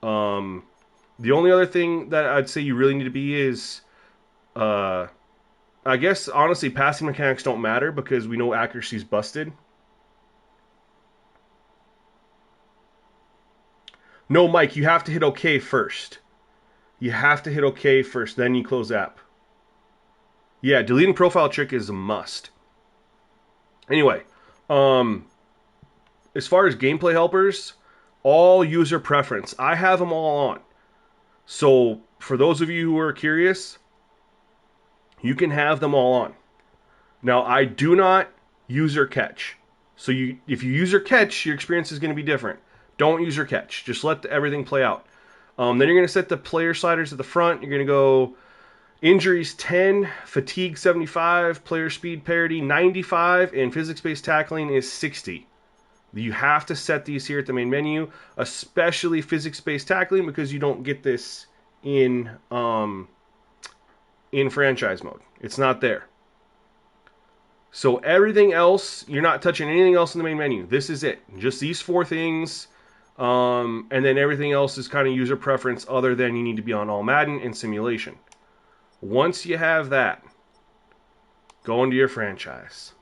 The only other thing that I'd say you really need to be is, I guess honestly, passing mechanics don't matter because we know accuracy's busted. No, Mike, you have to hit OK first. You have to hit OK first, then you close app. Yeah, deleting profile trick is a must. Anyway, as far as gameplay helpers, all user preference. I have them all on. So for those of you who are curious, you can have them all on. Now, I do not user catch. So if you user catch, your experience is going to be different. Don't user catch. Just let everything play out. Then you're going to set the player sliders at the front. You're going to go injuries 10, fatigue 75, player speed parity 95, and physics-based tackling is 60. You have to set these here at the main menu, especially physics-based tackling, because you don't get this in franchise mode. It's not there. So everything else, you're not touching anything else in the main menu. This is it. Just these 4 things. And then everything else is kind of user preference, other than you need to be on All Madden and Simulation. Once you have that, go into your franchise.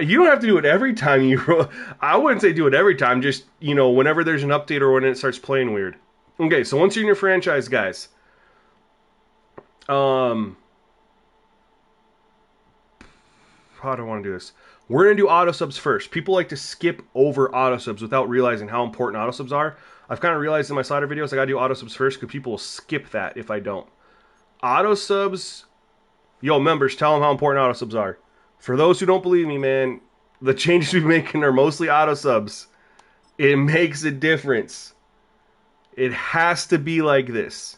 You don't have to do it every time you... I wouldn't say do it every time, just, whenever there's an update or when it starts playing weird. Okay, so once you're in your franchise, guys, how do I want to do this? We're going to do auto subs first. People like to skip over auto subs without realizing how important auto subs are. I've kind of realized in my slider videos I got to do auto subs first because people will skip that if I don't. Auto subs, yo, members, tell them how important auto subs are. For those who don't believe me, man, the changes we're making are mostly auto subs. It makes a difference. It has to be like this.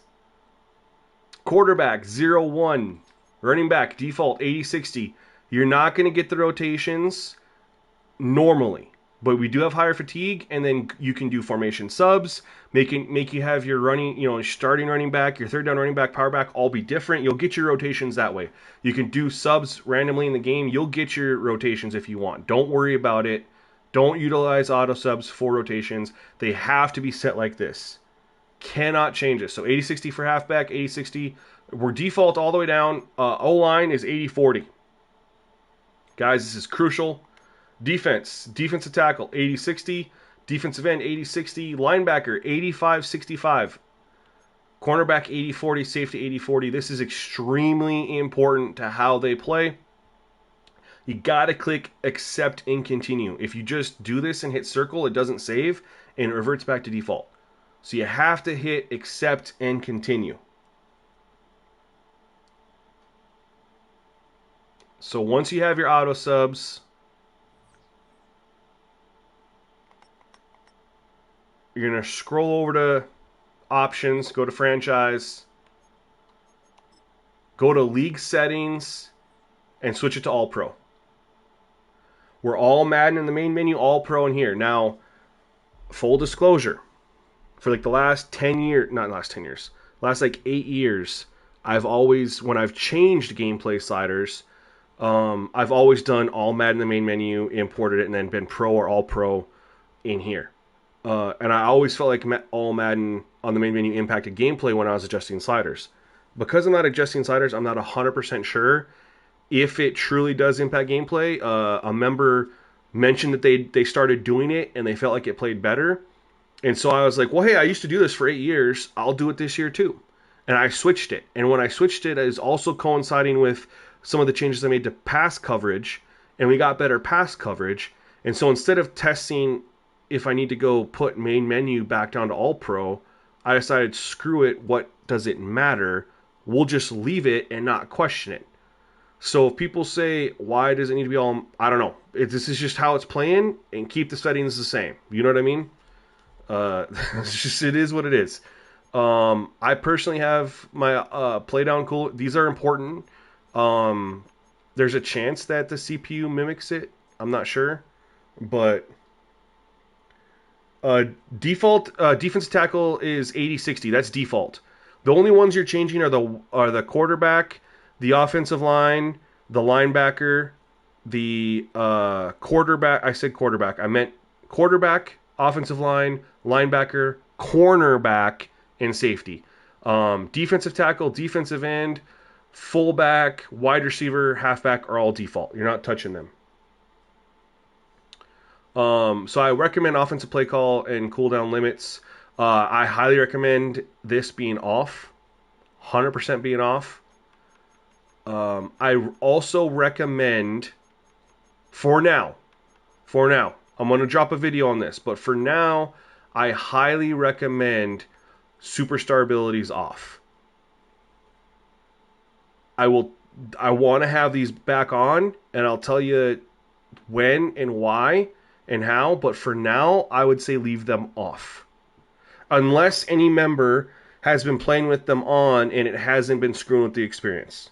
Quarterback 0-1. Running back default 80-60. You're not going to get the rotations normally, but we do have higher fatigue, and then you can do formation subs, make you have your starting running back, your third down running back, power back all be different. You'll get your rotations that way. You can do subs randomly in the game. You'll get your rotations if you want. Don't worry about it. Don't utilize auto subs for rotations. They have to be set like this. Cannot change it. So 80-60 for halfback, 80-60. We're default all the way down. O-line is 80-40. Guys, this is crucial. Defensive tackle, 80-60. Defensive end, 80-60. Linebacker, 85-65. Cornerback, 80-40. Safety, 80-40. This is extremely important to how they play. You got to click accept and continue. If you just do this and hit circle, it doesn't save and it reverts back to default. So you have to hit accept and continue. So once you have your auto subs, you're going to scroll over to options, go to franchise, go to league settings, and switch it to all pro. We're all Madden in the main menu, all pro in here. Now, full disclosure, for like the last 10 years, not last 10 years, last like 8 years, I've always, when I've changed gameplay sliders, I've always done all Madden in the main menu, imported it, and then been pro or all pro in here. And I always felt like all Madden on the main menu impacted gameplay when I was adjusting sliders. Because I'm not adjusting sliders, I'm not 100% sure if it truly does impact gameplay. A member mentioned that they started doing it and they felt like it played better. And so I was like, well, hey, I used to do this for 8 years. I'll do it this year too. And I switched it. And when I switched it, it was also coinciding with some of the changes I made to pass coverage. And we got better pass coverage. And so instead of testing if I need to go put main menu back down to all pro, I decided, screw it, what does it matter? We'll just leave it and not question it. So if people say, why does it need to be all, I don't know. This is just how it's playing, and keep the settings the same. You know what I mean? It is what it is. I personally have my play down cool. These are important. There's a chance that the CPU mimics it. I'm not sure. But default defensive tackle is 80-60. That's default. The only ones you're changing are the quarterback, the offensive line, the linebacker, the quarterback. I said quarterback. I meant quarterback, offensive line, linebacker, cornerback, and safety. Defensive tackle, defensive end, fullback, wide receiver, halfback are all default. You're not touching them. So I recommend offensive play call and cooldown limits. I highly recommend this being off, 100% being off. I also recommend, for now, I'm going to drop a video on this, but for now, I highly recommend superstar abilities off. I want to have these back on, and I'll tell you when and why and how, but for now, I would say leave them off. Unless any member has been playing with them on and it hasn't been screwing with the experience.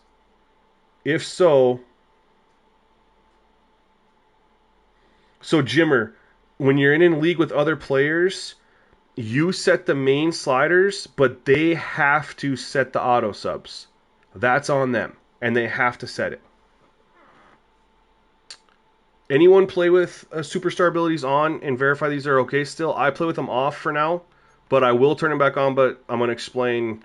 If so, Jimmer, when you're in a league with other players, you set the main sliders, but they have to set the auto subs. That's on them, and they have to set it. Anyone play with superstar abilities on and verify these are okay still? I play with them off for now, but I will turn them back on, but I'm going to explain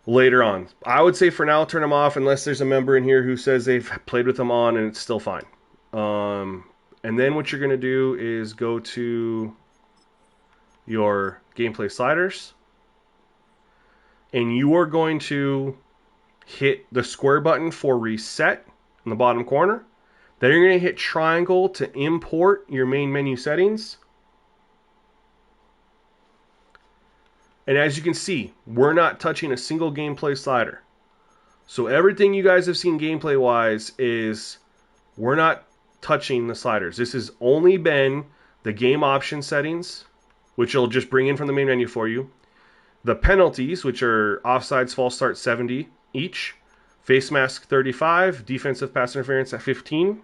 later on. I would say for now, turn them off unless there's a member in here who says they've played with them on and it's still fine. And then what you're going to do is go to your gameplay sliders, and you are going to hit the square button for reset in the bottom corner. Then you're going to hit triangle to import your main menu settings. And as you can see, we're not touching a single gameplay slider. So everything you guys have seen gameplay-wise is We're not touching the sliders. This has only been the game option settings, which will just bring in from the main menu for you. The penalties, which are offsides, false start 70 each. Face mask 35. Defensive pass interference at 15.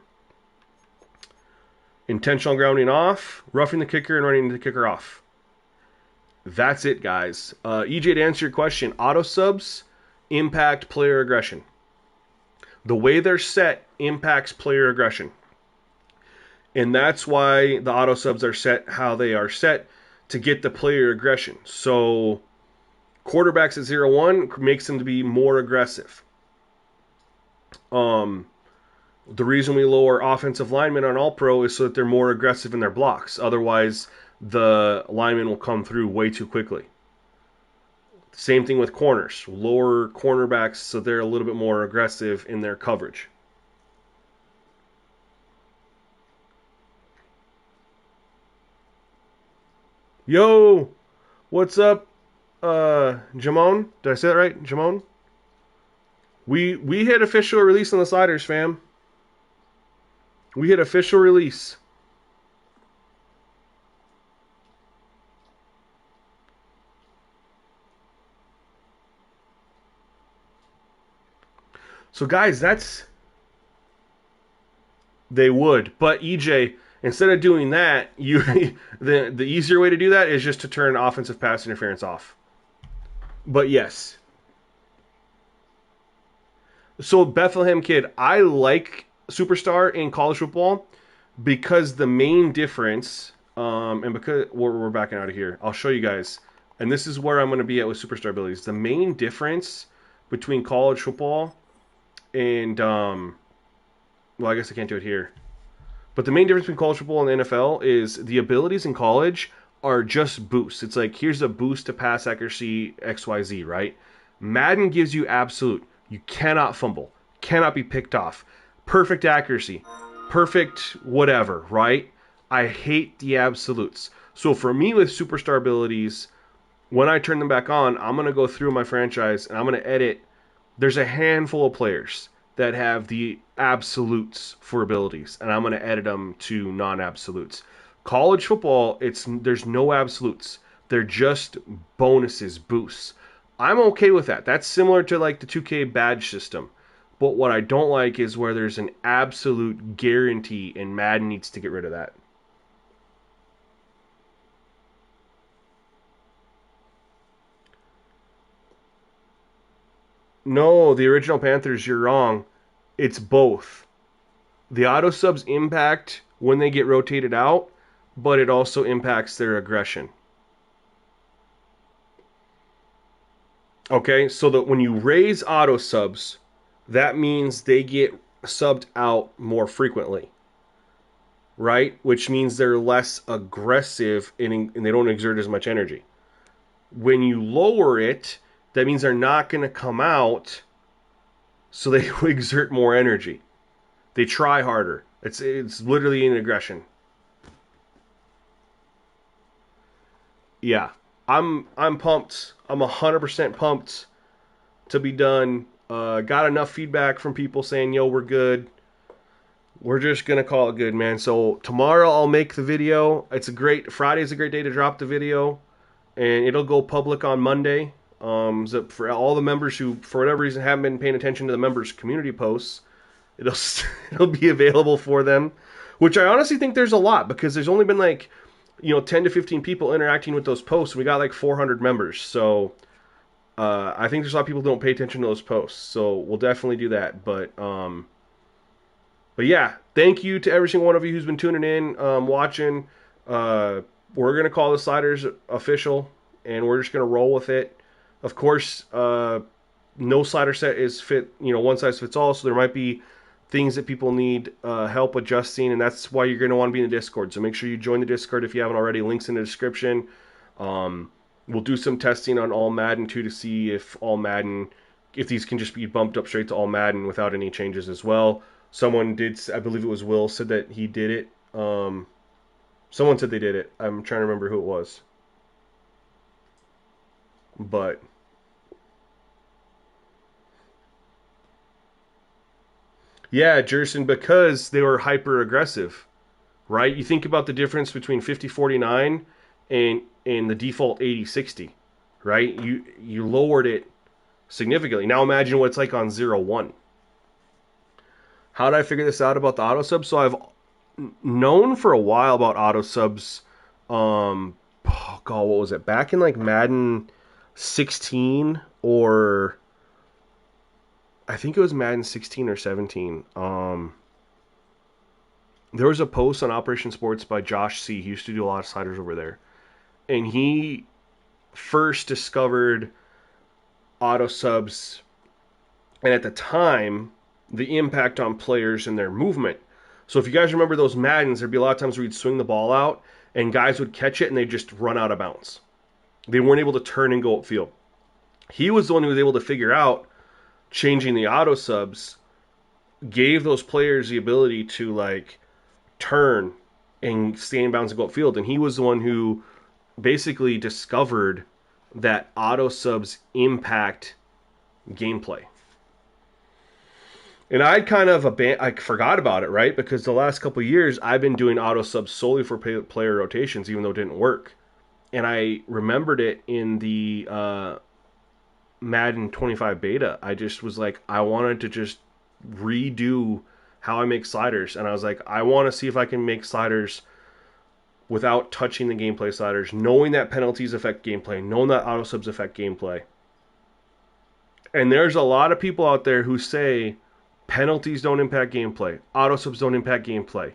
Intentional grounding off. Roughing the kicker and running the kicker off. That's it, guys. EJ, to answer your question, auto subs impact player aggression. The way they're set impacts player aggression. And that's why the auto subs are set how they are set, to get the player aggression. So quarterbacks at 0-1 makes them to be more aggressive. The reason we lower offensive linemen on All-Pro is so that they're more aggressive in their blocks. Otherwise, the linemen will come through way too quickly. Same thing with corners. Lower cornerbacks so they're a little bit more aggressive in their coverage. Yo, what's up, Jamon? Did I say that right, Jamon? We hit official release on the sliders, fam. We hit official release. So guys, they would, but EJ, instead of doing that, the easier way to do that is just to turn offensive pass interference off. But yes. So Bethlehem Kid, I like Superstar in college football because the main difference, and because we're backing out of here, I'll show you guys, and this is where I'm going to be at with Superstar abilities. The main difference between college football and well, I guess I can't do it here. But the main difference between college football and the NFL is the abilities in college are just boosts. It's like, here's a boost to pass accuracy XYZ, right? Madden gives you absolute. You cannot fumble, cannot be picked off, perfect accuracy, perfect whatever, right? I hate the absolutes. So for me with Superstar abilities, when I turn them back on, I'm going to go through my franchise and I'm going to edit. There's a handful of players that have the absolutes for abilities, and I'm going to edit them to non-absolutes. College football, there's no absolutes. They're just bonuses, boosts. I'm okay with that. That's similar to like the 2K badge system. But what I don't like is where there's an absolute guarantee, and Madden needs to get rid of that. No, the original Panthers, you're wrong. It's both. The auto subs impact when they get rotated out, but it also impacts their aggression. Okay, so that when you raise auto subs, that means they get subbed out more frequently, right? Which means they're less aggressive and they don't exert as much energy. When you lower it, that means they're not going to come out, so they exert more energy. They try harder. It's literally an aggression. Yeah, I'm pumped. I'm 100% pumped to be done. Got enough feedback from people saying, "Yo, we're good." We're just gonna call it good, man. So tomorrow I'll make the video. Friday's a great day to drop the video, and it'll go public on Monday. So for all the members who, for whatever reason, haven't been paying attention to the members' community posts, it'll be available for them. Which I honestly think there's a lot, because there's only been like 10 to 15 people interacting with those posts. We got like 400 members, so I think there's a lot of people who don't pay attention to those posts. So we'll definitely do that. But yeah, thank you to every single one of you who's been tuning in, watching. We're gonna call the sliders official, and we're just gonna roll with it. Of course, no slider set is one size fits all. So there might be things that people need help adjusting, and that's why you're going to want to be in the Discord. So make sure you join the Discord if you haven't already. Links in the description. We'll do some testing on All Madden too, to see if these can just be bumped up straight to All Madden without any changes as well. Someone did, I believe it was Will, said that he did it. Someone said they did it. I'm trying to remember who it was. But Yeah, Jerson, because they were hyper aggressive, right? You think about the difference between 50-49 and the default 80-60, right? You lowered it significantly. Now imagine what it's like on 0-1. How did I figure this out about the auto subs? So I've known for a while about auto subs. Oh God, what was it? Back in like Madden 16, or I think it was Madden 16 or 17. There was a post on Operation Sports by Josh C. He used to do a lot of sliders over there, and he first discovered auto subs, and at the time, the impact on players and their movement. So if you guys remember those Maddens, there'd be a lot of times where you'd swing the ball out, and guys would catch it and they'd just run out of bounds. They weren't able to turn and go upfield. He was the one who was able to figure out changing the auto subs, gave those players the ability to like turn and stay in bounds and go upfield. And he was the one who basically discovered that auto subs impact gameplay. And I kind of I forgot about it, right? Because the last couple of years I've been doing auto subs solely for player rotations, even though it didn't work. And I remembered it in the Madden 25 beta. I just was like, I wanted to just redo how I make sliders, and I was like, I want to see if I can make sliders without touching the gameplay sliders, knowing that penalties affect gameplay, knowing that auto subs affect gameplay. And there's a lot of people out there who say penalties don't impact gameplay, auto subs don't impact gameplay.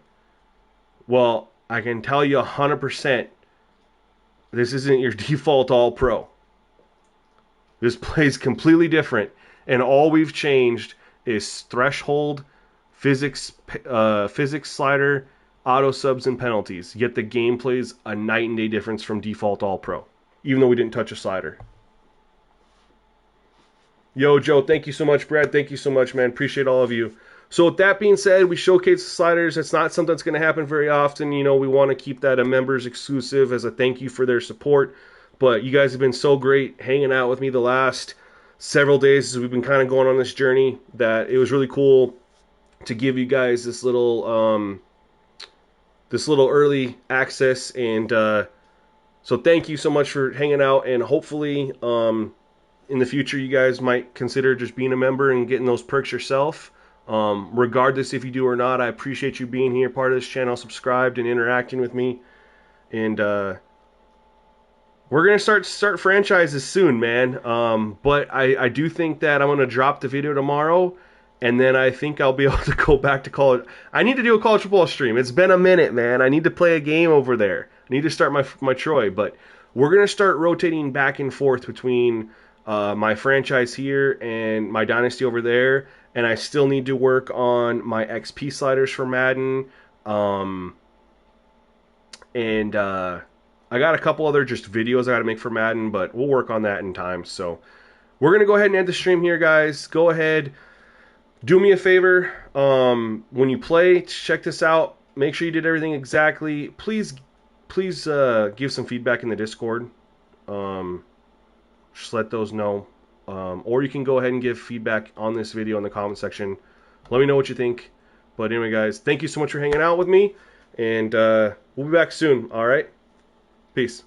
Well, I can tell you 100%, this isn't your default all-pro. This plays completely different, and all we've changed is threshold, physics slider, auto subs, and penalties. Yet the game plays a night and day difference from default all-pro, even though we didn't touch a slider. Yo, Joe, thank you so much. Brad, thank you so much, man. Appreciate all of you. So with that being said, we showcase the sliders. It's not something that's going to happen very often. You know, we want to keep that a members exclusive as a thank you for their support. But you guys have been so great hanging out with me the last several days as we've been kind of going on this journey, that it was really cool to give you guys this little early access. And so thank you so much for hanging out, and hopefully in the future you guys might consider just being a member and getting those perks yourself. Regardless if you do or not, I appreciate you being here, part of this channel, subscribed and interacting with me. And we're going to start franchises soon, man. But I do think that I'm going to drop the video tomorrow, and then I think I'll be able to go back to college. I need to do a college football stream. It's been a minute, man. I need to play a game over there. I need to start my Troy. But we're going to start rotating back and forth between my franchise here and my dynasty over there. And I still need to work on my XP sliders for Madden. I got a couple other just videos I got to make for Madden, but we'll work on that in time. So we're going to go ahead and end the stream here, guys. Go ahead. Do me a favor. When you play, check this out. Make sure you did everything exactly. Please give some feedback in the Discord. Just let those know. Or you can go ahead and give feedback on this video in the comment section. Let me know what you think. But anyway, guys, thank you so much for hanging out with me. And we'll be back soon, all right? Peace.